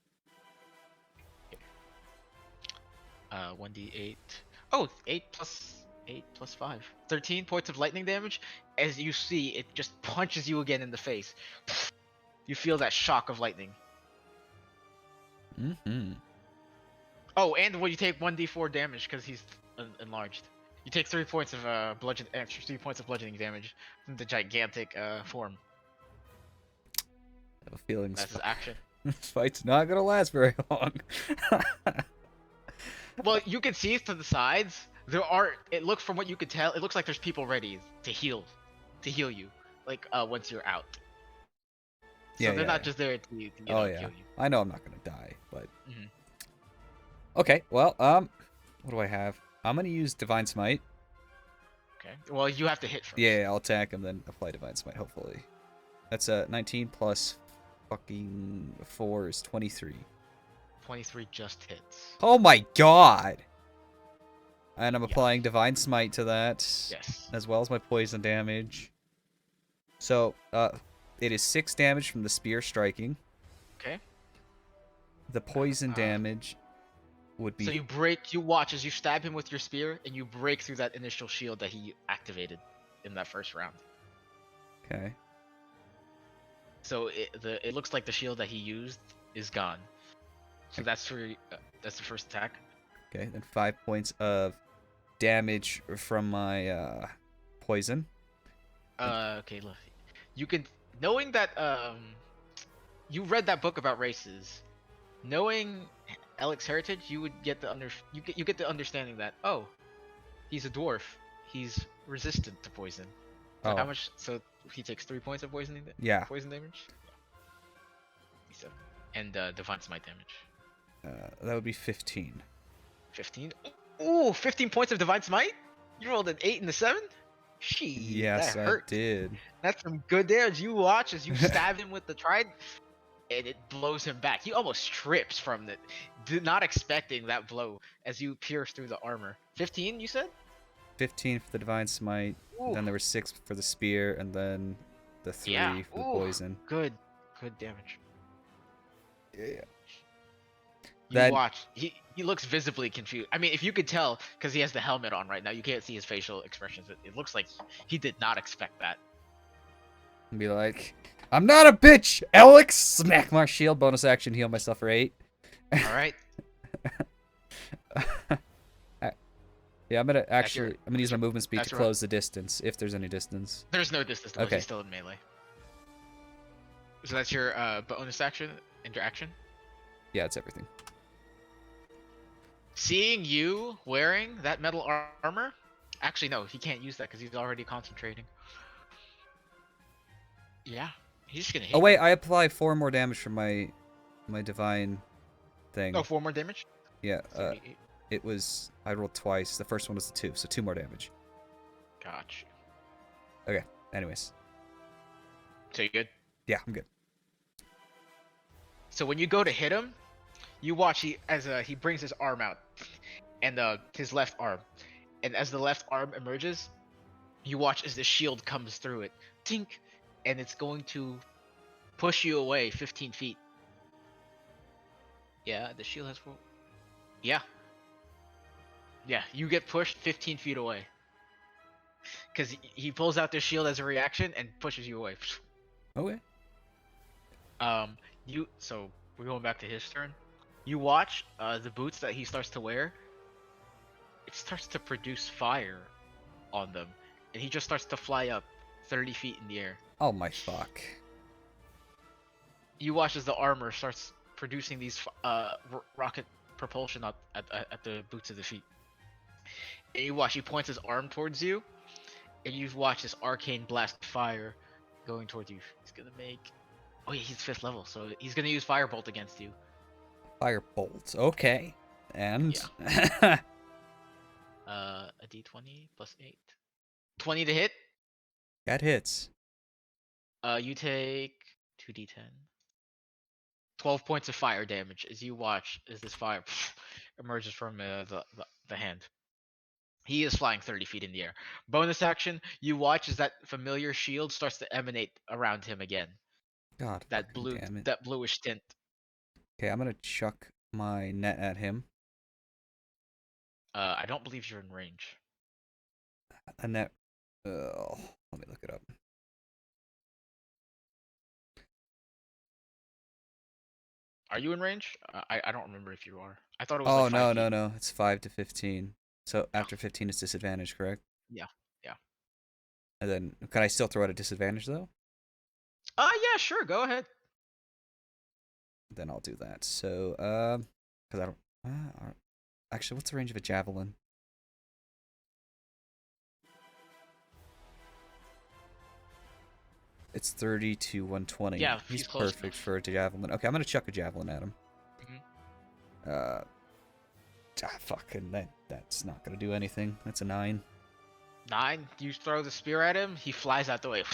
1d8. Oh, 8 plus 5. 13 points of lightning damage. As you see, it just punches you again in the face. You feel that shock of lightning. Mm-hmm. Oh, and when you take 1d4 damage because he's enlarged. You take 3 points of extra 3 points of bludgeoning damage from the gigantic form. I have a feeling That's his action. this fight's not gonna last very long. Well, you can see to the sides. There are. It looks from what you could tell. It looks like there's people ready to heal you. Like once you're out. So Yeah, they're yeah, not yeah. just there to Oh yeah. kill you. I know I'm not gonna die, but. Mhm. Okay. Well, what do I have? I'm gonna use Divine Smite. Okay. Well, you have to hit first. Yeah, I'll attack him, then apply Divine Smite. Hopefully, that's 19 plus fucking 4 is 23. 23 just hits. Oh my god! And I'm Yeah. applying Divine Smite to that, Yes. as well as my poison damage. So, it is 6 damage from the spear striking. Okay. The poison damage would be. So you watch as you stab him with your spear, and you break through that initial shield that he activated in that first round. Okay. So it looks like the shield that he used is gone. So that's the first attack. Okay, then 5 points of damage from my poison. Okay, look. You can knowing that you read that book about races, knowing Alec's heritage, you would get you get the understanding that he's a dwarf, he's resistant to poison. So how much? So he takes 3 points of poison damage. Yeah. So, and divine smite damage. That would be 15. 15. Ooh, 15 points of divine smite. You rolled an 8 and a 7. Yes, that I hurt. did. That's some good damage. You watch as you stab him with the trident, and it blows him back. He almost trips from it, not expecting that blow as you pierce through the armor. 15, you said? 15 for the Divine Smite, Ooh. then there were 6 for the Spear, and then the 3 for the Poison. Good damage. Yeah. You watch. He looks visibly confused. I mean, if you could tell, because he has the helmet on right now, you can't see his facial expressions. It looks like he did not expect that. And be like, I'm not a bitch, Alex! Smack my shield, bonus action, heal myself for 8. Alright. Yeah, I'm gonna use my movement speed to that's close the distance, if there's any distance. There's no distance, though. Okay. He's still in melee. So that's your bonus action, interaction? Yeah, it's everything. Seeing you wearing that metal armor, actually no, he can't use that because he's already concentrating. Yeah, he's just gonna hit. Oh wait, I apply 4 more damage from my divine thing. Oh, 4 more damage? Yeah, So it was, I rolled twice. The first one was the 2, so 2 more damage. Gotcha. Okay, anyways. So you good? Yeah, I'm good. So when you go to hit him, you watch he brings his arm out, and his left arm, and as the left arm emerges, you watch as the shield comes through it, tink, and it's going to push you away 15 feet. Yeah, the shield has 4. Yeah. Yeah, you get pushed 15 feet away. Because he pulls out the shield as a reaction and pushes you away. Okay. So we're going back to his turn. You watch the boots that he starts to wear. It starts to produce fire on them, and he just starts to fly up 30 feet in the air. Oh my fuck. You watch as the armor starts producing these rocket propulsion up at the boots of the feet. And you watch he points his arm towards you, and you watch this arcane blast of fire going towards you. He's gonna make. Oh yeah, he's 5th level, so he's gonna use Firebolt against you. Firebolt. Okay. And A d20 plus 8. 20 to hit. that hits. You take 2d10. 12 points of fire damage as you watch as this fire emerges from the hand. He is flying 30 feet in the air. Bonus action, you watch as that familiar shield starts to emanate around him again. God, That fucking blue, damn it. that bluish tint. Okay, I'm gonna chuck my net at him. I don't believe you're in range. A net. Oh, let me look it up. Are you in range? I don't remember if you are. I thought it was Oh, like 5 no, feet. no, no. It's 5 to 15. So after 15 is disadvantage, correct? Yeah. And then, can I still throw at a disadvantage, though? Yeah, sure. Go ahead. Then I'll do that. So, because I don't... actually, what's the range of a javelin? It's 30 to 120. Yeah, He's he's close perfect enough. for a javelin. Okay, I'm gonna chuck a javelin at him. Mhm. Fucking that's not gonna do anything. That's a 9. 9. You throw the spear at him. He flies out the way.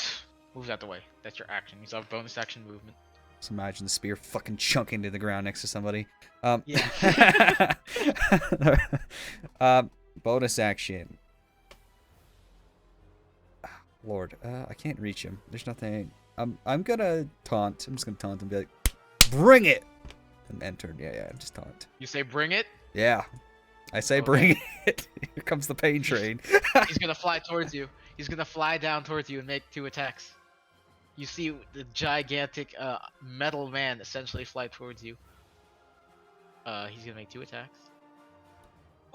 Moves out the way. That's your action. He's on bonus action movement. So imagine the spear fucking chunking to the ground next to somebody. Yeah. Bonus action. Lord, I can't reach him. There's nothing. I'm gonna taunt. I'm just gonna taunt and be like, "Bring it!" And enter. Yeah, just taunt. You say bring it. Yeah, I say Okay. bring it. Here comes the pain train. He's gonna fly towards you. He's gonna fly down towards you and make 2 attacks. You see the gigantic metal man essentially fly towards you. He's gonna make 2 attacks.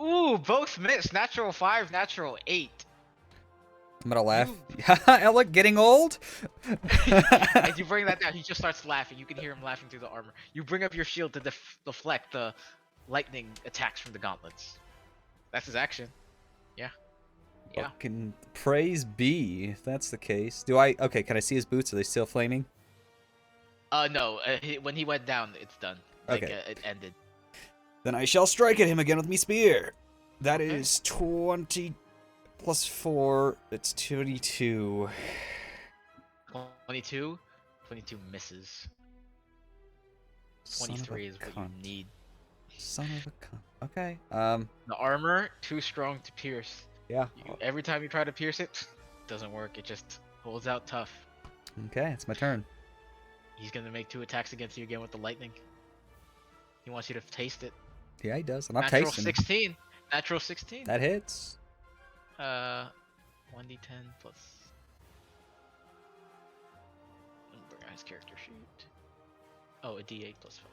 Ooh, both miss. Natural 5, natural 8. I'm gonna laugh. Look, getting old. As you bring that down, he just starts laughing. You can hear him laughing through the armor. You bring up your shield to deflect the lightning attacks from the gauntlets. That's his action. Yeah. Fucking praise be, if that's the case. Do I? Okay, can I see his boots? Are they still flaming? No. When he went down, it's done. Like, Okay. it ended. Then I shall strike at him again with me spear. That Okay. is 20 plus 4. It's 22. 22. 22 misses. 23 is what you need. Son of a cunt. Okay. The armor, too strong to pierce. Yeah. Every time you try to pierce it, doesn't work. It just holds out tough. Okay, it's my turn. He's gonna make 2 attacks against you again with the lightning. He wants you to taste it. Yeah, he does. And I'm Natural tasting. 16. Natural 16. That hits. 1d10 plus. Let me bring out his character sheet. Oh, a d8 plus 5.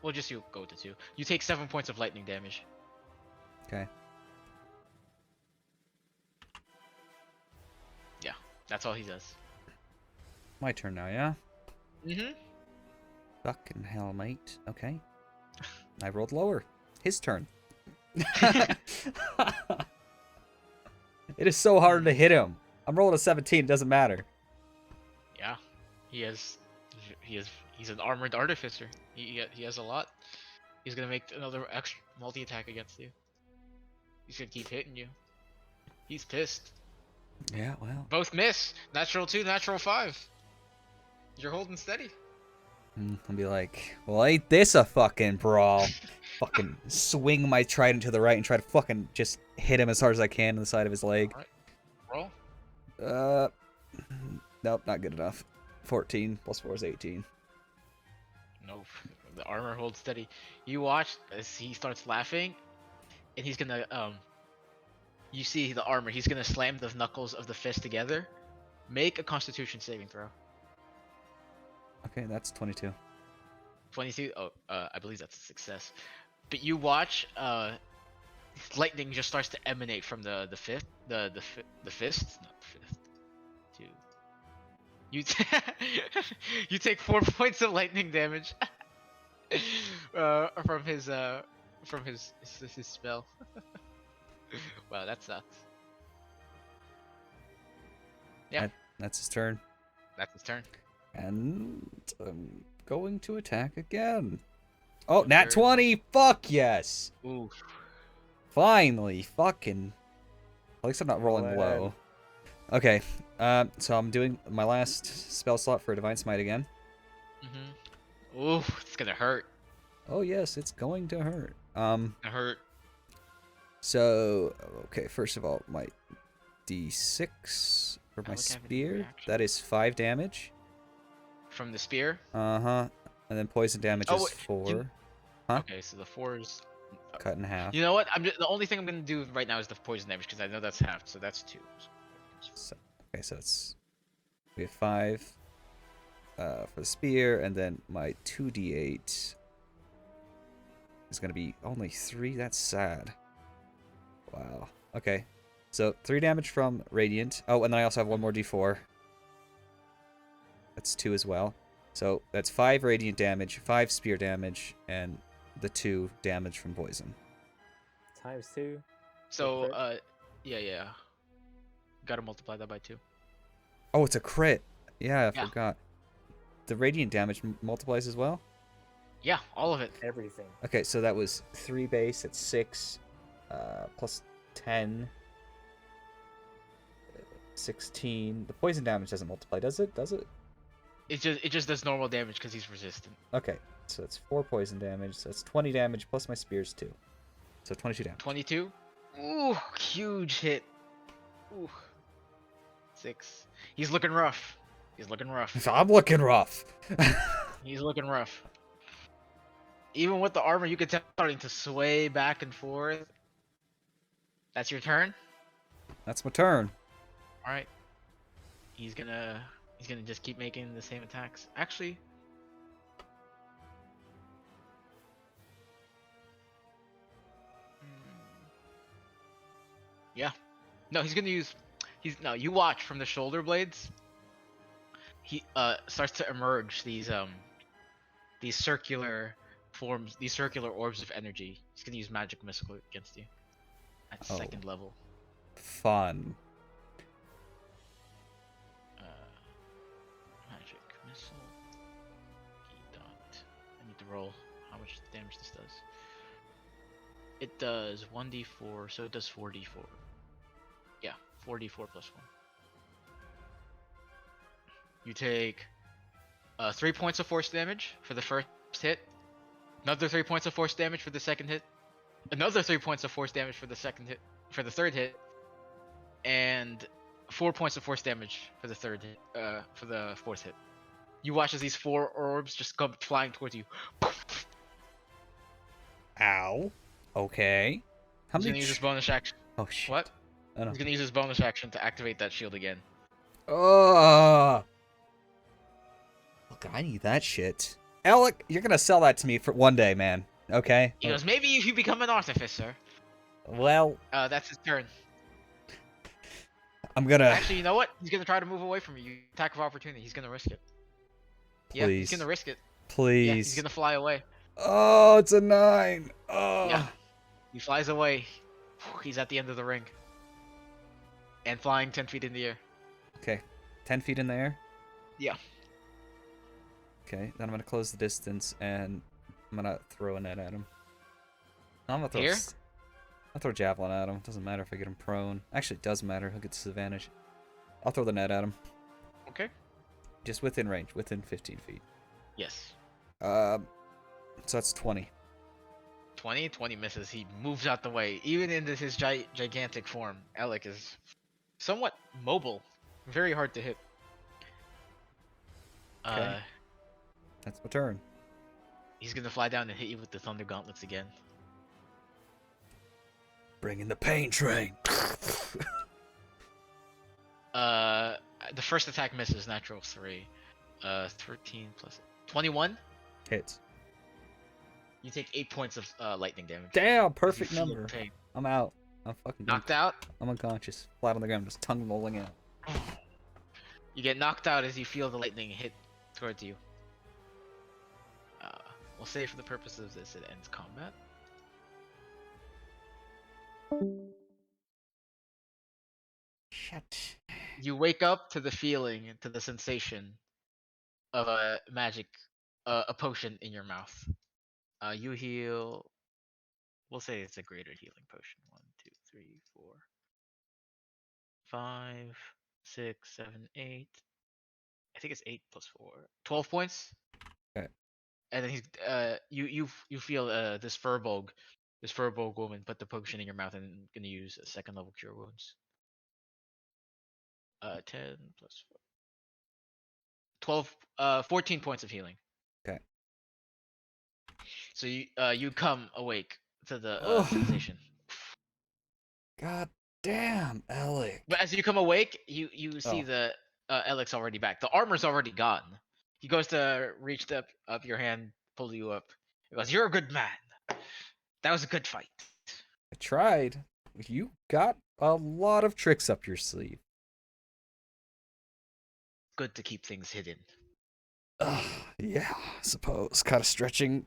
We'll just go to 2. You take 7 points of lightning damage. Okay. Yeah, that's all he does. My turn now, yeah? Mm-hmm. Fucking hell, mate. Okay. I rolled lower. His turn. It is so hard to hit him. I'm rolling a 17. It doesn't matter. Yeah, he's an armored artificer. He has a lot. He's gonna make another extra multi-attack against you. He's gonna keep hitting you. He's pissed. Yeah, well. Both miss. Natural 2, natural 5. You're holding steady. I'll be like, well, ain't this a fucking brawl? Fucking swing my trident to the right and try to fucking just hit him as hard as I can on the side of his leg. Alright. Roll. Nope, not good enough. 14 plus 4 is 18. Nope. The armor holds steady. You watch as he starts laughing, and he's gonna you see the armor. He's gonna slam the knuckles of the fist together. Make a Constitution saving throw. Okay, that's 22. 22. Oh, I believe that's a success. But you watch, lightning just starts to emanate from the fist, the fist, not fist. 2. You you take 4 points of lightning damage from his spell. Wow, that sucks. Yeah, That's his turn. that's his turn. And I'm going to attack again. Oh, nat Very well. 20! Fuck yes! Ooh. Finally, fucking. At least I'm not rolling Go low. Okay, so I'm doing my last spell slot for Divine Smite again. Mhm. Ooh, it's gonna hurt. Oh yes, it's going to hurt. It hurt. So okay, first of all, my D6 for my Alec having a spear. reaction. That is 5 damage. From the spear. Uh-huh. And then poison damage Oh, is wait, 4. Huh? Okay, so the 4 is. Cut in half. You know what? The only thing I'm gonna do right now is the poison damage because I know that's half, so that's 2. So, okay, so it's we have 5 for the spear, and then my 2d8 is gonna be only 3. That's sad. Wow. Okay. So 3 damage from radiant. Oh, and then I also have one more d4. That's 2 as well. So that's 5 radiant damage, 5 spear damage, and the 2 damage from poison. Times 2. So, crit? yeah. Gotta multiply that by 2. Oh, it's a crit. Yeah, I Yeah. forgot. The radiant damage multiplies as well? Yeah, all of it. Everything. Okay, so that was 3 base, that's 6, plus 10, 16. The poison damage doesn't multiply, does it? Does it? It just does normal damage because he's resistant. Okay, so that's 4 poison damage, so that's 20 damage, plus my spear's 2. So 22 damage. 22. Ooh, huge hit. Ooh. 6. He's looking rough. He's looking rough. I'm looking rough. He's looking rough. Even with the armor, you can tell starting to sway back and forth. That's your turn. That's my turn. All right. He's gonna just keep making the same attacks. Actually, yeah. No, he's gonna use. No. You watch from the shoulder blades. He starts to emerge these circular forms, these circular orbs of energy. He's gonna use magic missile against you at Oh. 2nd level. Fun. Magic missile. E dot. I need to roll how much damage this does. It does 1d4, so it does 4d4. Yeah, 4d4 plus 1. You take 3 points of force damage for the first hit, another 3 points of force damage for the second hit, another 3 points of force damage for the second hit, for the third hit, and 4 points of force damage for the for the fourth hit. You watch as these 4 orbs just come flying towards you. Ow. Okay. How He's many? gonna use his bonus action. Oh shit. What? Oh no. He's gonna use his bonus action to activate that shield again. Oh. Look, I need that shit. Alec, you're gonna sell that to me for one day, man. Okay. He goes, maybe if you become an artificer. Well, That's his turn. I'm gonna. Actually, you know what? He's gonna try to move away from you. Attack of opportunity. He's gonna risk it. Yeah, he's Please. gonna risk it. Please. Yeah, he's gonna fly away. Oh, it's a 9. Oh. Yeah. He flies away. He's at the end of the ring. And flying 10 feet in the air. Okay. 10 feet in the air. Yeah. Okay. Then I'm gonna close the distance and I'm gonna throw a net at him. No, I'm gonna throw. Here? I'll throw a javelin at him. Doesn't matter if I get him prone. Actually, it does matter. He'll get disadvantage. I'll throw the net at him. Okay. Just within range, within 15 feet. Yes. So that's 20. 20? 20 misses. He moves out the way. Even in his gigantic form, Alec is somewhat mobile. Very hard to hit. Okay. That's my turn. He's gonna fly down and hit you with the Thunder Gauntlets again. Bring in the pain train. The first attack misses, natural 3. 13 plus 21. Hits. You take 8 points of lightning damage. Damn, perfect You feel number. pain. I'm out. I'm fucking Knocked out. I'm unconscious. Flat on the ground, just tongue rolling out. You get knocked out as you feel the lightning hit towards you. We'll say for the purpose of this, it ends combat. Shit. You wake up to the feeling, to the sensation of a magic, a potion in your mouth. You heal. We'll say it's a greater healing potion. 1, 2, 3, 4, 5, 6, 7, 8. I think it's 8 plus 4. 12 points. Okay. And then you feel this Furbolg This Furbolg woman put the potion in your mouth and gonna use a second level cure wounds. 10 plus 4. 12, 14 points of healing. Okay. So you come awake to the Oh. sensation. God damn, Alec. But as you come awake, you see the Alec's already back. The armor's already gone. He goes to reach up your hand, pull you up. He goes, "You're a good man. That was a good fight." I tried. You got a lot of tricks up your sleeve. Good to keep things hidden. Yeah, I suppose. Kind of stretching.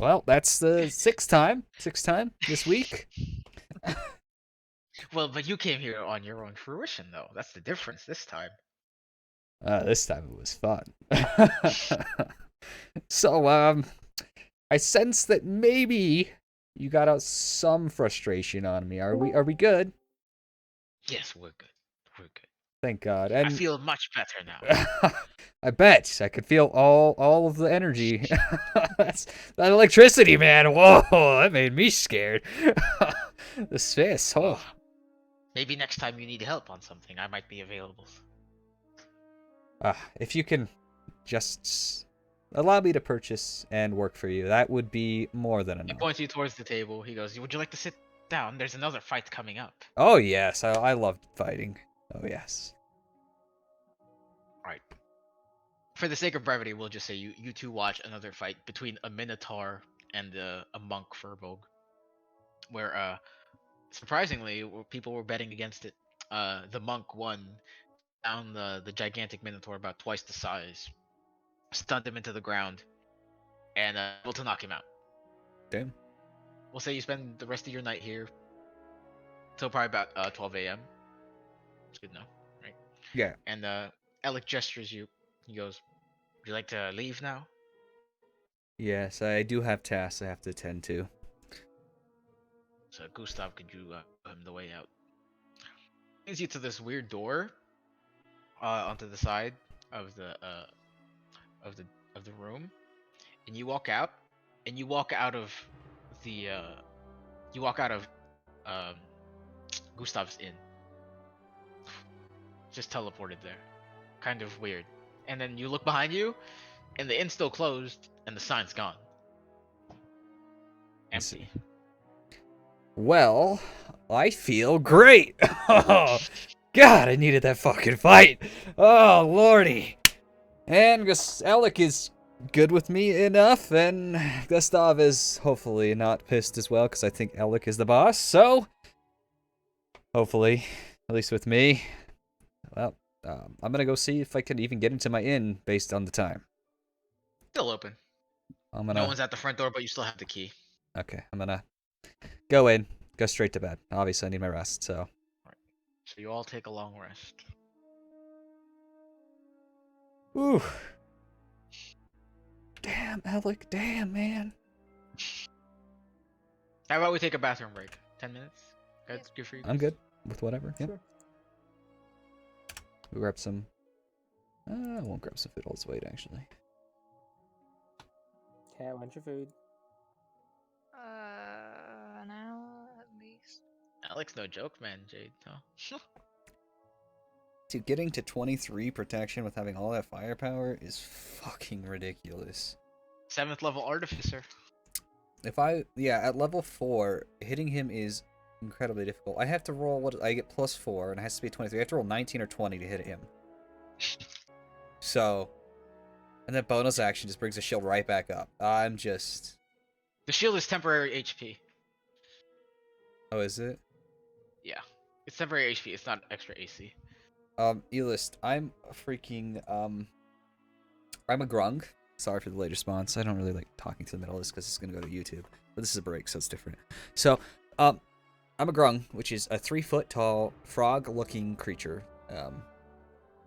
Well, that's the sixth time this week. Well, but you came here on your own fruition, though. That's the difference this time. This time it was fun. So, I sense that maybe you got out some frustration on me. Are we good? Yes, we're good. We're good. Thank God. I And feel much better now. I bet I could feel all of the energy. That's that electricity, man. Whoa, that made me scared. The fist. Oh. Maybe next time you need help on something, I might be available. If you can just allow me to purchase and work for you, that would be more than He enough. points you towards the table. He goes, "Would you like to sit down? There's another fight coming up." Oh yes, I love fighting. Oh yes. Right. For the sake of brevity, we'll just say you two watch another fight between a Minotaur and a monk Furbolg, where surprisingly people were betting against it. The monk won, down the gigantic Minotaur about twice the size, stunned him into the ground, and able to knock him out. Damn. We'll say you spend the rest of your night here till probably about 12 a.m. It's good to know, right? Yeah. And Alec gestures you. He goes, "Would you like to leave now?" Yes, I do have tasks I have to attend to. So Gustav, could you show him the way out? Leads you to this weird door, onto the side of the of the room, and you walk out, and you walk out of the um, Gustav's inn. Just teleported there, kind of weird. And then you look behind you, and the inn's still closed, and the sign's gone. Empty. Well, I feel great. Oh, God, I needed that fucking fight. Oh, lordy. And Alec is good with me enough, and Gustav is hopefully not pissed as well, because I think Alec is the boss. So, hopefully, at least with me. Well, I'm gonna go see if I can even get into my inn based on the time. Still open. I'm gonna. No one's at the front door, but you still have the key. Okay, I'm gonna go in, go straight to bed. Obviously, I need my rest, so. So you all take a long rest. Ooh. Damn, Alec. Damn, man. How about we take a bathroom break? 10 minutes? That's good for you? I'm good with whatever. Yep. Sure. We'll grab some. I won't grab some food. I'll just wait, actually. Okay, I want your food. An hour at least. Alex, no joke, man, Jade. No. Dude, getting to 23 protection with having all that firepower is fucking ridiculous. 7th level artificer. At level 4, hitting him is incredibly difficult. I have to roll, I get +4, and it has to be 23. I have to roll 19 or 20 to hit him. So, and that bonus action just brings the shield right back up. I'm just... The shield is temporary HP. Oh, is it? Yeah. It's temporary HP, it's not extra AC. Elist, I'm freaking, I'm a grung. Sorry for the late response. I don't really like talking to the middle of this because it's going to go to YouTube. But this is a break, so it's different. So, I'm a grung, which is a 3-foot tall, frog-looking creature. I'm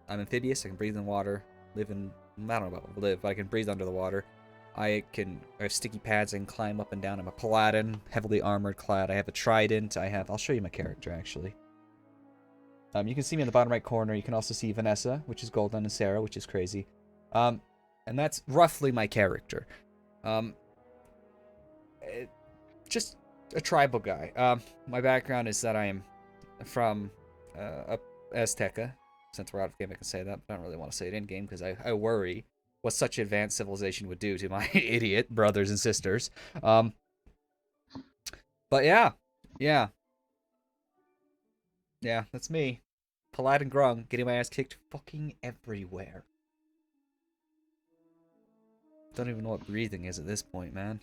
amphibious. I can breathe in water. I don't know about live, but I can breathe under the water. I have sticky pads. I can climb up and down. I'm a paladin, heavily armored clad. I have a trident. I'll show you my character, actually. You can see me in the bottom right corner. You can also see Vanessa, which is Golden, and Sarah, which is crazy. And that's roughly my character. just a tribal guy. My background is that I am from Azteca. Since we're out of game, I can say that, but I don't really want to say it in game because I worry what such advanced civilization would do to my idiot brothers and sisters. But yeah, that's me. Polite and grung, getting my ass kicked fucking everywhere. Don't even know what breathing is at this point, man.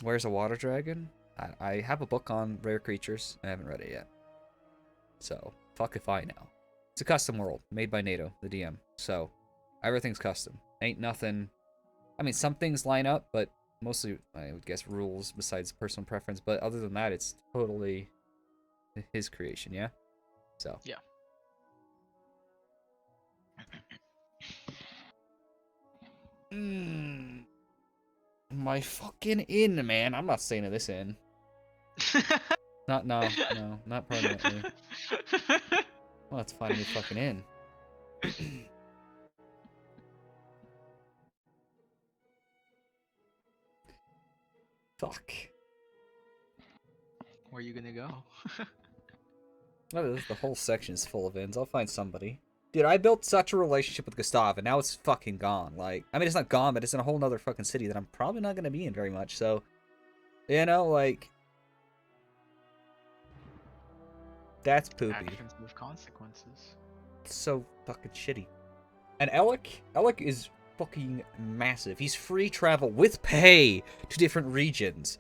Where's a water dragon? I have a book on rare creatures. I haven't read it yet. So, fuck if I know. It's a custom world, made by NATO, the DM. So, everything's custom. Ain't nothing... I mean, some things line up, but mostly, I would guess, rules besides personal preference. But other than that, it's totally his creation, yeah? So. Yeah. My fucking inn, man. I'm not staying in this inn. No, not permanently. Well, let's find a new fucking inn. Fuck. Where are you gonna go? Well, the whole section's full of inns. I'll find somebody. Dude, I built such a relationship with Gustav, and now it's fucking gone. Like, I mean, it's not gone, but it's in a whole nother fucking city that I'm probably not gonna be in very much, so... You know, like... That's poopy. Actions with consequences. It's so fucking shitty. And Alec is fucking massive. He's free travel with pay to different regions.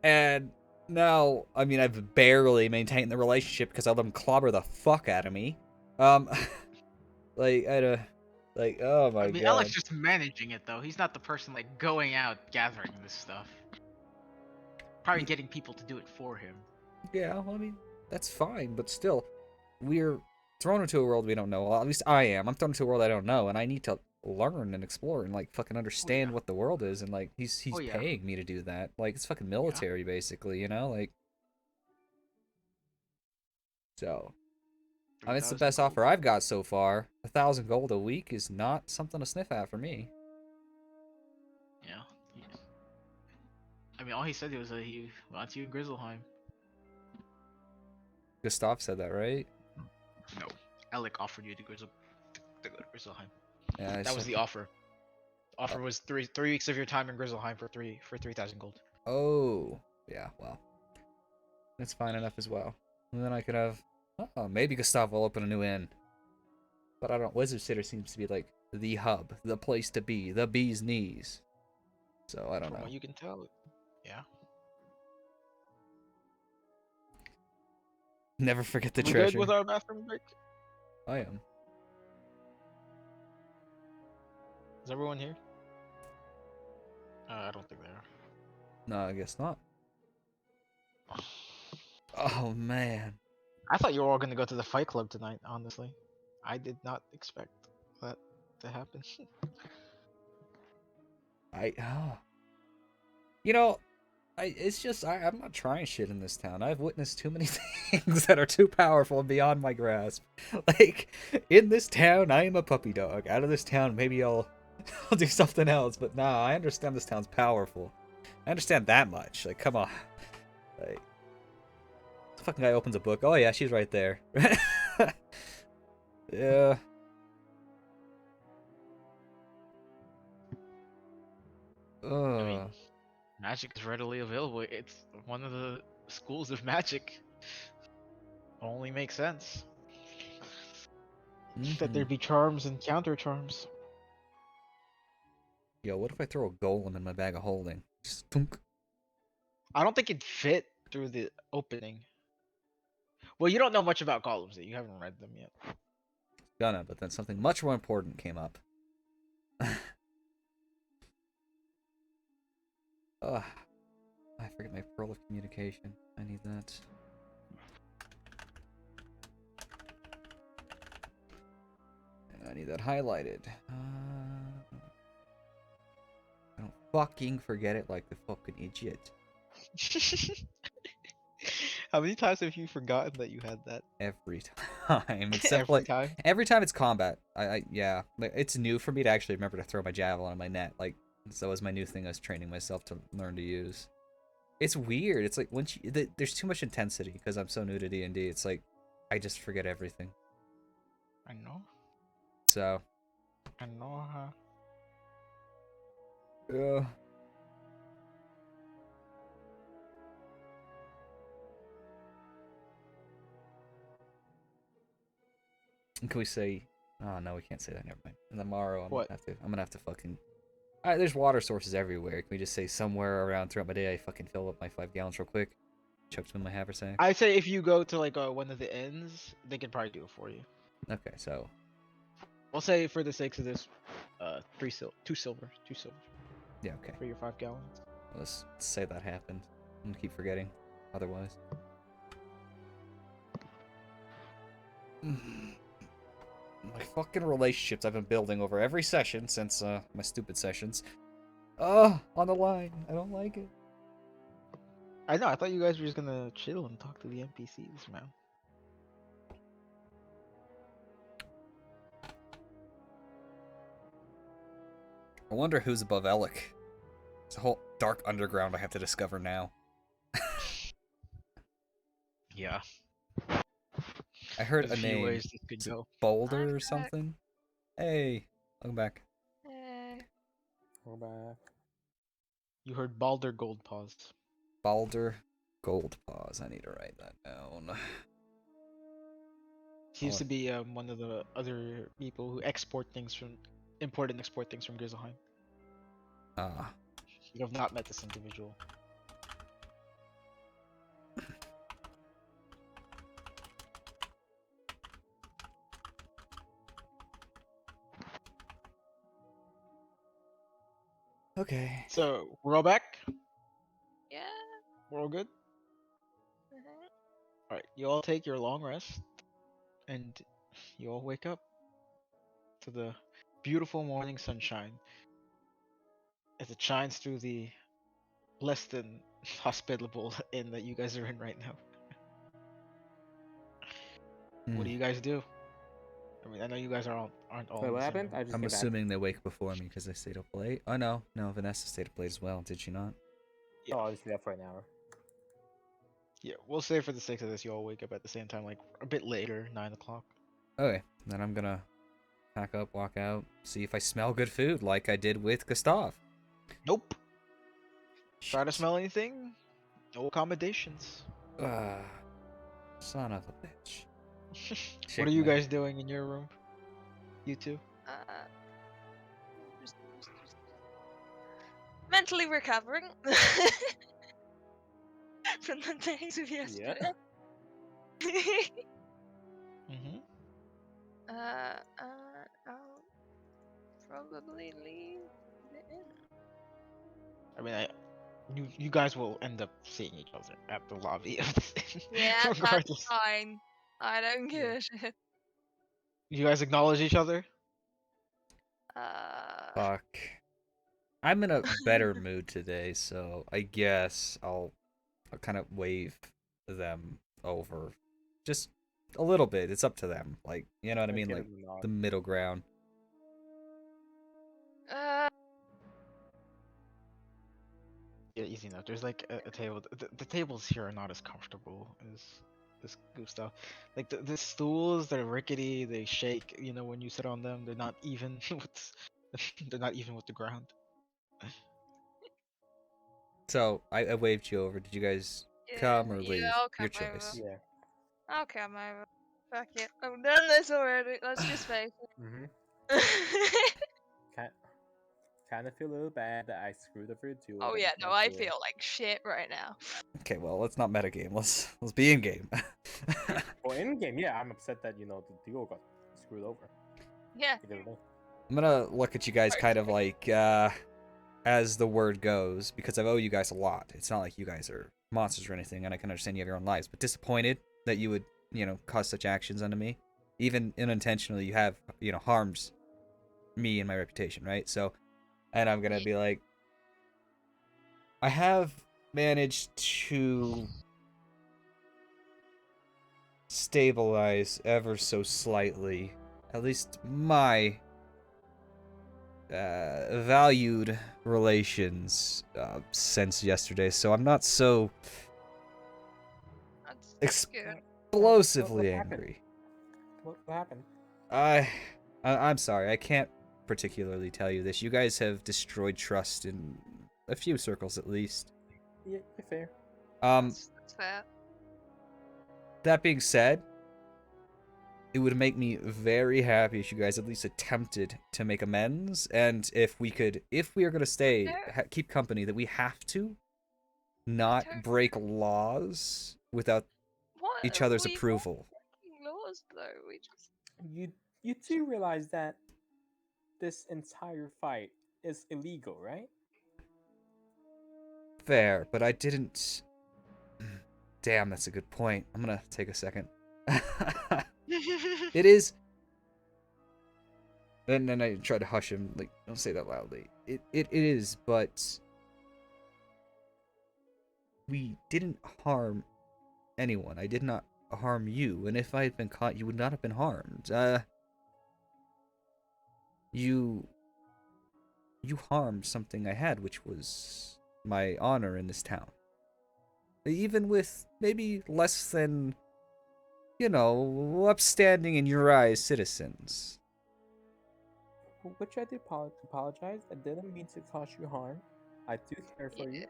And now, I mean, I've barely maintained the relationship because I let him clobber the fuck out of me. Like, oh my god. Alec's just managing it, though. He's not the person, like, going out gathering this stuff. Probably getting people to do it for him. Yeah, well, I mean, that's fine, but still, we're thrown into a world we don't know. Well, at least I am. I'm thrown into a world I don't know, and I need to learn and explore and, like, fucking understand what the world is, and, like, he's paying me to do that. Like, it's fucking military, basically, you know? Like, so... I mean, it's the best offer I've got so far. 1,000 gold a week is not something to sniff at for me. Yeah. I mean, all he said was that he wants you in Grizzleheim. Gustav said that, right? No. Alec offered you to go to Grizzleheim. Yeah, that was the offer. Offer was three weeks of your time in Grizzleheim for 3,000 gold. Oh, yeah. Well, that's fine enough as well. And then I could have. Oh, maybe Gustav will open a new inn. But I don't. Wizard Sitter seems to be like the hub, the place to be, the bee's knees. So I don't know. From what you can tell, yeah. Never forget the We treasure. good with our bathroom break? I am. Is everyone here? I don't think they are. No, I guess not. Oh man. I thought you were all gonna go to the Fight Club tonight. Honestly, I did not expect that to happen. You know, it's just I'm not trying shit in this town. I've witnessed too many things that are too powerful and beyond my grasp. Like in this town, I am a puppy dog. Out of this town, maybe I'll do something else. But nah, I understand this town's powerful. I understand that much. Like, come on. Like, the fucking guy opens a book. Oh yeah, she's right there. Yeah. I mean, magic is readily available. It's one of the schools of magic. Only makes sense that there'd be charms and counter charms. Yo, what if I throw a golem in my bag of holding? Just thunk. I don't think it'd fit through the opening. Well, you don't know much about golems. You haven't read them yet. Gonna, but then something much more important came up. Ugh. I forget my pearl of communication. I need that. I need that highlighted. I don't fucking forget it like the fucking idiot. How many times have you forgotten that you had that? Every time. time. Except Every like time. every time it's combat. Yeah, like it's new for me to actually remember to throw my javelin on my net. Like that was my new thing I was training myself to learn to use. It's weird. It's like once there's too much intensity because I'm so new to D&D. It's like I just forget everything. I know. So I know, huh? yeah. Can we say? Oh no, we can't say that. Never mind. And tomorrow What? I'm gonna have to fucking. Alright, there's water sources everywhere. Can we just say somewhere around throughout my day I fucking fill up my 5 gallons real quick, chuck them in my haversack? I say if you go to like one of the inns, they can probably do it for you. Okay, so We'll say for the sakes of this, 2 silver. yeah, okay. For your 5 gallons. Let's say that happened. I'm gonna keep forgetting. Otherwise. My fucking relationships I've been building over every session since my stupid sessions. On the line. I don't like it. I know. I thought you guys were just gonna chill and talk to the NPCs, man. I wonder who's above Alec. It's a whole dark underground I have to discover now. Yeah. I heard There's a a few name. ways this could Is it go. Boulder or I'm back. something? Hey, welcome back. We're back. You heard Balder Gold Paws. Balder Gold Paws. I need to write that down. He used to be one of the other people who import and export things from Grizzleheim. Ah. You have not met this individual. Okay. So we're all back. Yeah. We're all good. Mhm. All right. You all take your long rest, and you all wake up to the beautiful morning sunshine as it shines through the less than hospitable inn that you guys are in right now. What do you guys do? I mean, I know you guys aren't all. Wait, in what the same happened? room. I just I'm came back. assuming they wake before me because they stayed up late. Oh no, Vanessa stayed up late as well. Did she not? Yeah. Oh, I'll just be up for an hour. Yeah, we'll say for the sake of this, you all wake up at the same time, like a bit later, 9 o'clock. Okay, then I'm gonna pack up, walk out, see if I smell good food like I did with Gustav. Nope. Try to Shit. smell anything? No accommodations. Son of a bitch. What Shake are you my head. guys doing in your room? You two? Just mentally recovering from the days of yesterday. Mm-hmm. I'll probably leave the inn. I mean, you guys will end up seeing each other at the lobby of this inn, Yeah, that's regardless. fine. I don't give Yeah. a shit. You guys acknowledge each other? Fuck. I'm in a better mood today, so I guess I'll kind of wave them over. Just a little bit. It's up to them. Like, you know what I mean? Give Like, him a nod. the middle ground. Yeah, easy enough. There's like a table. The tables here are not as comfortable as Gustav. Like the stools, they're rickety. They shake. You know, when you sit on them, they're not even with they're not even with the ground. So, I waved you over. Did you guys come or leave? I'll come Your over. choice. Yeah. I'll come over. Fuck it. I've done this already. Let's just face Mm-hmm. it. Kind of feel a little bad that I screwed the food too. Oh yeah, no, I feel like shit right now. Okay, well, let's not metagame. Let's be in game. Well, in game, yeah, I'm upset that the deal got screwed over. Yeah. I'm gonna look at you guys kind of like, as the word goes, because I owe you guys a lot. It's not like you guys are monsters or anything, and I can understand you have your own lives, but disappointed that you would, cause such actions unto me. Even unintentionally, you have, harmed me and my reputation, right? So, and I'm gonna be like, I have managed to stabilize ever so slightly, at least my valued relations since yesterday, so I'm not so That's good. explosively What happened? angry. What happened? I'm sorry, I can't particularly tell you this. You guys have destroyed trust in a few circles at least. Yeah, you're fair. That's fair. That being said, it would make me very happy if you guys at least attempted to make amends, and if we are gonna stay, keep company, that we have to not break laws without What? each other's We approval. breaking laws though. We just. You do realize that this entire fight is illegal, right? Fair, but I didn't. Damn, that's a good point. I'm gonna take a second. It is. And then I try to hush him, like, don't say that loudly. It is, but we didn't harm anyone. I did not harm you, and if I had been caught, you would not have been harmed. You harmed something I had, which was my honor in this town. Even with maybe less than, upstanding in your eyes citizens. Which I do apologize. I didn't mean to cause you harm. I do care for you.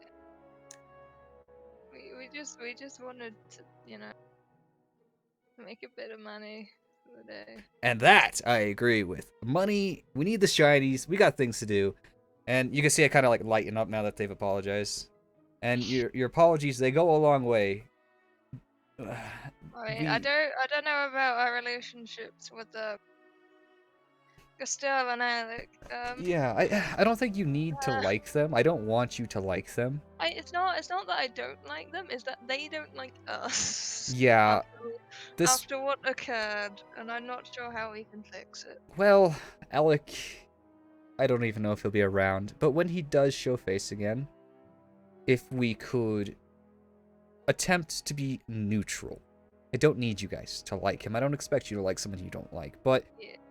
We just wanted to, make a bit of money for the day. And that I agree with. Money, we need the shinies. We got things to do. And you can see I kind of like lighten up now that they've apologized. And your apologies, they go a long way. I don't know about our relationships with Gustav and Alec. Yeah, I don't think you need to like them. I don't want you to like them. It's not that I don't like them. It's that they don't like us. Yeah. After what occurred, and I'm not sure how we can fix it. Well, Alec, I don't even know if he'll be around. But when he does show face again, if we could attempt to be neutral. I don't need you guys to like him. I don't expect you to like someone you don't like. But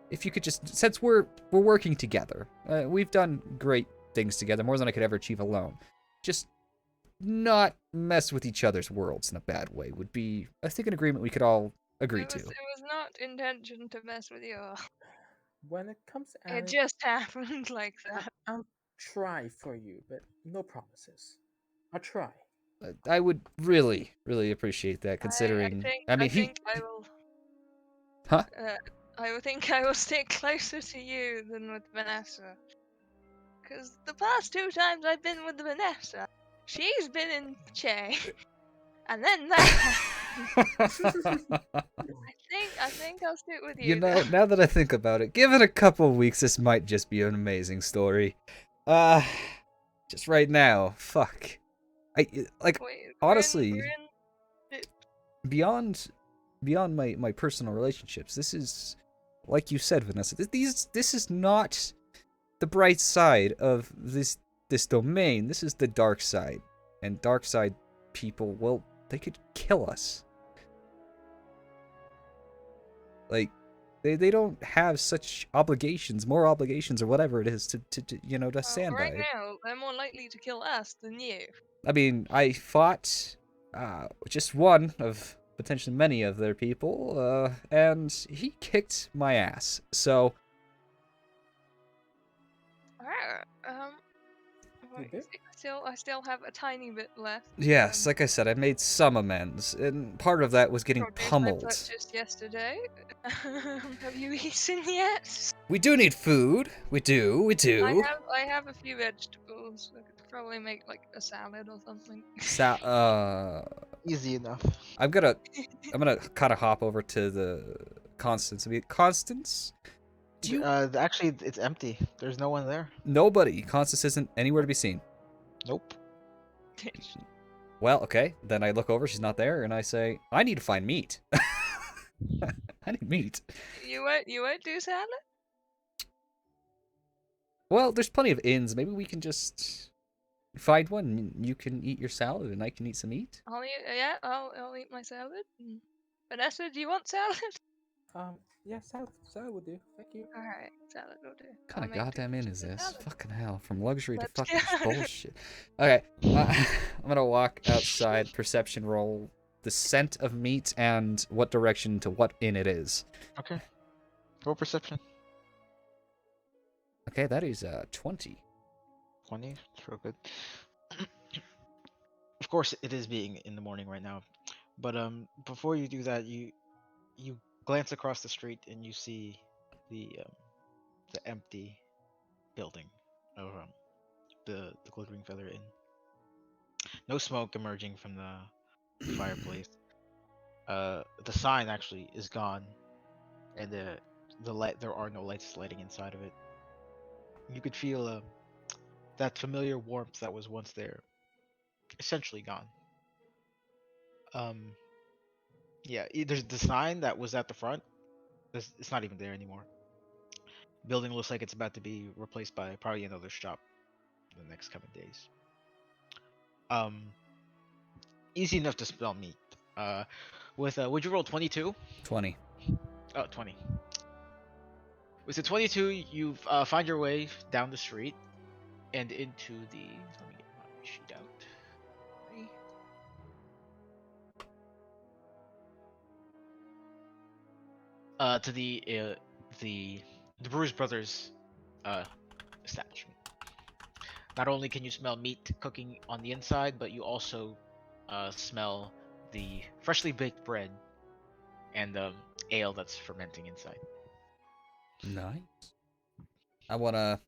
if you could just, since we're working together, we've done great things together, more than I could ever achieve alone. Just not mess with each other's worlds in a bad way would be, I think, an agreement we could all agree to. It was not intention to mess with you. When it comes to it just happened like that. I'll try for you, but no promises. I'll try. I would really, really appreciate that, considering. I think I will. Huh? I would think I will stick closer to you than with Vanessa. Because the past 2 times I've been with Vanessa, she's been in Che. And then that. I think I'll stick with you. Now that I think about it, give it a couple weeks, this might just be an amazing story. Just right now, fuck. Honestly, beyond my personal relationships, this is, like you said, Vanessa, this is not the bright side of this domain. This is the dark side, and dark side people, well, they could kill us. Like, they don't have such obligations, more obligations, or whatever it is to stand by. Right now, they're more likely to kill us than you. I mean, I fought just one of potentially many of their people, and he kicked my ass. So. I still have a tiny bit left. Yes, like I said, I made some amends, and part of that was getting pummeled. I purchased yesterday. Have you eaten yet? We do need food. We do. I have a few vegetables. I could probably make like a salad or something. Easy enough. I'm gonna kind of hop over to the Constance. I mean, Constance. Actually, it's empty. There's no one there. Nobody. Constance isn't anywhere to be seen. Nope. Well, okay. Then I look over. She's not there, and I say, I need to find meat. I need meat. You won't do salad? Well, there's plenty of inns. Maybe we can just find one. You can eat your salad, and I can eat some meat. I'll eat my salad. Vanessa, do you want salad? Yeah, salad would do. Thank you. Alright, salad will do. What kind I'll of make goddamn 2 inn is dishes of this? salad. Fucking hell. From luxury to Let's fucking go. bullshit. Okay. I'm gonna walk outside, perception roll, the scent of meat, and what direction to what inn it is. Okay. Roll perception. Okay, that is 20. 20. It's real good. Of course, it is being in the morning right now, but before you do that, you glance across the street and you see the empty building of the Glittering Feather Inn. No smoke emerging from the fireplace. The sign actually is gone, and the light there are no lights lighting inside of it. You could feel that familiar warmth that was once there, essentially gone. Um, yeah, there's the sign that was at the front. It's not even there anymore. Building looks like it's about to be replaced by probably another shop in the next coming days. Um, easy enough to spell meat. Would you roll 22? 20. Oh, 20. With the 22, you find your way down the street and into the. Let me get my sheet out. To the Bruce Brothers establishment. Not only can you smell meat cooking on the inside, but you also smell the freshly baked bread and ale that's fermenting inside. Nice. I wanna.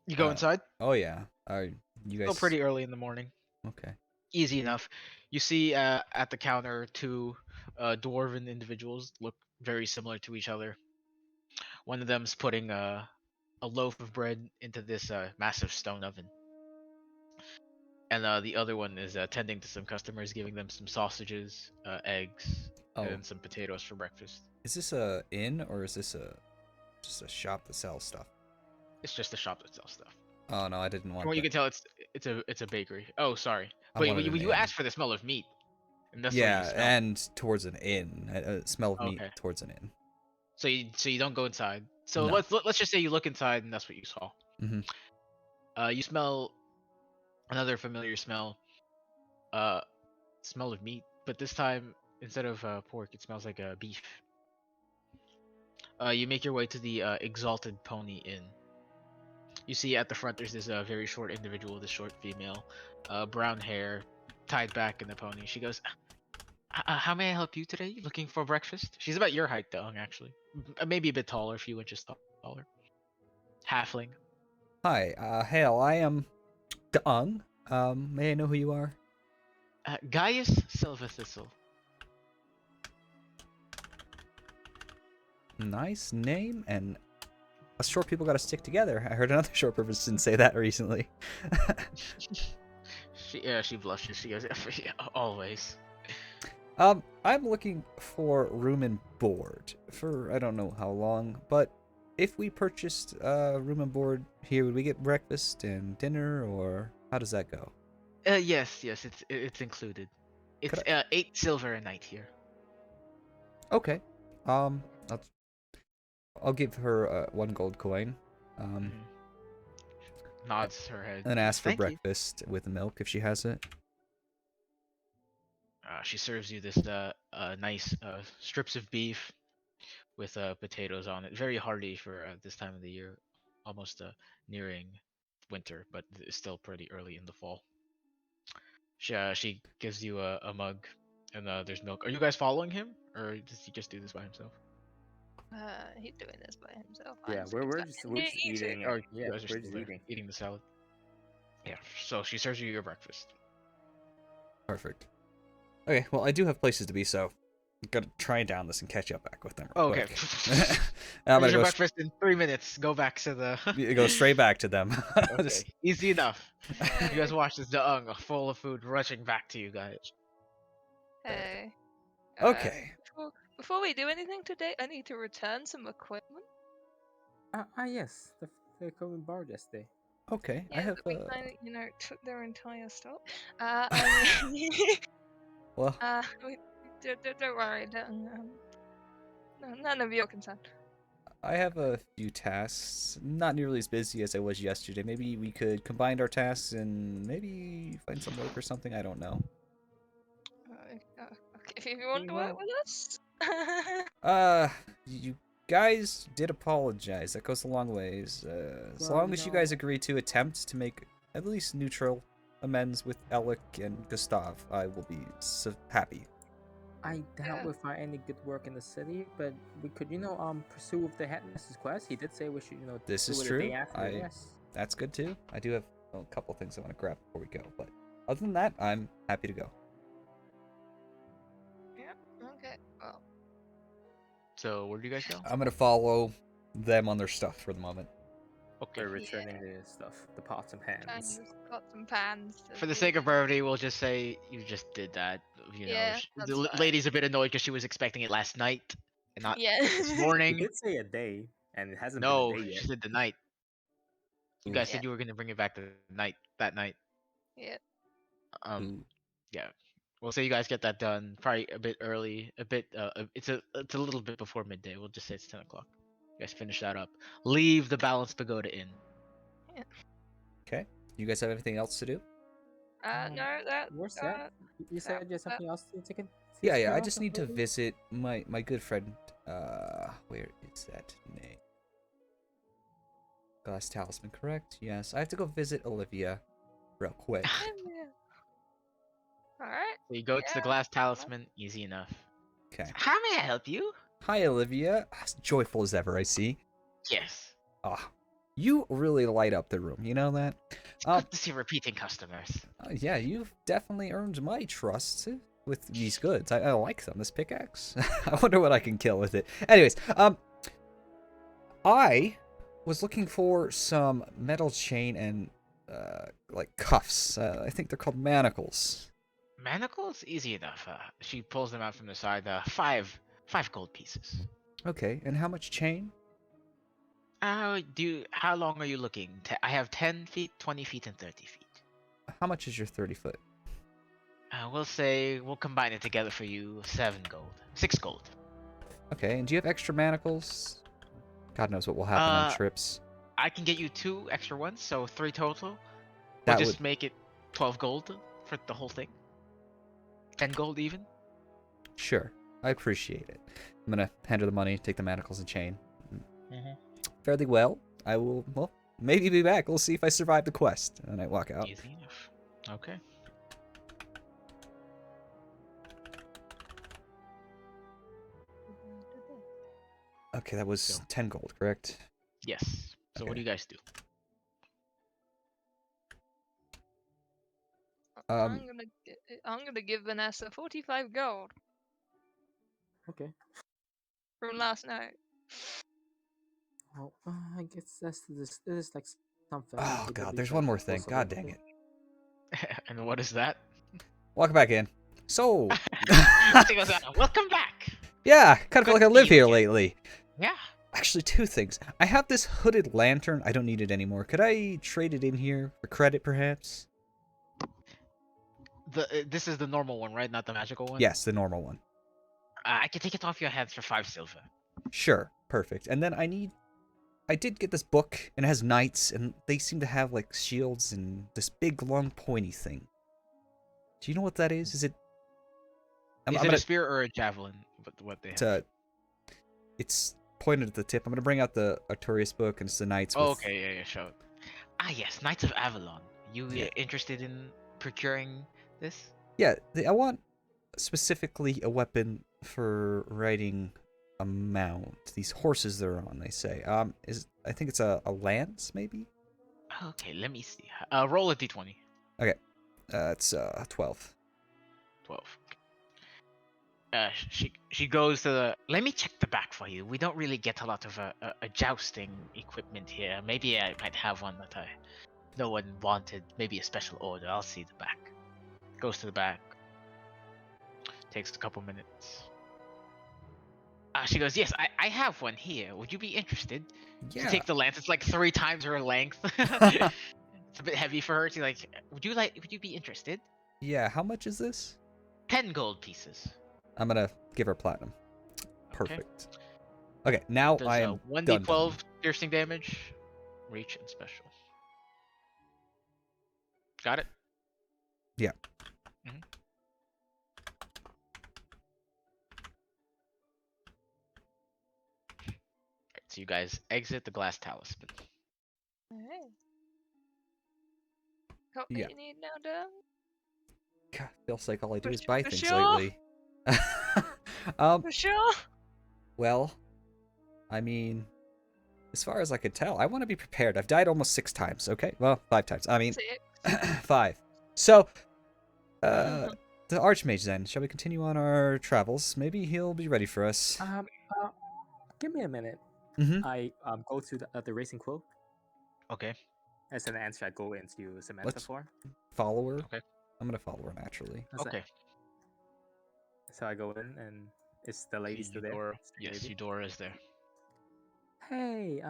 You go inside. Oh yeah. You Still guys? pretty early in the morning. Okay. Easy enough. You see at the counter two dwarven individuals look very similar to each other. One of them's putting a loaf of bread into this massive stone oven. And the other one is tending to some customers, giving them some sausages, eggs, Oh. and some potatoes for breakfast. Is this a inn or is this just a shop that sells stuff? It's just a shop that sells stuff. Oh no, I didn't want From what that. you can tell, it's a bakery. Oh, sorry. I Wait, wanted an you inn. asked for the smell of meat, and that's what you Yeah, smell. and towards an inn. Smell of meat Okay. towards an inn. So you don't go inside. So No. let's just say you look inside, and that's what you saw. Mhm. You smell another familiar smell. Smell of meat, but this time instead of pork, it smells like beef. You make your way to the Exalted Pony Inn. You see at the front there's this very short individual, this short female, brown hair, tied back in the pony. She goes, "How may I help you today? Looking for breakfast?" She's about your height, though, actually. Maybe a bit taller, a few inches taller. Halfling. Hi, hail. I am Dung. May I know who you are? Gaius Silverthistle. Nice name, and us short people gotta stick together. I heard another short person say that recently. She blushes. She goes, "Yeah, always." I'm looking for room and board for I don't know how long, but if we purchased room and board here, would we get breakfast and dinner, or how does that go? Yes, it's included. It's Could 8 silver a night here. Okay. I'll give her 1 gold coin. Nods her head. And ask for Thank you. breakfast with milk if she has it. She serves you this nice strips of beef with potatoes on it. Very hearty for this time of the year. Almost nearing winter, but it's still pretty early in the fall. She gives you a mug, and there's milk. Are you guys following him, or does he just do this by himself? He's doing this by himself. Yeah, I'm we're sitting just here eating. Or Yeah, you guys are we're still just there, eating. eating the salad? Yeah. So she serves you your breakfast. Perfect. Okay, well, I do have places to be, so I'm gonna try and down this and catch up back with them real Okay. quick. I'm Finish gonna your go, breakfast in 3 minutes. Go back to the. go straight back to them. Okay, easy enough. You guys watch this Daung full of food rushing back to you guys. Hey. Okay. Before we do anything today, I need to return some equipment. Yes, the Coven bar yesterday. Okay, I Yeah, have that we kind of, took their entire stock. well, We Don't worry. None of your concern. I have a few tasks. Not nearly as busy as I was yesterday. Maybe we could combine our tasks and maybe find some work or something. I don't know. Okay, if you want to work with us. You guys did apologize. That goes a long ways. As Well, long as you guys agree to attempt to make at least neutral amends with Alec and Gustav, I will be so happy. I doubt we'll find any good work in the city, but we could, pursue with the headmaster's quest. He did say we should, This do is it the true. day after. Yes. That's good too. I do have a couple things I want to grab before we go, but other than that, I'm happy to go. Yeah. Okay. Well. So where do you guys go? I'm gonna follow them on their stuff for the moment. Okay. We're returning the stuff, the pots and Trying pans. to got some pans. For the sake of brevity, we'll just say you just did that. Yeah, The that's fine. lady's a bit annoyed because she was expecting it last night and not Yeah. this We morning. did say a day, and it hasn't No, been a day yet. she said the night. You guys said you were gonna bring it back that night. Yeah. Yeah. We'll say you guys get that done probably a bit early. It's a little bit before midday. We'll just say it's 10 o'clock. You guys finish that up. Leave the Balanced Pagoda Inn. Okay. You guys have anything else to do? No, that. Where's that? You said you had something else to take it? Yeah. I just need to visit my good friend. Where is that name? Glass Talisman, correct? Yes. I have to go visit Olivia real quick. Alright. So you go to the Glass Talisman, easy enough. Okay. How may I help you? Hi, Olivia. As joyful as ever, I see. Yes. You really light up the room. You know that? It's good to see repeating customers. Yeah, you've definitely earned my trust with these goods. I like them. This pickaxe. I wonder what I can kill with it. Anyways, I was looking for some metal chain and like cuffs. I think they're called manacles. Manacles? Easy enough. She pulls them out from the side. Five gold pieces. Okay, and how much chain? How long are you looking? I have 10 feet, 20 feet, and 30 feet. How much is your 30 foot? We'll combine it together for you. 6 gold. Okay, and do you have extra manacles? God knows what will happen on trips. I can get you 2 extra ones, so 3 total. That We'll just would make it 12 gold for the whole thing. 10 gold even. Sure, I appreciate it. I'm gonna hand her the money, take the manacles and chain. Fairly well. I will, maybe be back. We'll see if I survive the quest. And I walk out. Easy enough. Okay. Okay, that was 10 gold, correct? Yes. So what do you guys do? I'm gonna give Vanessa 45 gold Okay. from last night. Well, I guess this is like something. Oh, We God, could there's reach one out more to thing. Gustav God real dang quick. it. And what is that? Walk back in. So, She goes, welcome back. yeah, kind of feel Good like I to live see you here again. lately. Yeah. Actually, 2 things. I have this hooded lantern. I don't need it anymore. Could I trade it in here for credit, perhaps? This is the normal one, right? Not the magical one. Yes, the normal one. I can take it off your head for 5 silver. Sure, perfect. And then I did get this book, and it has knights, and they seem to have, like, shields and this big, long, pointy thing. Do you know what that is? Is it... Is it a spear or a javelin? What they have? It's pointed at the tip. I'm going to bring out the Arturius book, and it's the knights with... Okay, yeah, show it. Yes, Knights of Avalon. You interested in procuring this? Yeah, I want specifically a weapon for riding a mount. These horses they're on, they say. I think it's a lance, maybe? Okay, let me see. Roll a d20. Okay. It's 12. 12. She goes to the. Let me check the back for you. We don't really get a lot of a jousting equipment here. Maybe I might have one that no one wanted. Maybe a special order. I'll see the back. Goes to the back. Takes a couple minutes. She goes, yes, I have one here. Would you be interested? Yeah. To take the lance. It's like 3 times her length. It's a bit heavy for her. She's like, would you be interested? Yeah, how much is this? 10 gold pieces. I'm gonna give her platinum. Okay. Perfect. Okay, now Does I am 1d12 done. piercing damage, reach, and special. Got it? Yeah. Mhm. Alright, so you guys exit the glass talisman. Alright. Got what Yeah. you need now, done? God, feels like all I do For is su- buy for things sure? lately. um, For sure? well, I mean, as far as I could tell, I want to be prepared. I've died almost 6 times, okay? Well, 5 times. I mean, 6. 5. So, the Archmage then. Shall we continue on our travels? Maybe he'll be ready for us. Give me a minute. Mm-hmm. I go to the racing quote. Okay. As an answer, I go into Samantha Let's form. follow her. Okay. I'm gonna follow her naturally. Okay. So I go in, and is the lady still there? Eudora. Same Yes, lady? Eudora is there. Hey,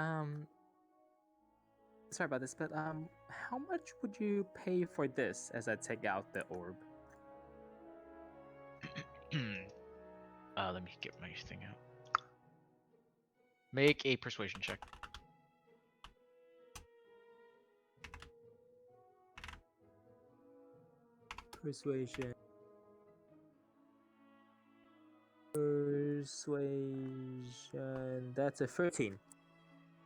sorry about this, but how much would you pay for this as I take out the orb? Let me get my thing out. Make a persuasion check. Persuasion. Persuasion. That's a 13.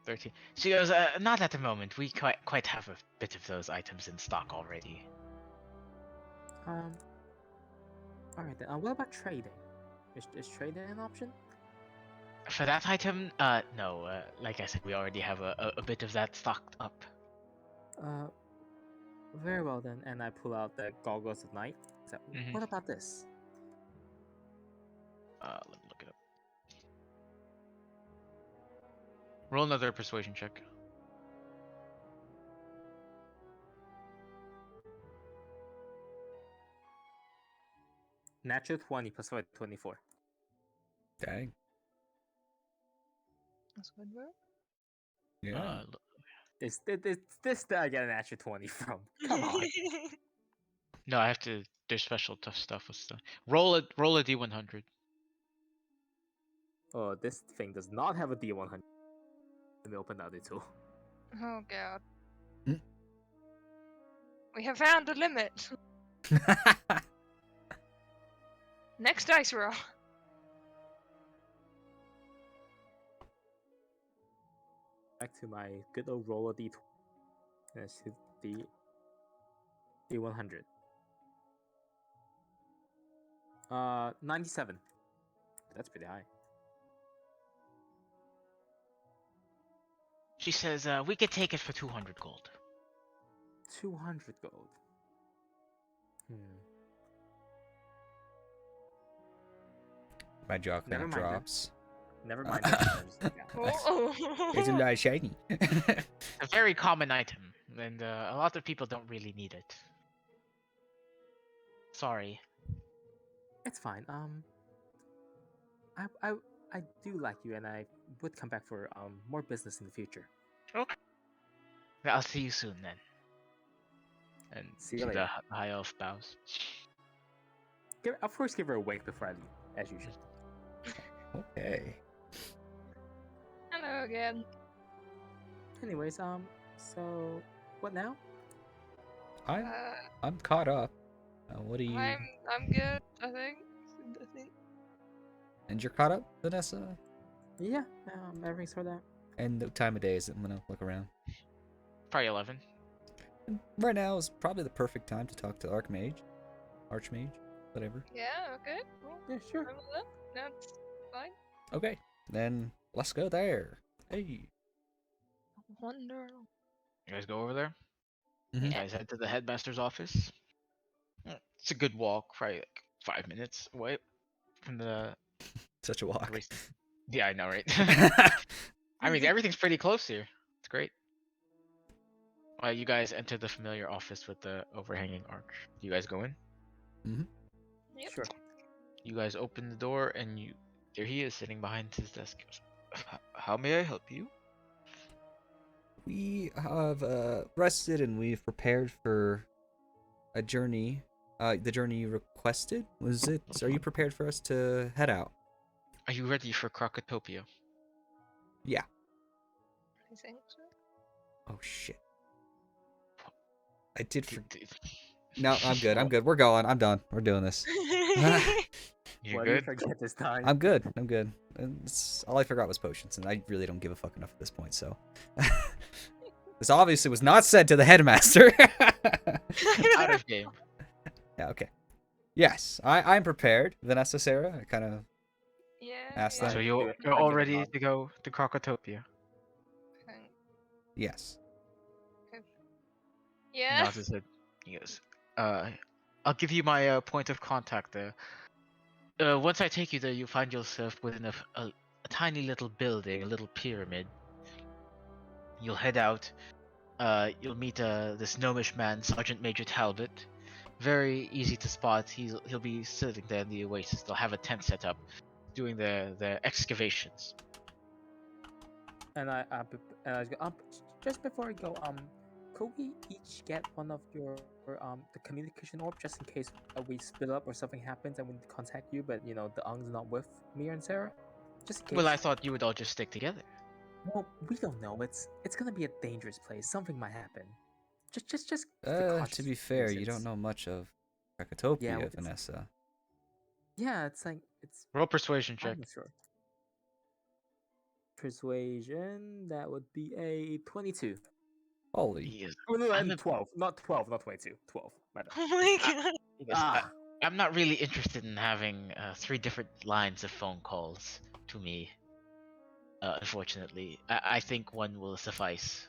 13. She goes, not at the moment. We quite have a bit of those items in stock already. Alright then. What about trading? Is trading an option? For that item, no. Like I said, we already have a bit of that stocked up. Very well then. And I pull out the goggles of night. So, Mhm. what about this? Let me look it up. Roll another persuasion check. Natural 20 plus 24. Dang. That's good, bro. Yeah. Is this that I get a natural 20 from? Come on. No, I have to. There's special tough stuff with stuff. Roll a d100. Oh, this thing does not have a D100. Let me open the other two. Oh god. Hmm? We have found a limit. Next dice roll. Back to my good old roller D20. Let's hit the D100. 97. That's pretty high. She says, we could take it for 200 gold. 200 gold. My jaw kind Never of mind then. drops. Never mind. I'm just like, yeah. Oh. It's a nice shiny. A very common item, and a lot of people don't really need it. Sorry. It's fine. I do like you, and I would come back for more business in the future. Okay. I'll see you soon then. And See you to the later. high elf bows. Of course, give her a wink before I leave, as usual. Okay. Hello again. Anyways, so what now? I'm caught up. What do you? I'm good. I think. And you're caught up, Vanessa? Yeah, everything's sorted out. And the time of day is it? I'm gonna look around. Probably 11. And right now is probably the perfect time to talk to Archmage, whatever. Yeah. Okay. Cool. Yeah, sure. I'm with that. That's fine. Okay, then let's go there. Hey. Wonder. You guys go over there. Mhm. You guys head to the headmaster's office. It's a good walk, probably like 5 minutes away from the Such a walk. race. Yeah, I know, right? I mean, everything's pretty close here. It's great. You guys enter the familiar office with the overhanging arch. You guys go in? Yep. Sure. You guys open the door, and there he is sitting behind his desk. How may I help you? We have rested and we've prepared for a journey the journey you requested? Was it? Are you prepared for us to head out? Are you ready for Krocotopia? Yeah. I think so. Oh shit. I did. D- d- No, I'm good. I'm good. We're going. I'm done. We're doing this. You're What do you good. forget this time? I'm good. I'm good. All I forgot was potions, and I really don't give a fuck enough at this point. So, this obviously was not said to the headmaster. Out of game. Yeah. Okay. Yes, I'm prepared. Vanessa, Sarah, I kind of Yeah. Ask yeah. them. So Do you're it. you're I all give it ready nod. to go to Krocotopia. Okay. yes. Yeah. Nods his head. He goes, I'll give you my point of contact there. Once I take you there, you'll find yourself within a tiny little building, a little pyramid. You'll head out. You'll meet this gnomish man, Sergeant Major Talbot. Very easy to spot. He'll be sitting there in the oasis. They'll have a tent set up, doing their excavations. And I was go, just before we go, could we each get one of your the communication orb just in case we split up or something happens and we need to contact you, but you know the Ung's not with me and Sarah, just in case. Well, I thought you would all just stick together. Well, we don't know. It's gonna be a dangerous place. Something might happen. Just To be fair, you don't know much of Krocotopia, Yeah, well, it's- Vanessa. Yeah, it's like it's. Roll persuasion check. I'm not sure. Persuasion. That would be a 22. Holy. He goes, Oh no, I'm I'm the- 12. Not 12. Not 22. 12. My bad. Oh my god. he goes, Ah. I'm not really interested in having 3 different lines of phone calls to me. Unfortunately, I think one will suffice.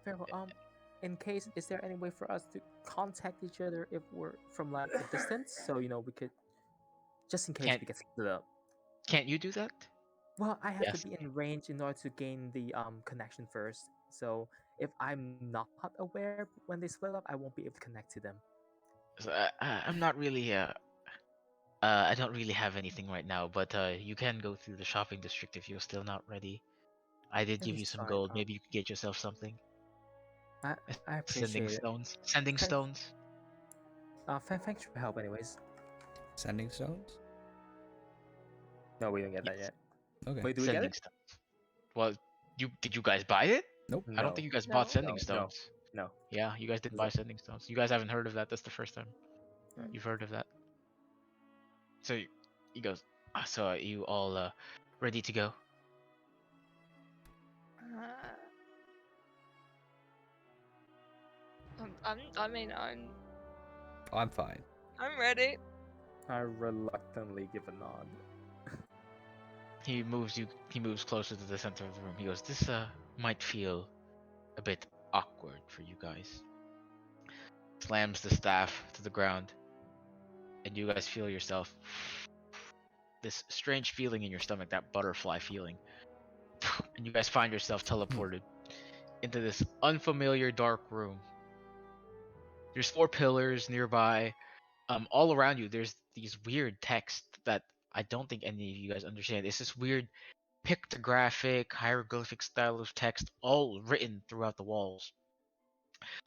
Very well. In case, is there any way for us to contact each other if we're from like a distance? So you know we could, just in case Can't- we get split up. Can't you do that? Well, I have Yes. to be in range in order to gain the connection first. So if I'm not aware when they split up, I won't be able to connect to them. So, I'm not really. I don't really have anything right now, but you can go through the shopping district if you're still not ready. I did That give you is some fine, gold. Maybe you could get yourself something. I Sending appreciate it. stones. Sending Thanks. stones. Thanks for help, anyways. Sending stones? No, we didn't get that yet. Okay. Wait, do we get Sending it? stones. Well, did you guys buy it? Nope. I don't think you guys No. bought sending No. stones. No. Yeah, you guys didn't Is buy it- sending stones. You guys haven't heard of that. That's the first time Right. you've heard of that. So he goes. So are you all ready to go? I mean, I'm fine. I'm ready. I reluctantly give a nod. He moves closer to the center of the room. He goes, this might feel a bit awkward for you guys. Slams the staff to the ground, and you guys feel yourself this strange feeling in your stomach, that butterfly feeling. And you guys find yourself teleported into this unfamiliar dark room. There's 4 pillars nearby. All around you there's these weird text that I don't think any of you guys understand. It's this weird pictographic hieroglyphic style of text all written throughout the walls.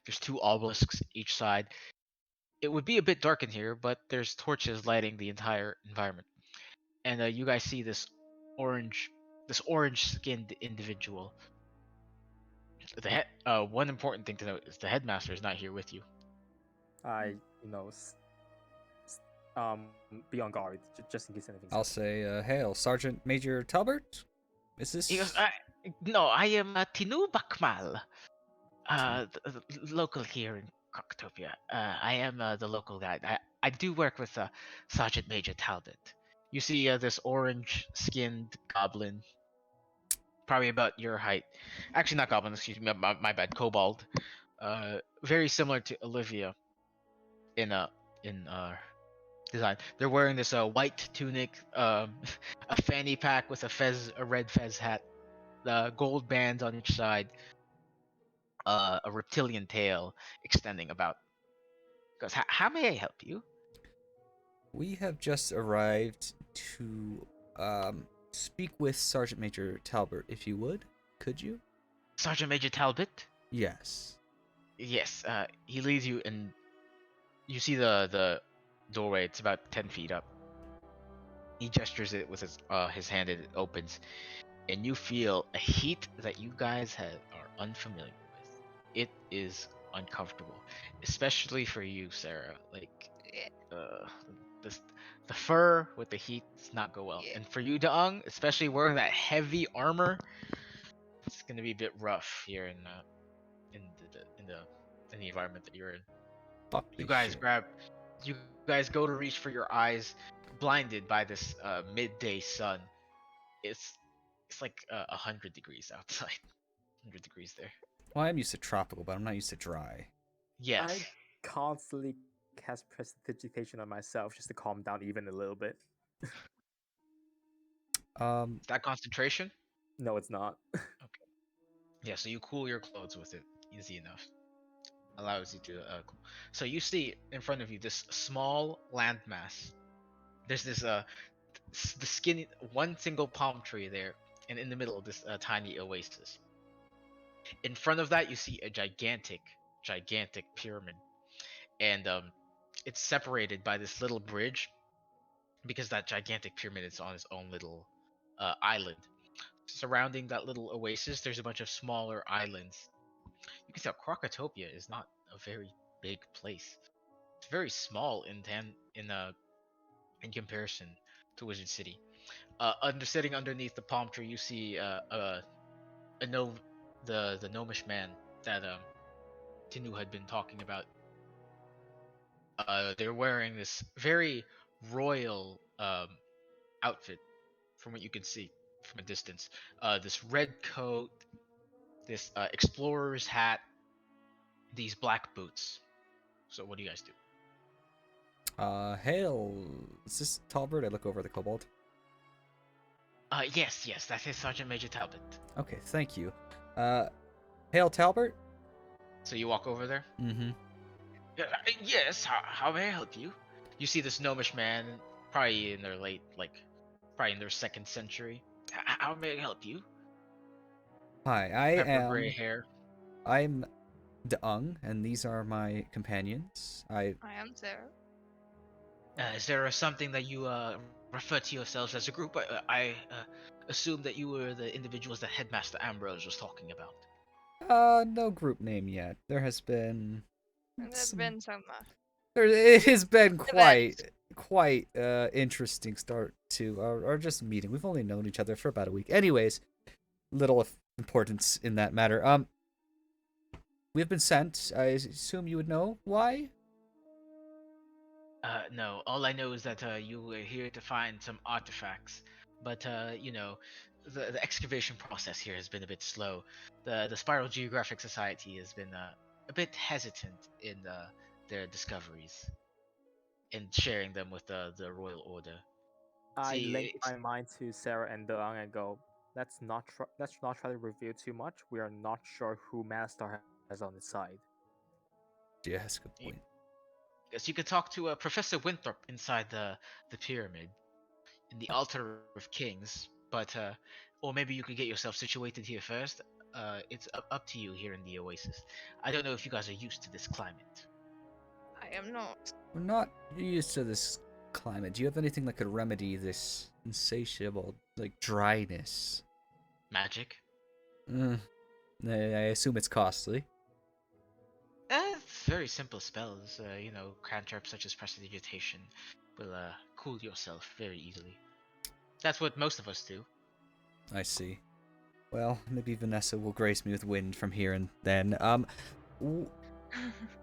There's 2 obelisks each side. It would be a bit dark in here, but there's torches lighting the entire environment. And you guys see this orange skinned individual. One important thing to note is the headmaster is not here with you. I, you know, be on guard just in case anything. I'll say, hail, Sergeant Major Talbot? Is this... He goes, no, I am Tinu Bakmal, local here in Krocotopia. I am the local guide. I do work with Sergeant Major Talbot. You see this orange-skinned goblin, probably about your height. Actually, not goblin. Excuse me. My bad. Kobold. Very similar to Olivia in design. They're wearing this white tunic, a fanny pack with a red fez hat, gold bands on each side, a reptilian tail extending about. Goes, how may I help you? We have just arrived to speak with Sergeant Major Talbot, if you would. Could you? Sergeant Major Talbot? Yes. Yes. He leads you, and you see the doorway. It's about 10 feet up. He gestures it with his hand and it opens, and you feel a heat that you guys are unfamiliar with. It is uncomfortable, especially for you, Sarah. Like, Yeah, the the fur with the heat does not go well, yeah. and for you, Daang, especially wearing that heavy armor, it's gonna be a bit rough here in the environment that you're in. Fuck You this guys shit. you guys go to reach for your eyes, blinded by this midday sun. It's like 100 degrees outside. 100 degrees there. Well, I'm used to tropical, but I'm not used to dry. Yes. I constantly cast prestidigitation on myself just to calm down even a little bit. That concentration? No, it's not. Okay. Yeah, so you cool your clothes with it. Easy enough. Allows you to cool. So you see in front of you this small landmass. There's this the skinny one single palm tree there, and in the middle of this tiny oasis. In front of that, you see a gigantic pyramid, and it's separated by this little bridge because that gigantic pyramid is on its own little island. Surrounding that little oasis, there's a bunch of smaller islands. You can tell Krocotopia is not a very big place. It's very small in comparison to Wizard City. Sitting underneath the palm tree, you see a no the gnomish man that Tinu had been talking about. They're wearing this very royal outfit, from what you can see from a distance. This red coat, this explorer's hat, these black boots. So what do you guys do? Hail. Is this Talbert? I look over at the kobold. Yes, that is Sergeant Major Talbot. Okay, thank you. Hail, Talbert? So you walk over there? Mm-hmm. Yes, how may I help you? You see this gnomish man, probably in their probably in their second century. How may I help you? Hi, Pepper gray hair. I'm Daang, and these are my companions. I am Sarah. Is there something that you refer to yourselves as a group? I assume that you were the individuals that Headmaster Ambrose was talking about. No group name yet. There has been And there's some... been some It has been events. quite interesting start to our just meeting. We've only known each other for about a week. Anyways, little importance in that matter. We've been sent. I assume you would know why. No. All I know is that you were here to find some artifacts, but the excavation process here has been a bit slow. The Spiral Geographic Society has been a bit hesitant in their discoveries and sharing them with the Royal Order. I See, link my mind to Sarah and Delang and go, let's not try to reveal too much. We are not sure who Master has on his side. Yeah, that's a good point. yes, you could talk to Professor Winthrop inside the pyramid in the Altar of Kings, but or maybe you could get yourself situated here first. It's up to you here in the Oasis. I don't know if you guys are used to this climate. I am not. We're not used to this climate. Do you have anything that could remedy this insatiable, dryness? Magic? I assume it's costly. Very simple spells. Cantrips such as prestidigitation will cool yourself very easily. That's what most of us do. I see. Well, maybe Vanessa will grace me with wind from here and then. I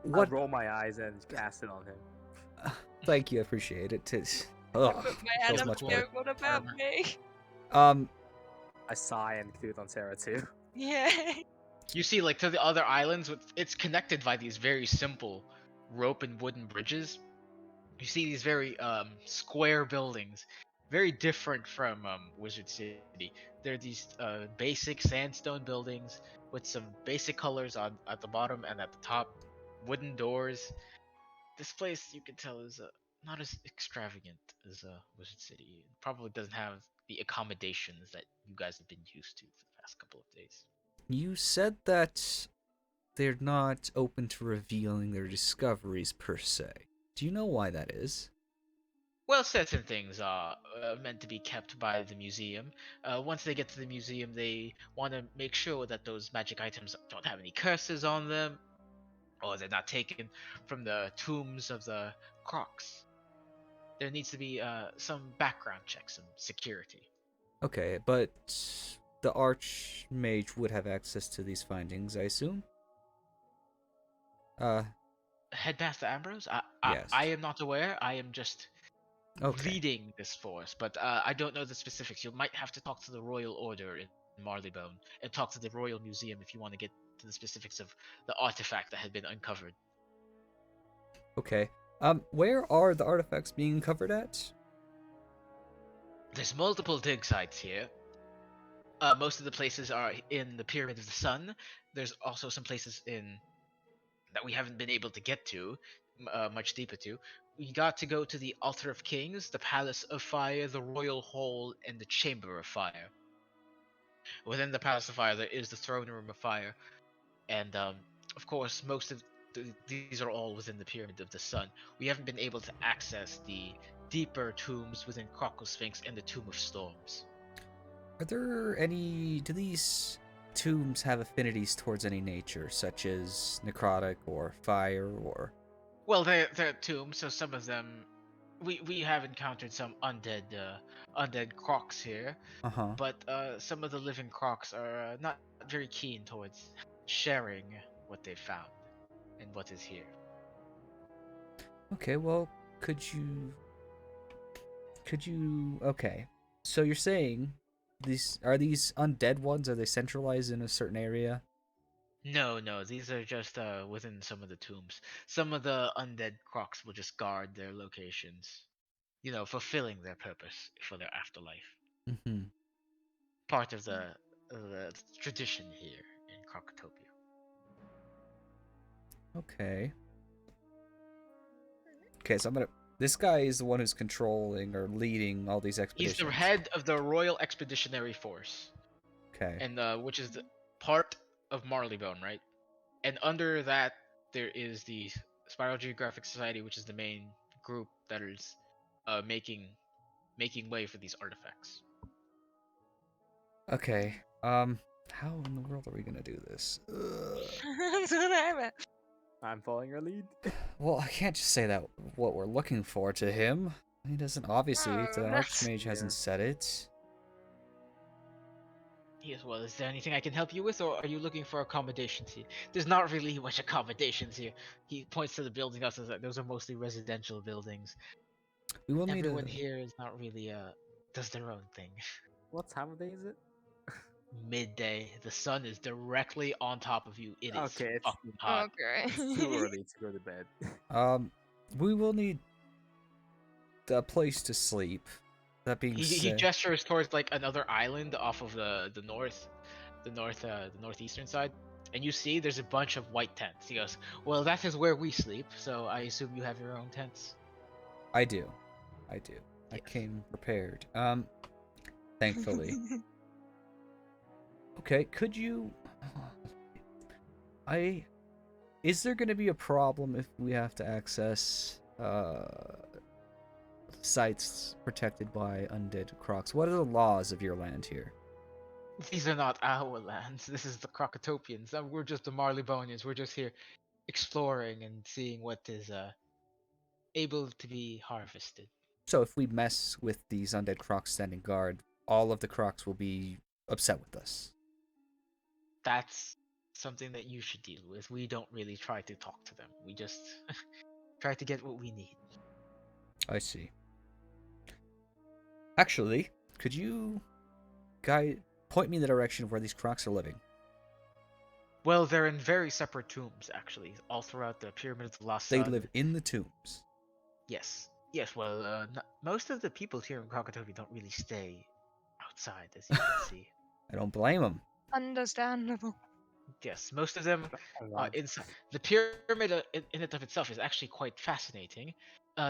What? roll my eyes and cast it on him. Thank you, I appreciate it. I put my hand feels up much to better. go, what about Armor. me? I sigh and do it on Sarah too. Yeah. You see, like to the other islands, it's connected by these very simple rope and wooden bridges. You see these very square buildings, very different from Wizard City. They're these basic sandstone buildings with some basic colors on at the bottom and at the top, wooden doors. This place you can tell is not as extravagant as Wizard City. It probably doesn't have the accommodations that you guys have been used to for the past couple of days. You said that they're not open to revealing their discoveries per se. Do you know why that is? Well, certain things are meant to be kept by the museum. Once they get to the museum, they want to make sure that those magic items don't have any curses on them, or they're not taken from the tombs of the crocs. There needs to be some background checks, some security. Okay, but the Archmage would have access to these findings, I assume? Uh, Headmaster Ambrose, I yes. am not aware. I am just Okay. leading this force, but I don't know the specifics. You might have to talk to the Royal Order in Marleybone and talk to the Royal Museum if you want to get to the specifics of the artifact that had been uncovered. Okay. Where are the artifacts being covered at? There's multiple dig sites here. Most of the places are in the Pyramid of the Sun. There's also some places in that we haven't been able to get to, much deeper to. We got to go to the Altar of Kings, the Palace of Fire, the Royal Hall, and the Chamber of Fire. Within the Palace of Fire, there is the Throne Room of Fire, and of course, most of these are all within the Pyramid of the Sun. We haven't been able to access the deeper tombs within Sphinx and the Tomb of Storms. Are there any... Do these tombs have affinities towards any nature, such as necrotic or fire or... Well, they're tombs, so some of them we have encountered some undead crocs here, Uh-huh. but some of the living crocs are not very keen towards sharing what they've found and what is here. Okay, well, could you... Okay. So you're saying these undead ones, are they centralized in a certain area? No, these are just within some of the tombs. Some of the undead crocs will just guard their locations, fulfilling their purpose for their afterlife. Mm-hmm. Part of the tradition here in Krocotopia. Okay. Okay, so I'm gonna... This guy is the one who's controlling or leading all these He's expeditions. the head of the Royal Expeditionary Force, Okay. and which is the part of Marleybone, right? And under that, there is the Spiral Geographic Society, which is the main group that is making way for these artifacts. Okay. How in the world are we gonna do this? That's what I meant. I'm following your lead. Well, I can't just say that what we're looking for to him. He doesn't, obviously. Oh, The that's- Archmage hasn't said it. Yes, well, is there anything I can help you with, or are you looking for accommodations here? There's not really much accommodations here. He points to the building outside. Those are mostly residential buildings. We will need Everyone a... here is not really does their own thing. What time of day is it? Midday, the sun is directly on top of you. It is Okay, it's fucking hot. Okay. It's too early to go to bed. We will need a place to sleep. That being He said... gestures towards like another island off of the northeastern side, and you see there's a bunch of white tents. He goes, "Well, that is where we sleep, so I assume you have your own tents." I do. I Yes. came prepared. Thankfully. Okay, could you... Is there going to be a problem if we have to access sites protected by undead crocs? What are the laws of your land here? These are not our lands. This is the Crocotopians. We're just the Marleybonians. We're just here exploring and seeing what is able to be harvested. So if we mess with these undead crocs standing guard, all of the crocs will be upset with us. That's something that you should deal with. We don't really try to talk to them. We just try to get what we need. I see. Actually, could you point me in the direction of where these crocs are living? Well, they're in very separate tombs, actually, all throughout the Pyramid of the Lost They Sun. live in the tombs. Yes. Yes, well, most of the people here in Krokotopia don't really stay outside, as you can see. I don't blame them. Understandable. Yes, most of them are Alright. inside. The pyramid in and of itself is actually quite fascinating.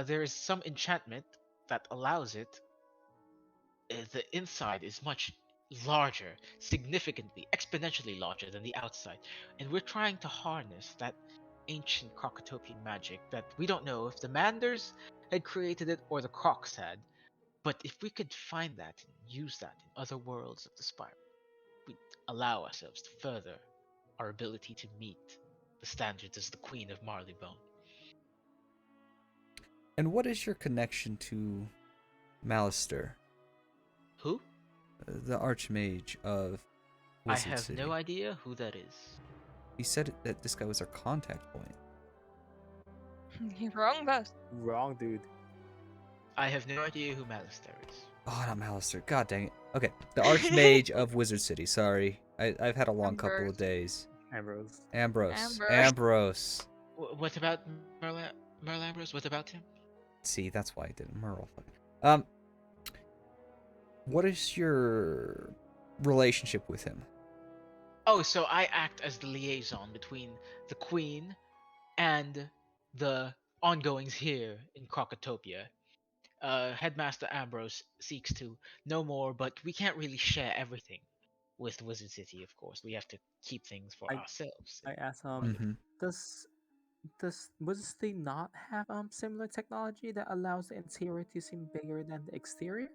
There is some enchantment that allows it. The inside is much larger, significantly, exponentially larger than the outside. And we're trying to harness that ancient Crocotopian magic that we don't know if the Manders had created it or the Crocs had. But if we could find that and use that in other worlds of the spiral, we'd allow ourselves to further our ability to meet the standards as the Queen of Marleybone. And what is your connection to Malister, Who? the Archmage of I Wizard have City? no idea who that is. He said that this guy was our contact point. You're wrong, boss. Wrong, dude. I have no idea who Malister is. Oh, not Malister. God dang it. Okay, the Archmage of Wizard City. Sorry, I've had a long couple of days. Ambrose. Ambrose. What about Merle Ambrose? What about him? See, that's why I didn't Merle. What is your relationship with him? Oh, so I act as the liaison between the Queen and the ongoings here in Krocotopia. Headmaster Ambrose seeks to know more, but we can't really share everything with Wizard City, of course. We have to keep things for ourselves. I asked Mm-hmm. does Wednesday not have similar technology that allows the interior to seem bigger than the exterior?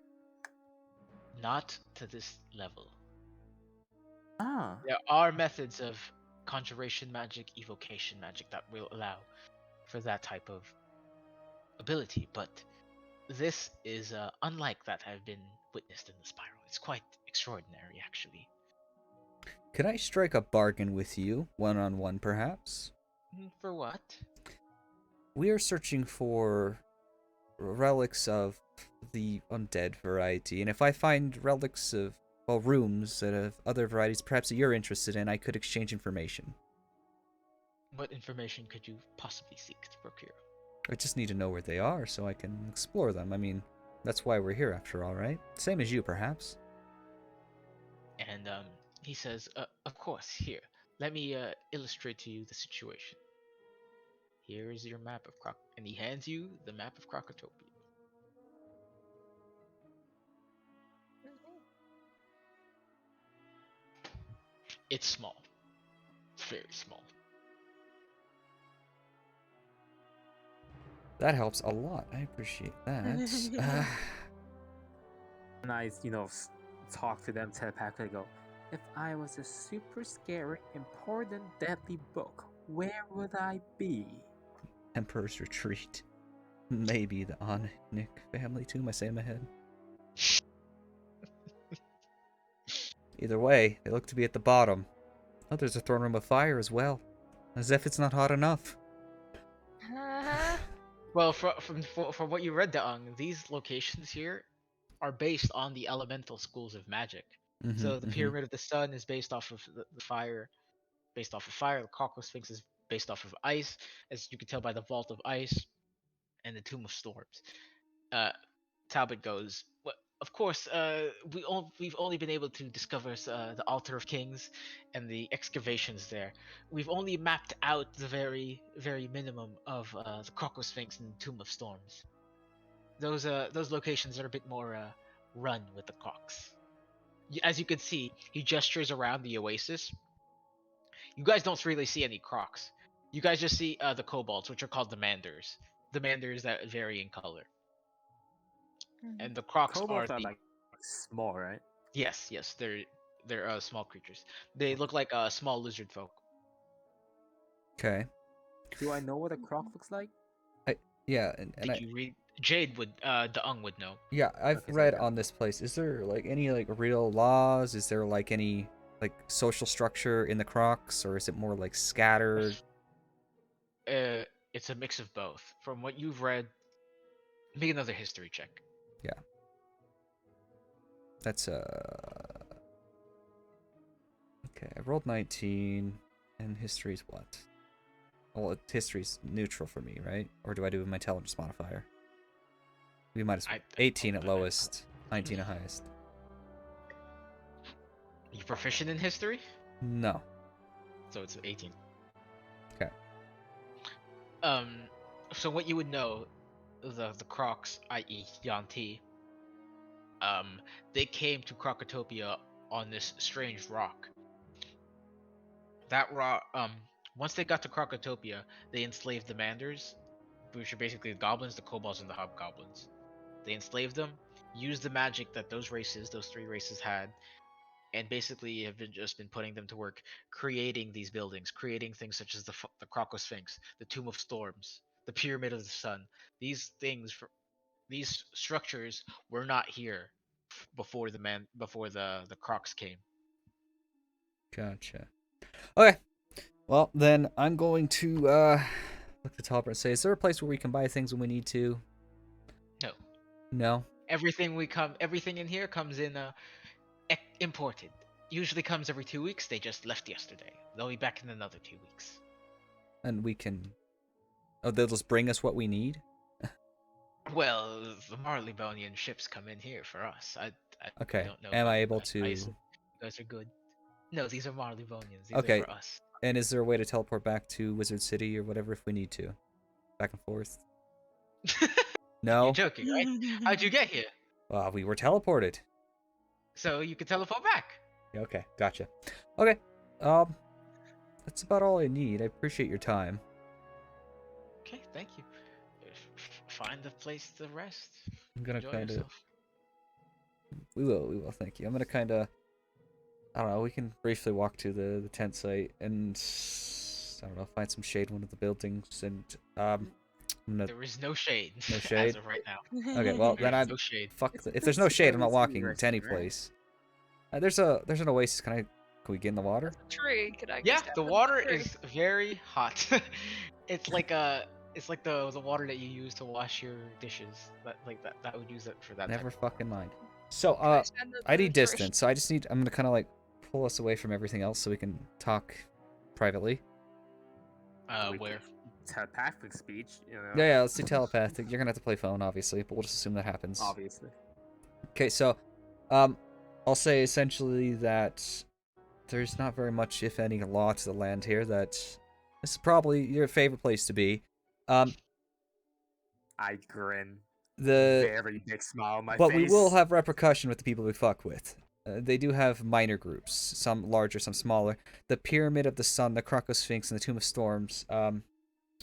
Not to this level. Ah, There are methods of conjuration magic, evocation magic that will allow for that type of ability, but this is unlike that have been witnessed in the spiral. It's quite extraordinary, actually. Can I strike a bargain with you, one-on-one perhaps? For what? We are searching for relics of the undead variety, and if I find relics of, well, rooms that have other varieties perhaps that you're interested in, I could exchange information. What information could you possibly seek to procure? I just need to know where they are so I can explore them. I mean, that's why we're here after all, right? Same as you, perhaps. And he says, of course, here, let me illustrate to you the situation. Here is your map of and he hands you the map of Krocotopia. It's small. Very small. That helps a lot. I appreciate that. and I, talk to them telepathically. Go, if I was a super scary, important, deadly book, where would I be? Emperor's Retreat. Maybe the Onic family tomb, I say in my head. Either way, they look to be at the bottom. Oh, there's a throne room of fire as well. As if it's not hot enough. Well, from what you read, Daang, these locations here are based on the elemental schools of magic. So the Pyramid of the Sun is based off of the fire, based off of fire. The Cockle Sphinx is based off of ice, as you can tell by the Vault of Ice, and the Tomb of Storms. Talbot goes, well, of course, we've only been able to discover the Altar of Kings and the excavations there. We've only mapped out the very, very minimum of the Croco Sphinx and Tomb of Storms. Those locations are a bit more run with the Crocs. As you can see, he gestures around the oasis. You guys don't really see any Crocs. You guys just see the kobolds, which are called the Manders. The Manders that vary in color. And the Crocs are Kobolds are the like small, right? yes, they're small creatures. They look like small lizard folk. Okay. Do I know what a croc looks like? Yeah, Did you read? Jade would, Daung would know. Yeah, I've Okay, read sorry. on this place. Is there like any like real laws? Is there like any like social structure in the Crocs, or is it more like scattered? It's a mix of both. From what you've read, make another history check. Yeah. That's okay. I rolled 19, and history's what? Well, history's neutral for me, right? Or do I do my intelligence modifier? We might as well. 18 at lowest, 19 at highest. Are you proficient in history? No. So it's 18. Okay. So what you would know, the Crocs, i.e. Yanti, they came to Krocotopia on this strange rock. That rock, once they got to Krocotopia, they enslaved the Manders, which are basically the goblins, the kobolds, and the hobgoblins. They enslaved them, used the magic that those three races had, and basically have just been putting them to work, creating these buildings, creating things such as the Crocosphinx, the Tomb of Storms, the Pyramid of the Sun. These structures were not here before the Crocs came. Gotcha. Okay. Well, then I'm going to look to Topper and say, is there a place where we can buy things when we need to? No. No? Everything in here comes in imported. Usually comes every 2 weeks. They just left yesterday. They'll be back in another 2 weeks. And we can... Oh, they'll just bring us what we need? Well, the Marleybonian ships come in here for us. I Okay. don't know. Am I able that. to... I assume you guys are good. No, these are Marleybonians. These Okay. are for us. And is there a way to teleport back to Wizard City or whatever if we need to? Back and forth? No? You're joking, right? How'd you get here? Well, we were teleported. So you can teleport back. Yeah, okay, gotcha. Okay, that's about all I need. I appreciate your time. Okay, thank you. Find a place to rest. I'm gonna Enjoy kind of... yourself. We will, thank you. I'm gonna kind of... I don't know, we can briefly walk to the tent site and... I don't know, find some shade in one of the buildings and, I'm gonna... There is no shade. No shade? As of right now. Okay, well, There then is I'm... no shade. Fuck, It's a if there's no shade, I'm not basically walking rest, to any right? place. There's an oasis, can we get in the water? Tree, could I? Yeah, step the in water tree? is very hot. It's like the water that you use to wash your dishes. That would use it for that. Never type fucking mind. So, Can I stand in I the need tree? distance, so I'm gonna kind of like pull us away from everything else so we can talk privately. We Where? Telepathic speech, you know. Yeah, let's do telepathic. You're gonna have to play phone, obviously, but we'll just assume that happens. Obviously. Okay, so, I'll say essentially that there's not very much, if any, law to the land here. That this is probably your favorite place to be. I grin. The Very big smile on my But face. we will have repercussion with the people we fuck with. They do have minor groups, some larger, some smaller. The Pyramid of the Sun, the Crocosphinx, and the Tomb of Storms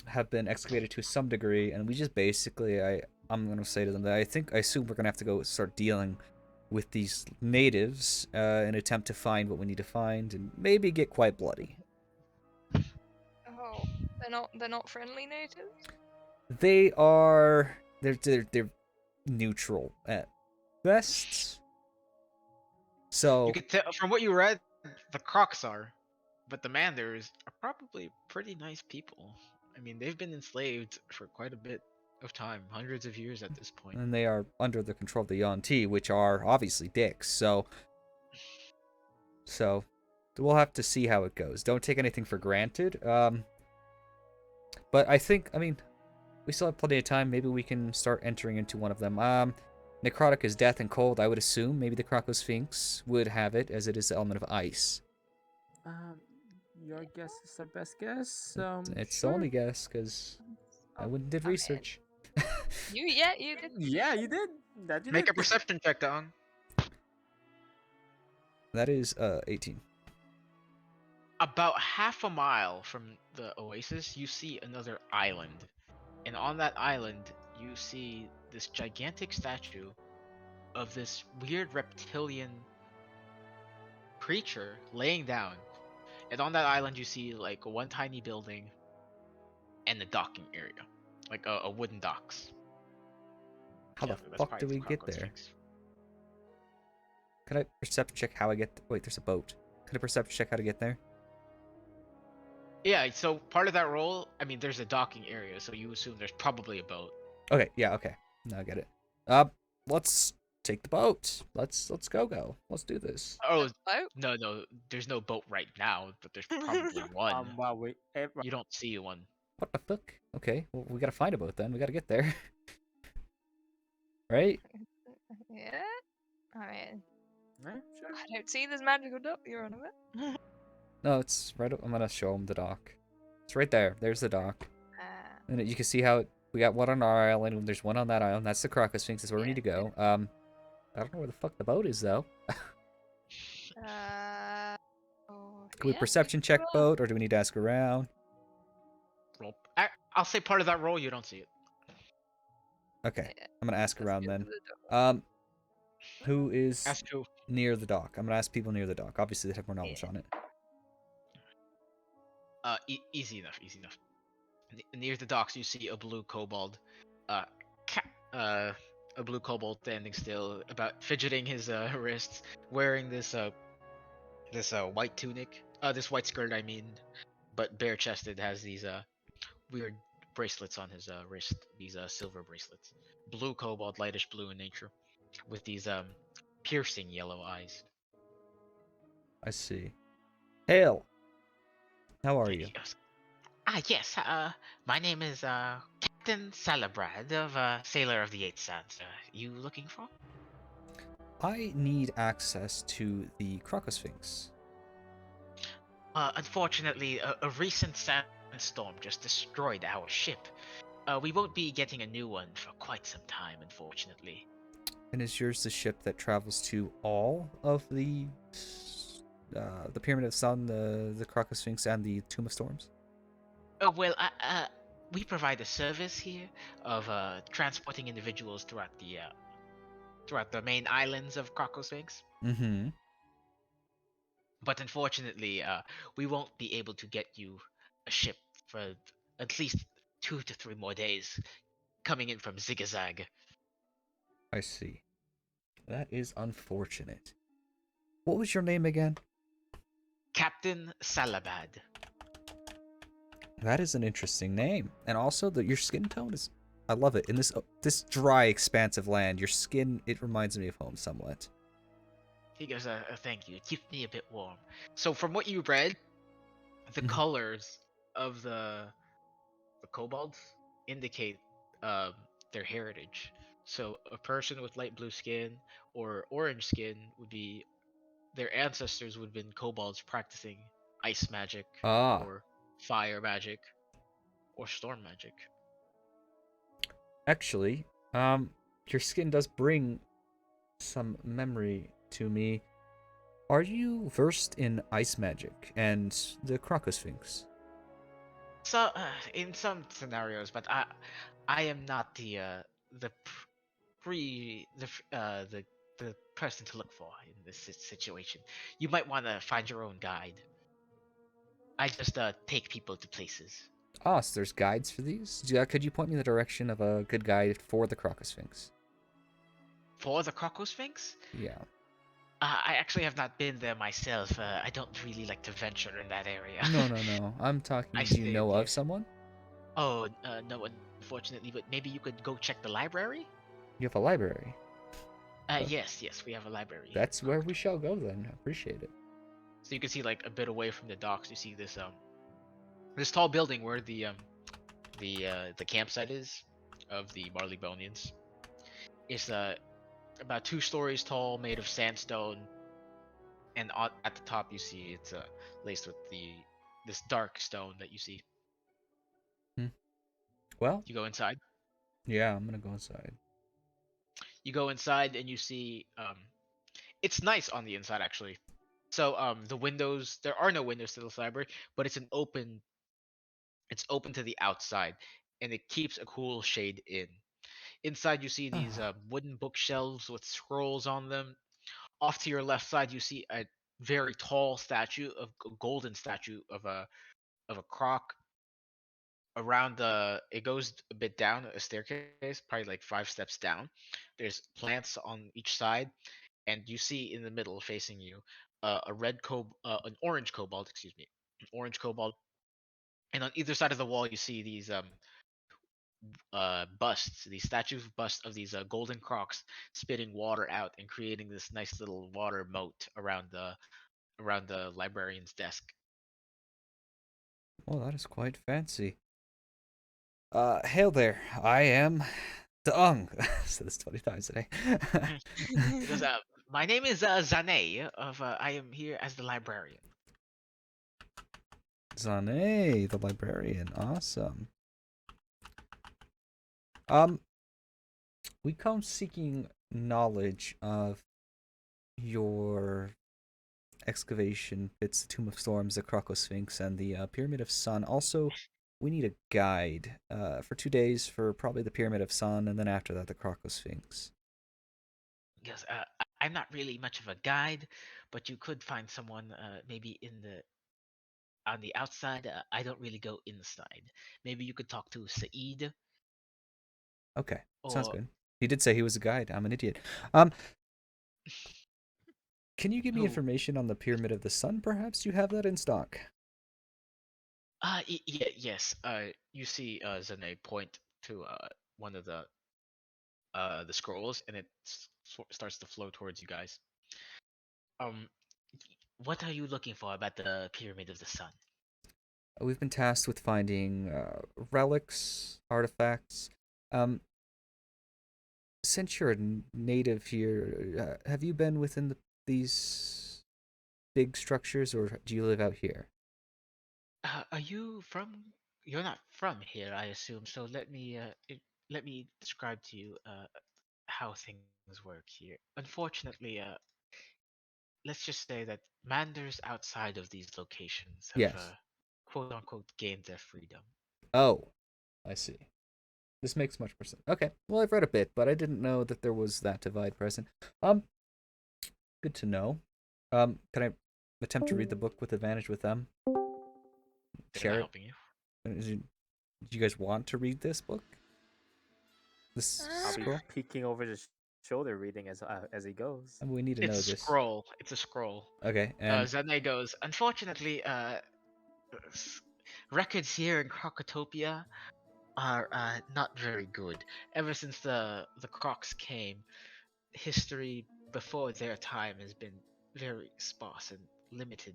have been excavated to some degree, and we just basically, I'm going to say to them that I assume we're going to have to go start dealing with these natives in an attempt to find what we need to find, and maybe get quite bloody. Oh, they're not friendly natives. They're neutral at best. So You could tell from what you read, the Crocs are, but the Manders are probably pretty nice people. I mean, they've been enslaved for quite a bit of time, hundreds of years at this point. and they are under the control of the Yuan-Ti, which are obviously dicks. So we'll have to see how it goes. Don't take anything for granted. But I mean, we still have plenty of time. Maybe we can start entering into one of them. Necrotic is death and cold, I would assume. Maybe the Crocosphinx would have it, as it is the element of ice. Your guess is our best guess. It's sure. the only guess, because I went and did Okay. research. You did. Yeah, you did. That you Make a did. perception check, Don. That is 18. About half a mile from the oasis, you see another island. And on that island, you see this gigantic statue of this weird reptilian creature laying down. And on that island, you see like one tiny building and a docking area, like a wooden docks. How Yeah, the that's fuck probably do we the get Croco there? Sphinx. Can I perception check how I get... Wait, there's a boat. Can I perception check how to get there? Yeah, so part of that roll, I mean, there's a docking area, so you assume there's probably a boat. Okay, yeah, okay. Now I get it. Let's take the boat. Let's go. Let's do this. Oh, Oh, no, there's no boat right now, but there's probably one. While we You don't see one. What the fuck? Okay, well, we gotta find a boat then. We gotta get there. Right? yeah. I mean, Right, sure. I don't see this magical duck you're on about. No, it's right... I'm gonna show him the dock. It's right there. There's the dock. And you can see how we got one on our island, and there's one on that island. That's the Crocosphinx. That's where we need to go. I don't know where the fuck the boat is, though. Oh, Can we yeah, perception check sure. boat, or do we need to ask around? Roll. I'll say part of that roll, you don't see it. Okay, Yeah, I'm gonna ask let's around go to then. the dock. Who is Ask who? near the dock? I'm gonna ask people near the dock. Obviously, they have more knowledge Yeah. on it. Easy enough. Easy enough. Near the docks, you see a blue kobold, uh, a blue kobold standing still, about fidgeting his wrists, wearing this white tunic, this white skirt, I mean, but bare chested, has these weird bracelets on his wrist, these silver bracelets, blue kobold, lightish blue in nature, with these piercing yellow eyes. I see. Hail. How are you? Yes. Yes. My name is Captain Salabrad of Sailor of the Eight Suns. You looking for? I need access to the Crocosphinx. Unfortunately, a recent sandstorm just destroyed our ship. We won't be getting a new one for quite some time, unfortunately. And is yours the ship that travels to all of the Pyramid of Sun, the Crocosphinx, and the Tomb of Storms? Well, we provide a service here of transporting individuals throughout the main islands of Crocoswings. Mm-hmm. But unfortunately, we won't be able to get you a ship for at least 2 to 3 more days coming in from Zigzag. I see. That is unfortunate. What was your name again? Captain Salabad. That is an interesting name. And also, your skin tone is... I love it. In this dry, expansive land, your skin, it reminds me of home somewhat. He goes, thank you. It keeps me a bit warm. So from what you read, the Mhm. colors of the kobolds indicate um, their heritage. So a person with light blue skin or orange skin would be their ancestors would have been kobolds practicing ice magic Ah, or fire magic or storm magic. actually, your skin does bring some memory to me. Are you versed in ice magic and the Crocosphinx? So in some scenarios, but I am not the pre the the person to look for in this situation. You might want to find your own guide. I just take people to places. Ah, so there's guides for these? Could you point me in the direction of a good guide for the Crocosphinx? For the Crocosphinx, Yeah. I actually have not been there myself. I don't really like to venture in that area. No. I'm I talking, do you stay know here. of someone? Oh, no, unfortunately, but maybe you could go check the library? You have a library. Uh, Yes, we have a library here That's in where we Krokotopia. shall go then. I appreciate it. So you can see like a bit away from the docks, you see this tall building where the campsite is of the Marleybonians. It's about 2 stories tall, made of sandstone, and at the top you see it's laced with this dark stone that you see. Hmm. Well, You go inside. yeah, I'm gonna go inside. You go inside and you see it's nice on the inside actually. So the windows, there are no windows to this library, but it's open to the outside, and it keeps a cool shade in. Inside, you see these Ah, wooden bookshelves with scrolls on them. Off to your left side, you see a very tall statue of a golden statue of a croc. Around it goes a bit down a staircase, probably like 5 steps down. There's plants on each side, and you see in the middle, facing you, an orange kobold, excuse me, an orange kobold. And on either side of the wall, you see these busts, these statues busts of these golden crocs spitting water out and creating this nice little water moat around the librarian's desk. well, that is quite fancy. Hail there. I am Deung. Said this 20 times today. Because my name is Zane of I am here as the librarian. Zane, the librarian. Awesome. Um, we come seeking knowledge of your excavation bits, the Tomb of Storms, the Crocosphinx, and the Pyramid of Sun. Also, we need a guide for 2 days for probably the Pyramid of Sun, and then after that, the Croco-Sphinx. Yes, I'm not really much of a guide, but you could find someone maybe on the outside. I don't really go inside. Maybe you could talk to Saeed Okay, sounds or good. He did say he was a guide. I'm an idiot. Can you give me who. information on the Pyramid of the Sun, perhaps? You have that in stock. Yes. You see Zane point to one of the scrolls, and it starts to flow towards you guys. Um, what are you looking for about the Pyramid of the Sun? We've been tasked with finding relics, artifacts. Um, since you're a native here, have you been within these big structures, or do you live out here? Are you from? You're not from here, I assume. So let me describe to you how things work here. Unfortunately, let's just say that manders outside of these locations have Yes. quote unquote gained their freedom. Oh, I see. This makes much more sense. Okay. Well, I've read a bit, but I didn't know that there was that divide present. Good to know. Can I attempt to read the book with advantage with them? Am I Share it. helping you? Do you guys want to read this book? This I'll be scroll? peeking over the shoulder reading as he goes. I mean, we need to know It's a this. scroll. It's a scroll. Okay, and Zane goes, unfortunately, records here in Krocotopia are not very good. Ever since the Crocs came, history before their time has been very sparse and limited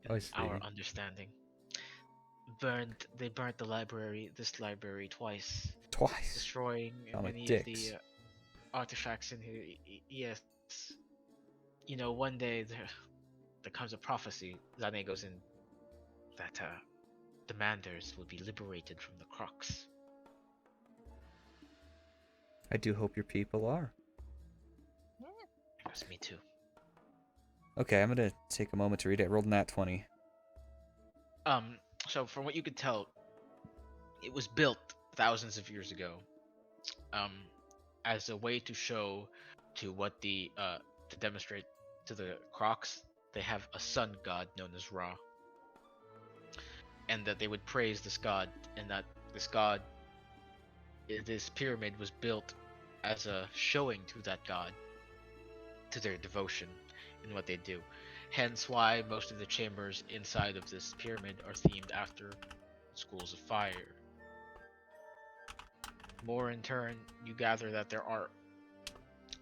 in I see. our understanding. They burnt this library twice, Twice. destroying Sound like many of dicks. the artifacts in here. Yes, one day there comes a prophecy. Zane goes in that the Manders will be liberated from the Crocs. I do hope your people are. Yes, me too. Okay, I'm gonna take a moment to read it. I rolled nat 20. So from what you could tell, it was built thousands of years ago, um, as a way to show to to demonstrate to the Crocs they have a sun god known as Ra, and that they would praise this god, and that this pyramid was built as a showing to that god, to their devotion in what they do. Hence why most of the chambers inside of this pyramid are themed after schools of fire. More in turn, you gather that there are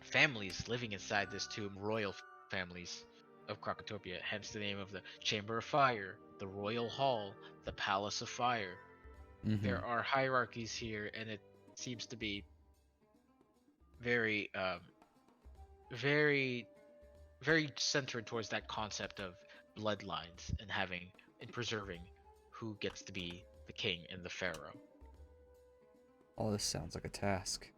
families living inside this tomb, royal families of Krocotopia, hence the name of the Chamber of Fire, the Royal Hall, the Palace of Fire. Mm-hmm. There are hierarchies here, and it seems to be very, very, very centered towards that concept of bloodlines and preserving who gets to be the king and the pharaoh. All this sounds like a task.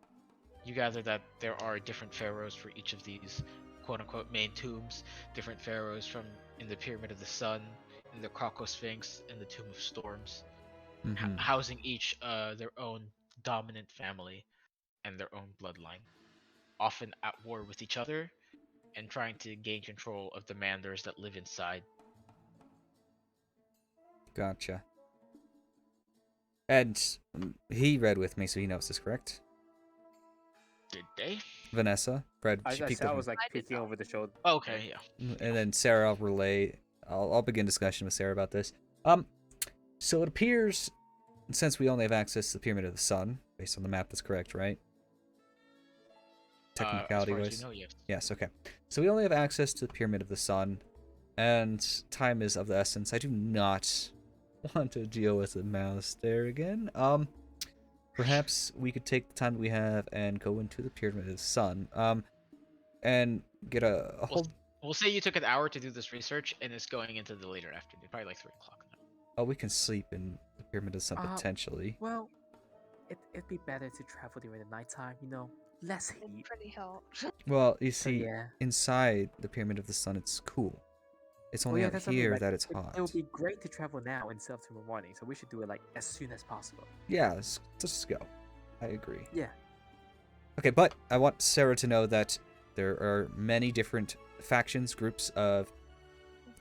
You gather that there are different pharaohs for each of these quote-unquote main tombs, different pharaohs from in the Pyramid of the Sun, in the Croco-Sphinx, in the Tomb of Storms, Mm-hmm. housing each their own dominant family and their own bloodline, often at war with each other and trying to gain control of the manders that live inside. Gotcha. And he read with me, so he knows this, correct? Did they? Vanessa read. I She peeked said I over. was like I did peeking not. over the shoulder. Okay, yeah. And then Sarah, I'll relay. I'll begin discussion with Sarah about this. So it appears, since we only have access to the Pyramid of the Sun, based on the map, that's correct, right? Technicality as far wise. as you know, yes. Yes. Okay. So we only have access to the Pyramid of the Sun, and time is of the essence. I do not want to deal with the mouse there again. Perhaps we could take the time that we have and go into the Pyramid of the Sun. And get a whole. We'll say you took an hour to do this research, and it's going into the later afternoon, probably like 3 o'clock now. Oh, we can sleep in the Pyramid of the Sun potentially. Well, it'd be better to travel during the nighttime, less heat. Pretty hot. Well, you So see, yeah. inside the Pyramid of the Sun, it's cool. It's Well, only yeah, out that's what I mean. here Like, that it's it hot. would be great to travel now instead of tomorrow morning. So we should do it like as soon as possible. Yeah, let's just go. I agree. Yeah. Okay, but I want Sarah to know that there are many different factions, groups of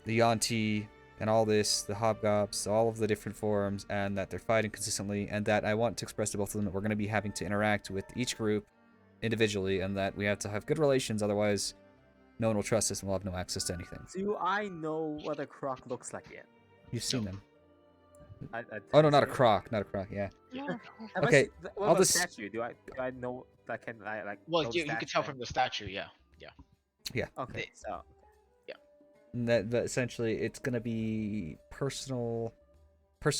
the Yanti and all this, the Hobgobs, all of the different forms, and that they're fighting consistently, and that I want to express to both of them that we're going to be having to interact with each group individually, and that we have to have good relations, otherwise no one will trust us and we'll have no access to anything. Do I know what a croc looks like yet? You've seen them. I Oh, no, haven't not a seen it. croc, not a croc, yeah. No. Have I Okay, seen- what all about this- statue? Do I know that can I like? Well, know the you can statue tell and- from the statue, yeah. Okay, so And that essentially it's going to be personal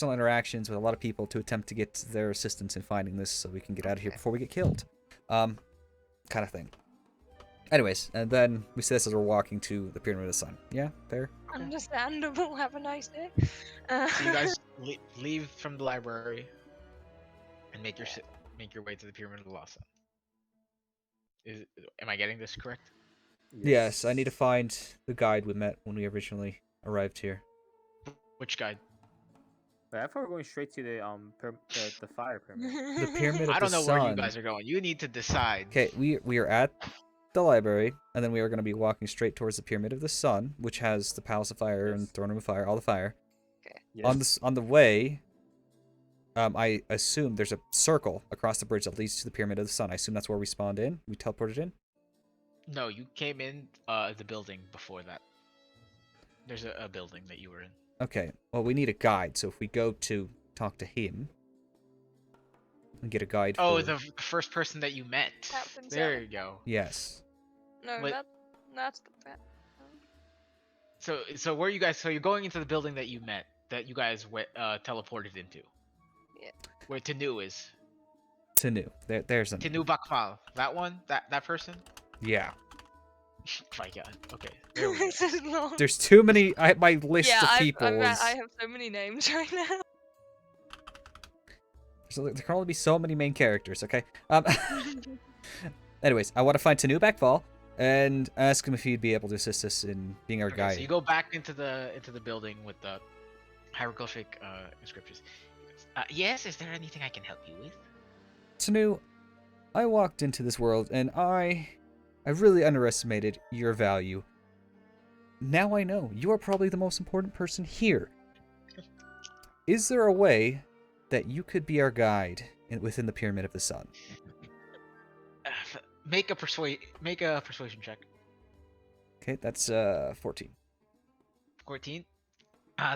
interactions with a lot of people to attempt to get their assistance in finding this so we can get out of here before we get killed. Kind of thing. Anyways, and then we say this as we're walking to the Pyramid of the Sun. Yeah, fair? Understandable. Have a nice day. So you guys leave from the library and make your way to the Pyramid of the Lost Sun. Am I getting this correct? Yes, I need to find the guide we met when we originally arrived here. Which guide? Wait, I thought we were going straight to the the fire pyramid. The Pyramid of I don't the know Sun. where you guys are going. You need to decide. Okay, we are at the library, and then we are going to be walking straight towards the Pyramid of the Sun, which has the Palace of Fire and Yes. Throne Room of Fire, all the fire. Yes. On the way, I assume there's a circle across the bridge that leads to the Pyramid of the Sun. I assume that's where we spawned in. We teleported in. No, you came in the building before that. There's a building that you were in. Okay. Well, we need a guide, so if we go to talk to him and get a guide. Oh, for... the first person that you met. Captain There Sam. you go. Yes. No, Wait. that's the pet. So where you guys? So you're going into the building that you met, that you guys teleported into. Yeah. Where Tanu is. Tanu. There's him. Tanu Bakmal. That one? That person? Yeah. My god. Okay. There we go. This is long. There's too many. My list Yeah, of people is. I have so many names right now. So there can only be so many main characters. Okay. Anyways, I want to find Tanu Backfall and ask him if he'd be able to assist us in being our Okay, guide. so you go back into the building with the hieroglyphic inscriptions. Yes, is there anything I can help you with? Tanu, I walked into this world and I really underestimated your value. Now I know you are probably the most important person here. Is there a way that you could be our guide within the Pyramid of the Sun? Make a persuasion check. Okay, that's 14. 14.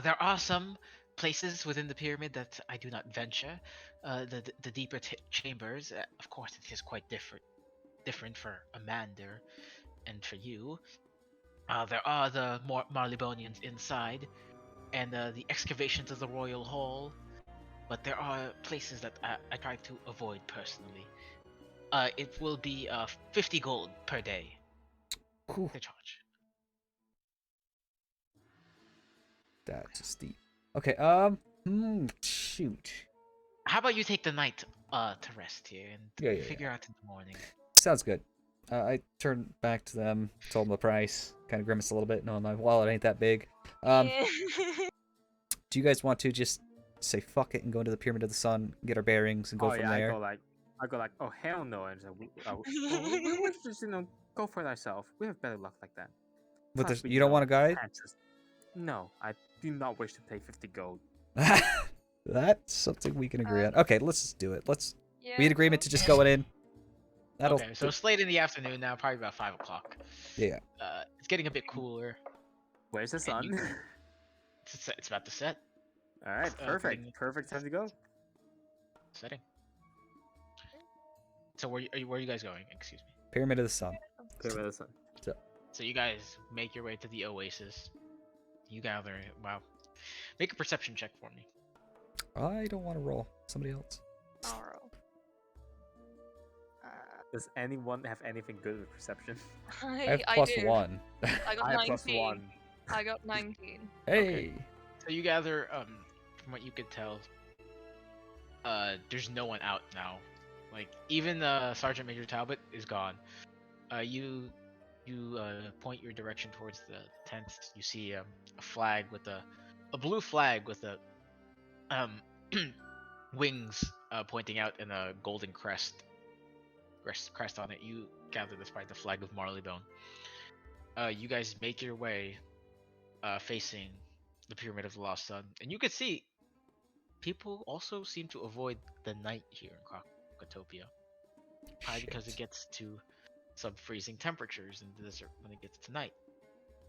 There are some places within the pyramid that I do not venture. The deeper chambers, of course, it is quite different for Amanda and for you. There are the Marleybonians inside, and the excavations of the Royal Hall. But there are places that I try to avoid personally. It will be 50 gold per day Whew, to charge. that's steep. Okay, shoot. How about you take the night to rest here and Yeah, figure out in the morning? Sounds good. I turned back to them, told them the price, kind of grimaced a little bit, knowing my wallet ain't that big. Yeah. Do you guys want to just say fuck it and go into the Pyramid of the Sun, get our bearings, and go from there? I go like, oh hell no, and so we would just go for it ourselves. We have better luck like that. But Plus, we you don't want a guide? can't just- No, I do not wish to pay 50 gold. That's something we can agree on. Okay, let's just do it. Yeah, We had agreement to just okay. going in. That'll Okay, so it's late in the afternoon now, probably about 5 o'clock. yeah. It's getting a bit cooler. Where's the sun? you- It's about to set. All right, perfect. getting- Perfect time to go. Setting. So where are you guys going? Excuse me. Pyramid of the Sun. Pyramid of the sun. So you guys make your way to the oasis. You gather. Wow. Make a perception check for me. I don't want to roll. Somebody else. I'll roll. Does anyone have anything good with perception? I have plus do. 1. I got I have 19. plus 1. I got 19. Hey. So you gather. From what you could tell, there's no one out now. Like even Sergeant Major Talbot is gone. You You point your direction towards the tent. You see a flag with a blue flag with a um wings pointing out and a golden crest on it. You gather this by the flag of Marleybone. You guys make your way facing the Pyramid of the Lost Sun, and you can see people also seem to avoid the night here in Krocotopia. Probably because it Shit. gets to sub-freezing temperatures in the desert when it gets to night.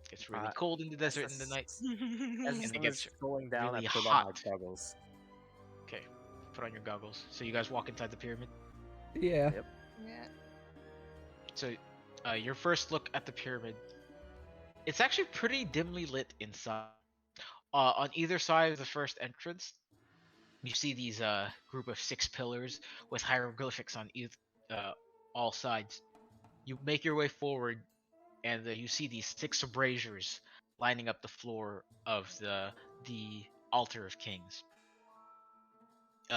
It gets really Uh, cold in the as desert the in the night, as the and it sun gets is going down, I really put on my hot. goggles. Okay, put on your goggles. So you guys walk inside the pyramid. Yeah. Yep. Yeah. So, your first look at the pyramid, it's actually pretty dimly lit inside. On either side of the first entrance, you see these group of 6 pillars with hieroglyphics on all sides. You make your way forward, and you see these 6 braziers lining up the floor of the altar of kings.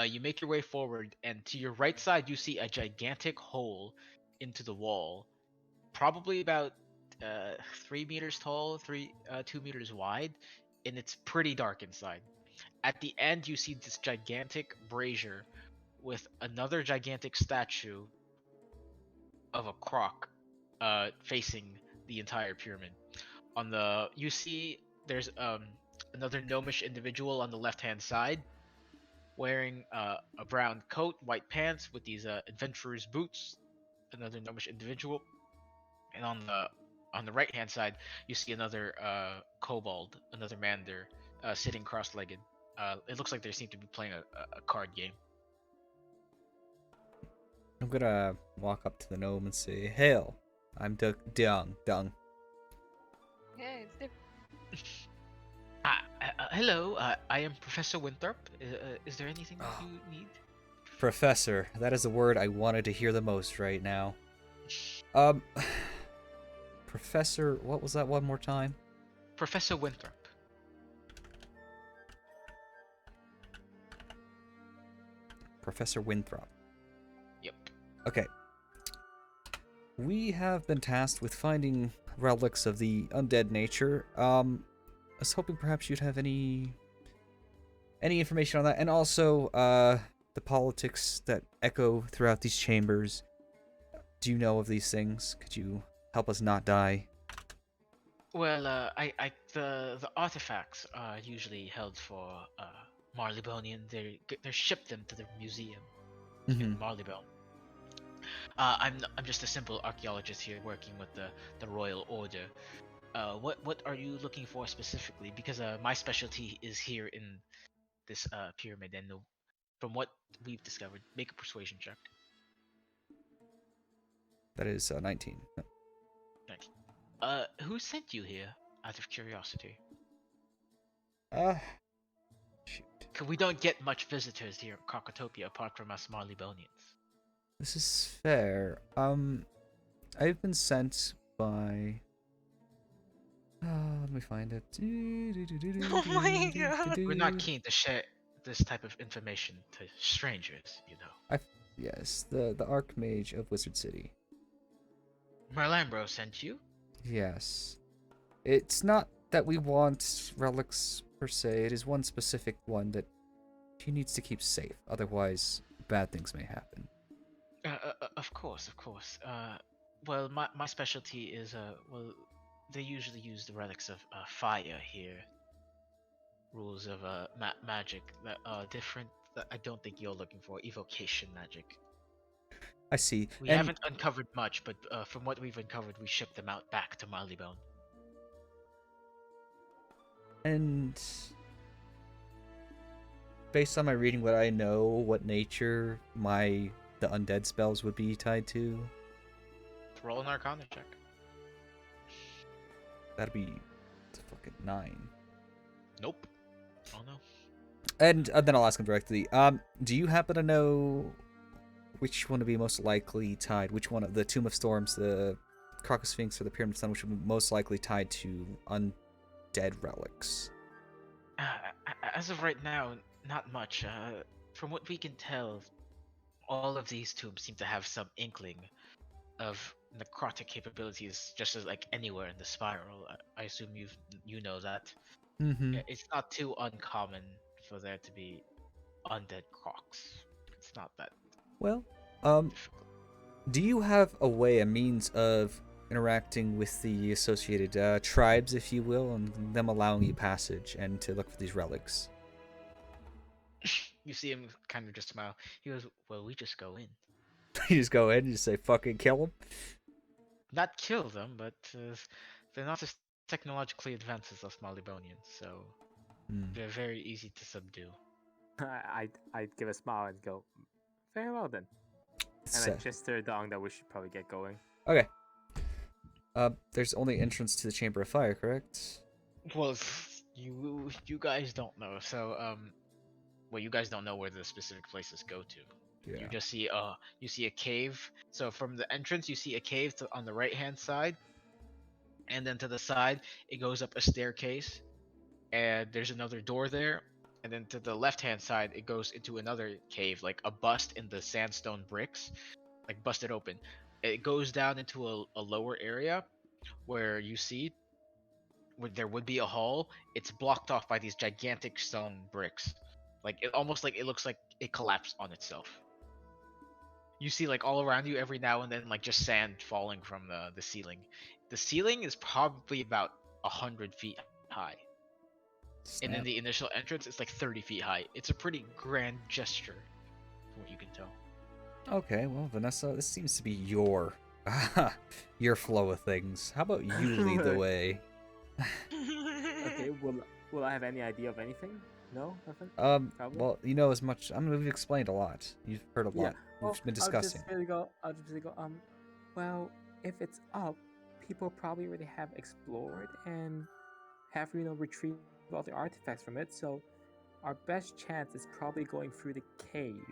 You make your way forward, and to your right side, you see a gigantic hole into the wall, probably about 3 meters tall, 2 meters wide, and it's pretty dark inside. At the end, you see this gigantic brazier with another gigantic statue of a croc facing the entire pyramid. You see there's another gnomish individual on the left hand side wearing a brown coat, white pants with these adventurer's boots. Another gnomish individual, and on the right hand side you see another kobold, another man there, sitting cross-legged. It looks like they seem to be playing a card game. I'm gonna walk up to the gnome and say, "Hail, I'm Dung. Yeah, it's different. Hello, I am Professor Winthrop. Is there anything that you need? Professor, that is the word I wanted to hear the most right now. Um, Professor, what was that one more time? Professor Winthrop. Professor Winthrop. Yep. Okay. We have been tasked with finding relics of the undead nature. I was hoping perhaps you'd have any information on that, and also the politics that echo throughout these chambers. Do you know of these things? Could you help us not die? Well, the artifacts are usually held for Marleybonian. They're shipped them to the museum in Marleybone. I'm just a simple archaeologist here working with the royal order. What are you looking for specifically? Because my specialty is here in this pyramid, and from what we've discovered, make a persuasion check. That is 19. No. 19. Who sent you here? Out of curiosity. Shoot. 'Cause we don't get much visitors here at Krocotopia apart from us Marleybonians. This is fair. I've been sent by. Let me find it. Oh my god. We're not keen to share this type of information to strangers, you know. Yes, the Archmage of Wizard City. Merlambro sent you? Yes. It's not that we want relics per se, it is one specific one that he needs to keep safe, otherwise bad things may happen. Of course, of course. Well, my specialty is, well, they usually use the relics of fire here. Rules of magic that are different, that I don't think you're looking for. Evocation magic. I see. We haven't uncovered much, but from what we've uncovered, we ship them out back to Marleybone. And based on my reading, what I know, what nature the undead spells would be tied to. Roll an Arcana check. That'd be fucking 9. Nope. Oh no. And then I'll ask him directly. Do you happen to know which one would be most likely tied? Which one of the Tomb of Storms, the Crocosphinx, or the Pyramid of Sun, which would be most likely tied to undead relics? As of right now, not much. From what we can tell, all of these tombs seem to have some inkling of necrotic capabilities, just as like anywhere in the spiral. I assume you know that. Mm-hmm. It's not too uncommon for there to be undead crocs. It's not that Well, difficult. do you have a way, a means of interacting with the associated tribes, if you will, and them allowing you passage and to look for these relics? You see him kind of just smile. He goes, "Well, we just go in, You just go ahead and just say, fucking kill them? not kill them, but they're not as technologically advanced as us Malibonians, so Hmm. they're very easy to subdue." I'd give a smile and go, very well then. And I So, gesture Dong that we should probably get going. okay. There's only entrance to the Chamber of Fire, correct? Well, you guys don't know, so well, you guys don't know where the specific places go to. Yeah. You just see you see a cave. So from the entrance, you see a cave on the right hand side, and then to the side it goes up a staircase, and there's another door there, and then to the left hand side it goes into another cave, like a bust in the sandstone bricks, like busted open. It goes down into a lower area where you see where there would be a hall. It's blocked off by these gigantic stone bricks, like it almost like it looks like it collapsed on itself. You see like all around you every now and then like just sand falling from the ceiling. The ceiling is probably about 100 feet high, and then Snap. the initial entrance is like 30 feet high. It's a pretty grand gesture from what you can tell. Okay, well, Vanessa, this seems to be your your flow of things. How about you lead the way? Okay, will I have any idea of anything? No, nothing. Probably. Well, you know as much. I mean, we've explained a lot. You've heard a Yeah. lot. We've Well, been discussing. I'll just really go. Well, if it's up, people probably already have explored and have retrieved all the artifacts from it. So, our best chance is probably going through the cave.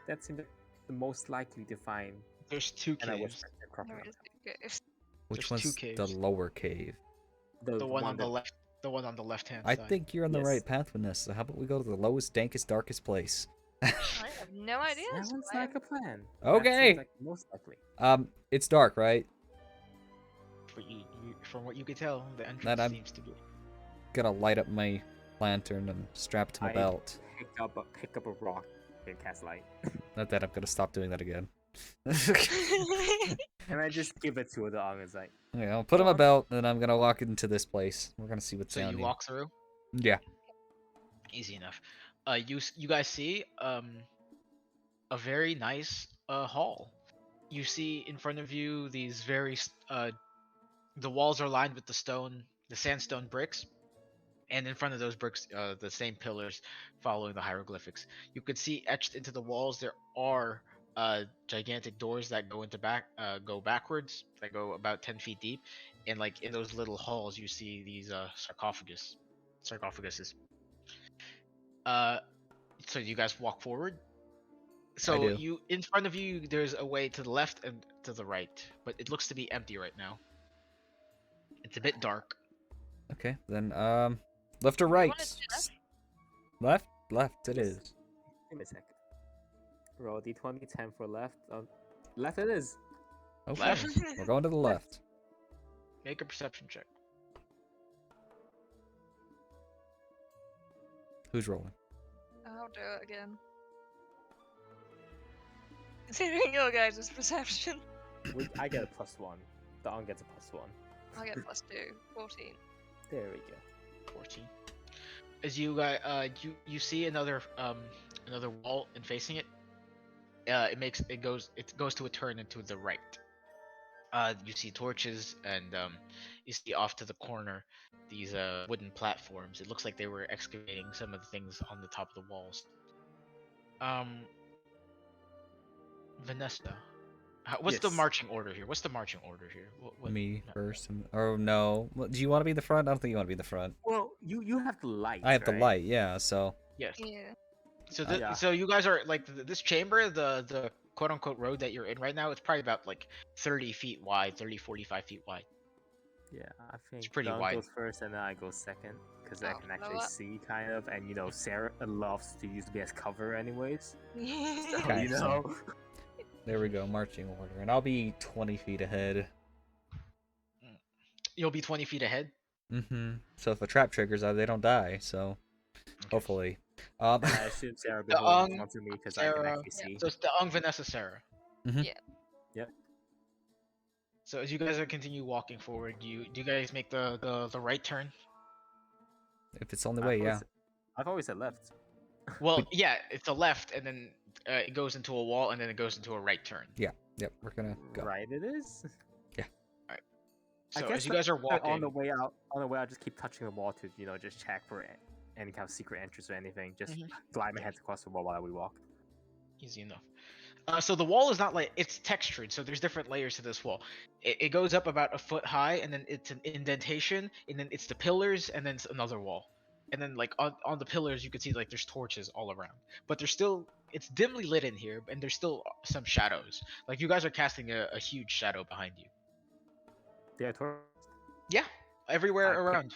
That seems like the most likely to find. There's two And I wish caves. There is if Which There's two one's the caves. lower cave? The The one on the that left. The one on the left hand I side. think you're on the Yes. right path, Vanessa. How about we go to the lowest, dankest, darkest place? I have no idea. so sounds I like am- a plan. Okay. That seems like most likely. It's dark, right? For from what you could tell, the That entrance I'm- seems to be. Gonna light up my lantern and strap it to my I- belt. Pick up a rock and cast light. Not that I'm gonna stop doing that again. And I just give it to Dong. It's like, Okay, I'll put on my belt, and I'm gonna walk into this place. We're gonna see what's So down you here. walk through. Yeah. Easy enough. You guys see a very nice hall. You see in front of you these the walls are lined with the sandstone bricks, and in front of those bricks, the same pillars following the hieroglyphics. You could see etched into the walls there are gigantic doors that go backwards, that go about 10 feet deep, and like in those little halls you see these sarcophaguses. So you guys walk forward. So do. in front of you there's a way to the left and to the right, but it looks to be empty right now. It's a bit dark. Okay, then left or You right? wanna do left? Left, left. It Yes. is. give me a second. Roll d20, 10 for left. Left it is. Okay, Left. we're going to the left. Make a perception check. Who's rolling? I'll do it again. Considering your guys' perception, I get a +1. Dong gets a +1. I get +2, 14. There we go. 14. As you guys, you see another wall, and facing it, it goes to a turn into the right. You see torches, and you see off to the corner these wooden platforms. It looks like they were excavating some of the things on the top of the walls. Vanessa, what's the Yes. marching order here? What's the marching order here? Me first. Or no? Do you want to be in the front? I don't think you want to be in the front. Well, you have the light. I have the right? light. Yeah. So Yes. Yeah. So Yeah. so you guys are like this chamber, the quote unquote road that you're in right now. It's probably about like 30 feet wide, 45 feet wide. Yeah, I think pretty Dong wide. goes first and then I go second because I Oh, can know actually what? see kind of, and Sarah loves to use me as cover anyways. So, Okay, you so- know. There we go, marching order. And I'll be 20 feet ahead. You'll be 20 feet ahead. Mm-hmm. So if a trap triggers, they don't die, so hopefully. I assume Sarah will be The holding in front of me because I can Sarah. actually see. So it's the Vanessa, Sarah. Mhm. Yeah. Yep. So as you guys are continue walking forward, do you guys make the right turn? If it's the only way, yeah. I've always said left. Well, yeah, it's a left, and then it goes into a wall, and then it goes into a right turn. Yeah. Yep, we're gonna go. Right, it is. So I guess as you guys are walking, on the way out, just keep touching the wall to just check for any kind of secret entrance or anything. Just glide my hands across the wall while we walk. easy enough. So the wall is not like it's textured, so there's different layers to this wall. It goes up about a foot high, and then it's an indentation, and then it's the pillars, and then it's another wall. And then like on the pillars, you can see like there's torches all around, but there's still it's dimly lit in here, and there's still some shadows. Like you guys are casting a huge shadow behind you. Yeah, Yeah, everywhere around.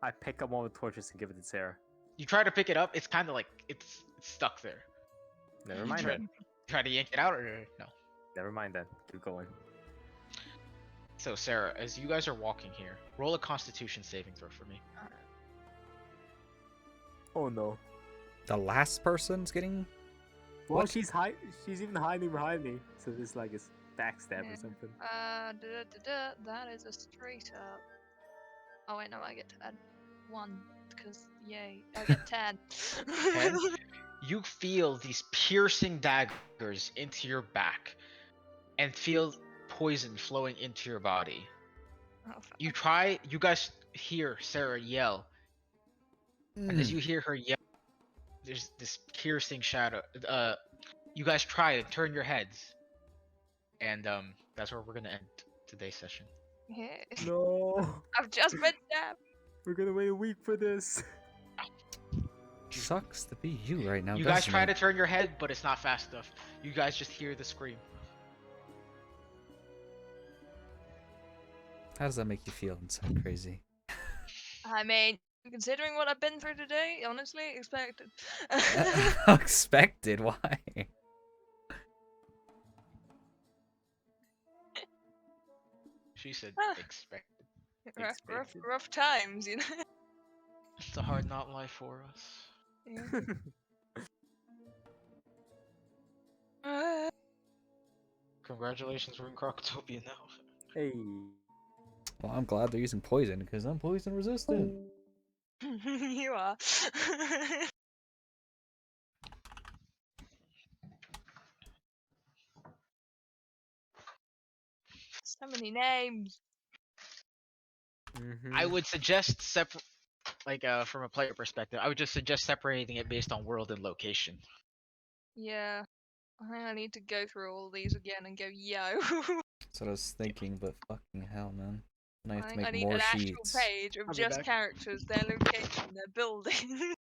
I pick up one of the torches and give it to Sarah. You try to pick it up, it's kind of like it's stuck there. Never mind then. Try to yank it out or no? Never mind then. Keep going. So Sarah, as you guys are walking here, roll a Constitution saving throw for me. Oh no. The last person's getting. Well, What? she's even hiding behind me. So it's like a backstab or something. That is a straight up. Oh wait, no, I get to add 1 because yay, I get 10. 10? You feel these piercing daggers into your back, and feel poison flowing into your body. Oh, fuck. You guys hear Sarah yell, and as you hear her yell, there's this piercing shadow. You guys try and turn your heads, and that's where we're gonna end today's session. Yeah. No. I've just been stabbed. We're gonna wait a week for this. Sucks to be you right now. You guys doesn't try it? to turn your head, but it's not fast enough. You guys just hear the scream. How does that make you feel inside, crazy? I mean, considering what I've been through today, honestly, expected. Expected? Why? She said expected. rough times, you know. It's a hard not life for us. Yeah. Congratulations, we're in Krocotopia now. Hey. Well, I'm glad they're using poison because I'm poison resistant. You are. So many names. Mm-hmm. I would suggest from a player perspective, I would just suggest separating it based on world and location. Yeah. I think I need to go through all these again and go, yo. That's what I was thinking, but fucking hell, man. And I have to I make need more an actual sheets. page of I'll be just back. characters, their location, their building.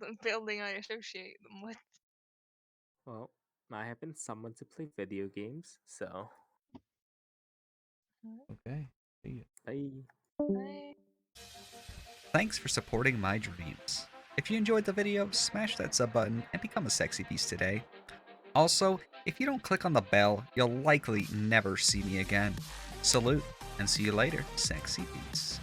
The building I associate them with. Well, I have been summoned to play video games, so Okay. See ya. bye. Thanks for supporting my dreams. If you enjoyed the video, smash that sub button and become a sexy beast today. Also, if you don't click on the bell, you'll likely never see me again. Salute, and see you later, sexy beasts.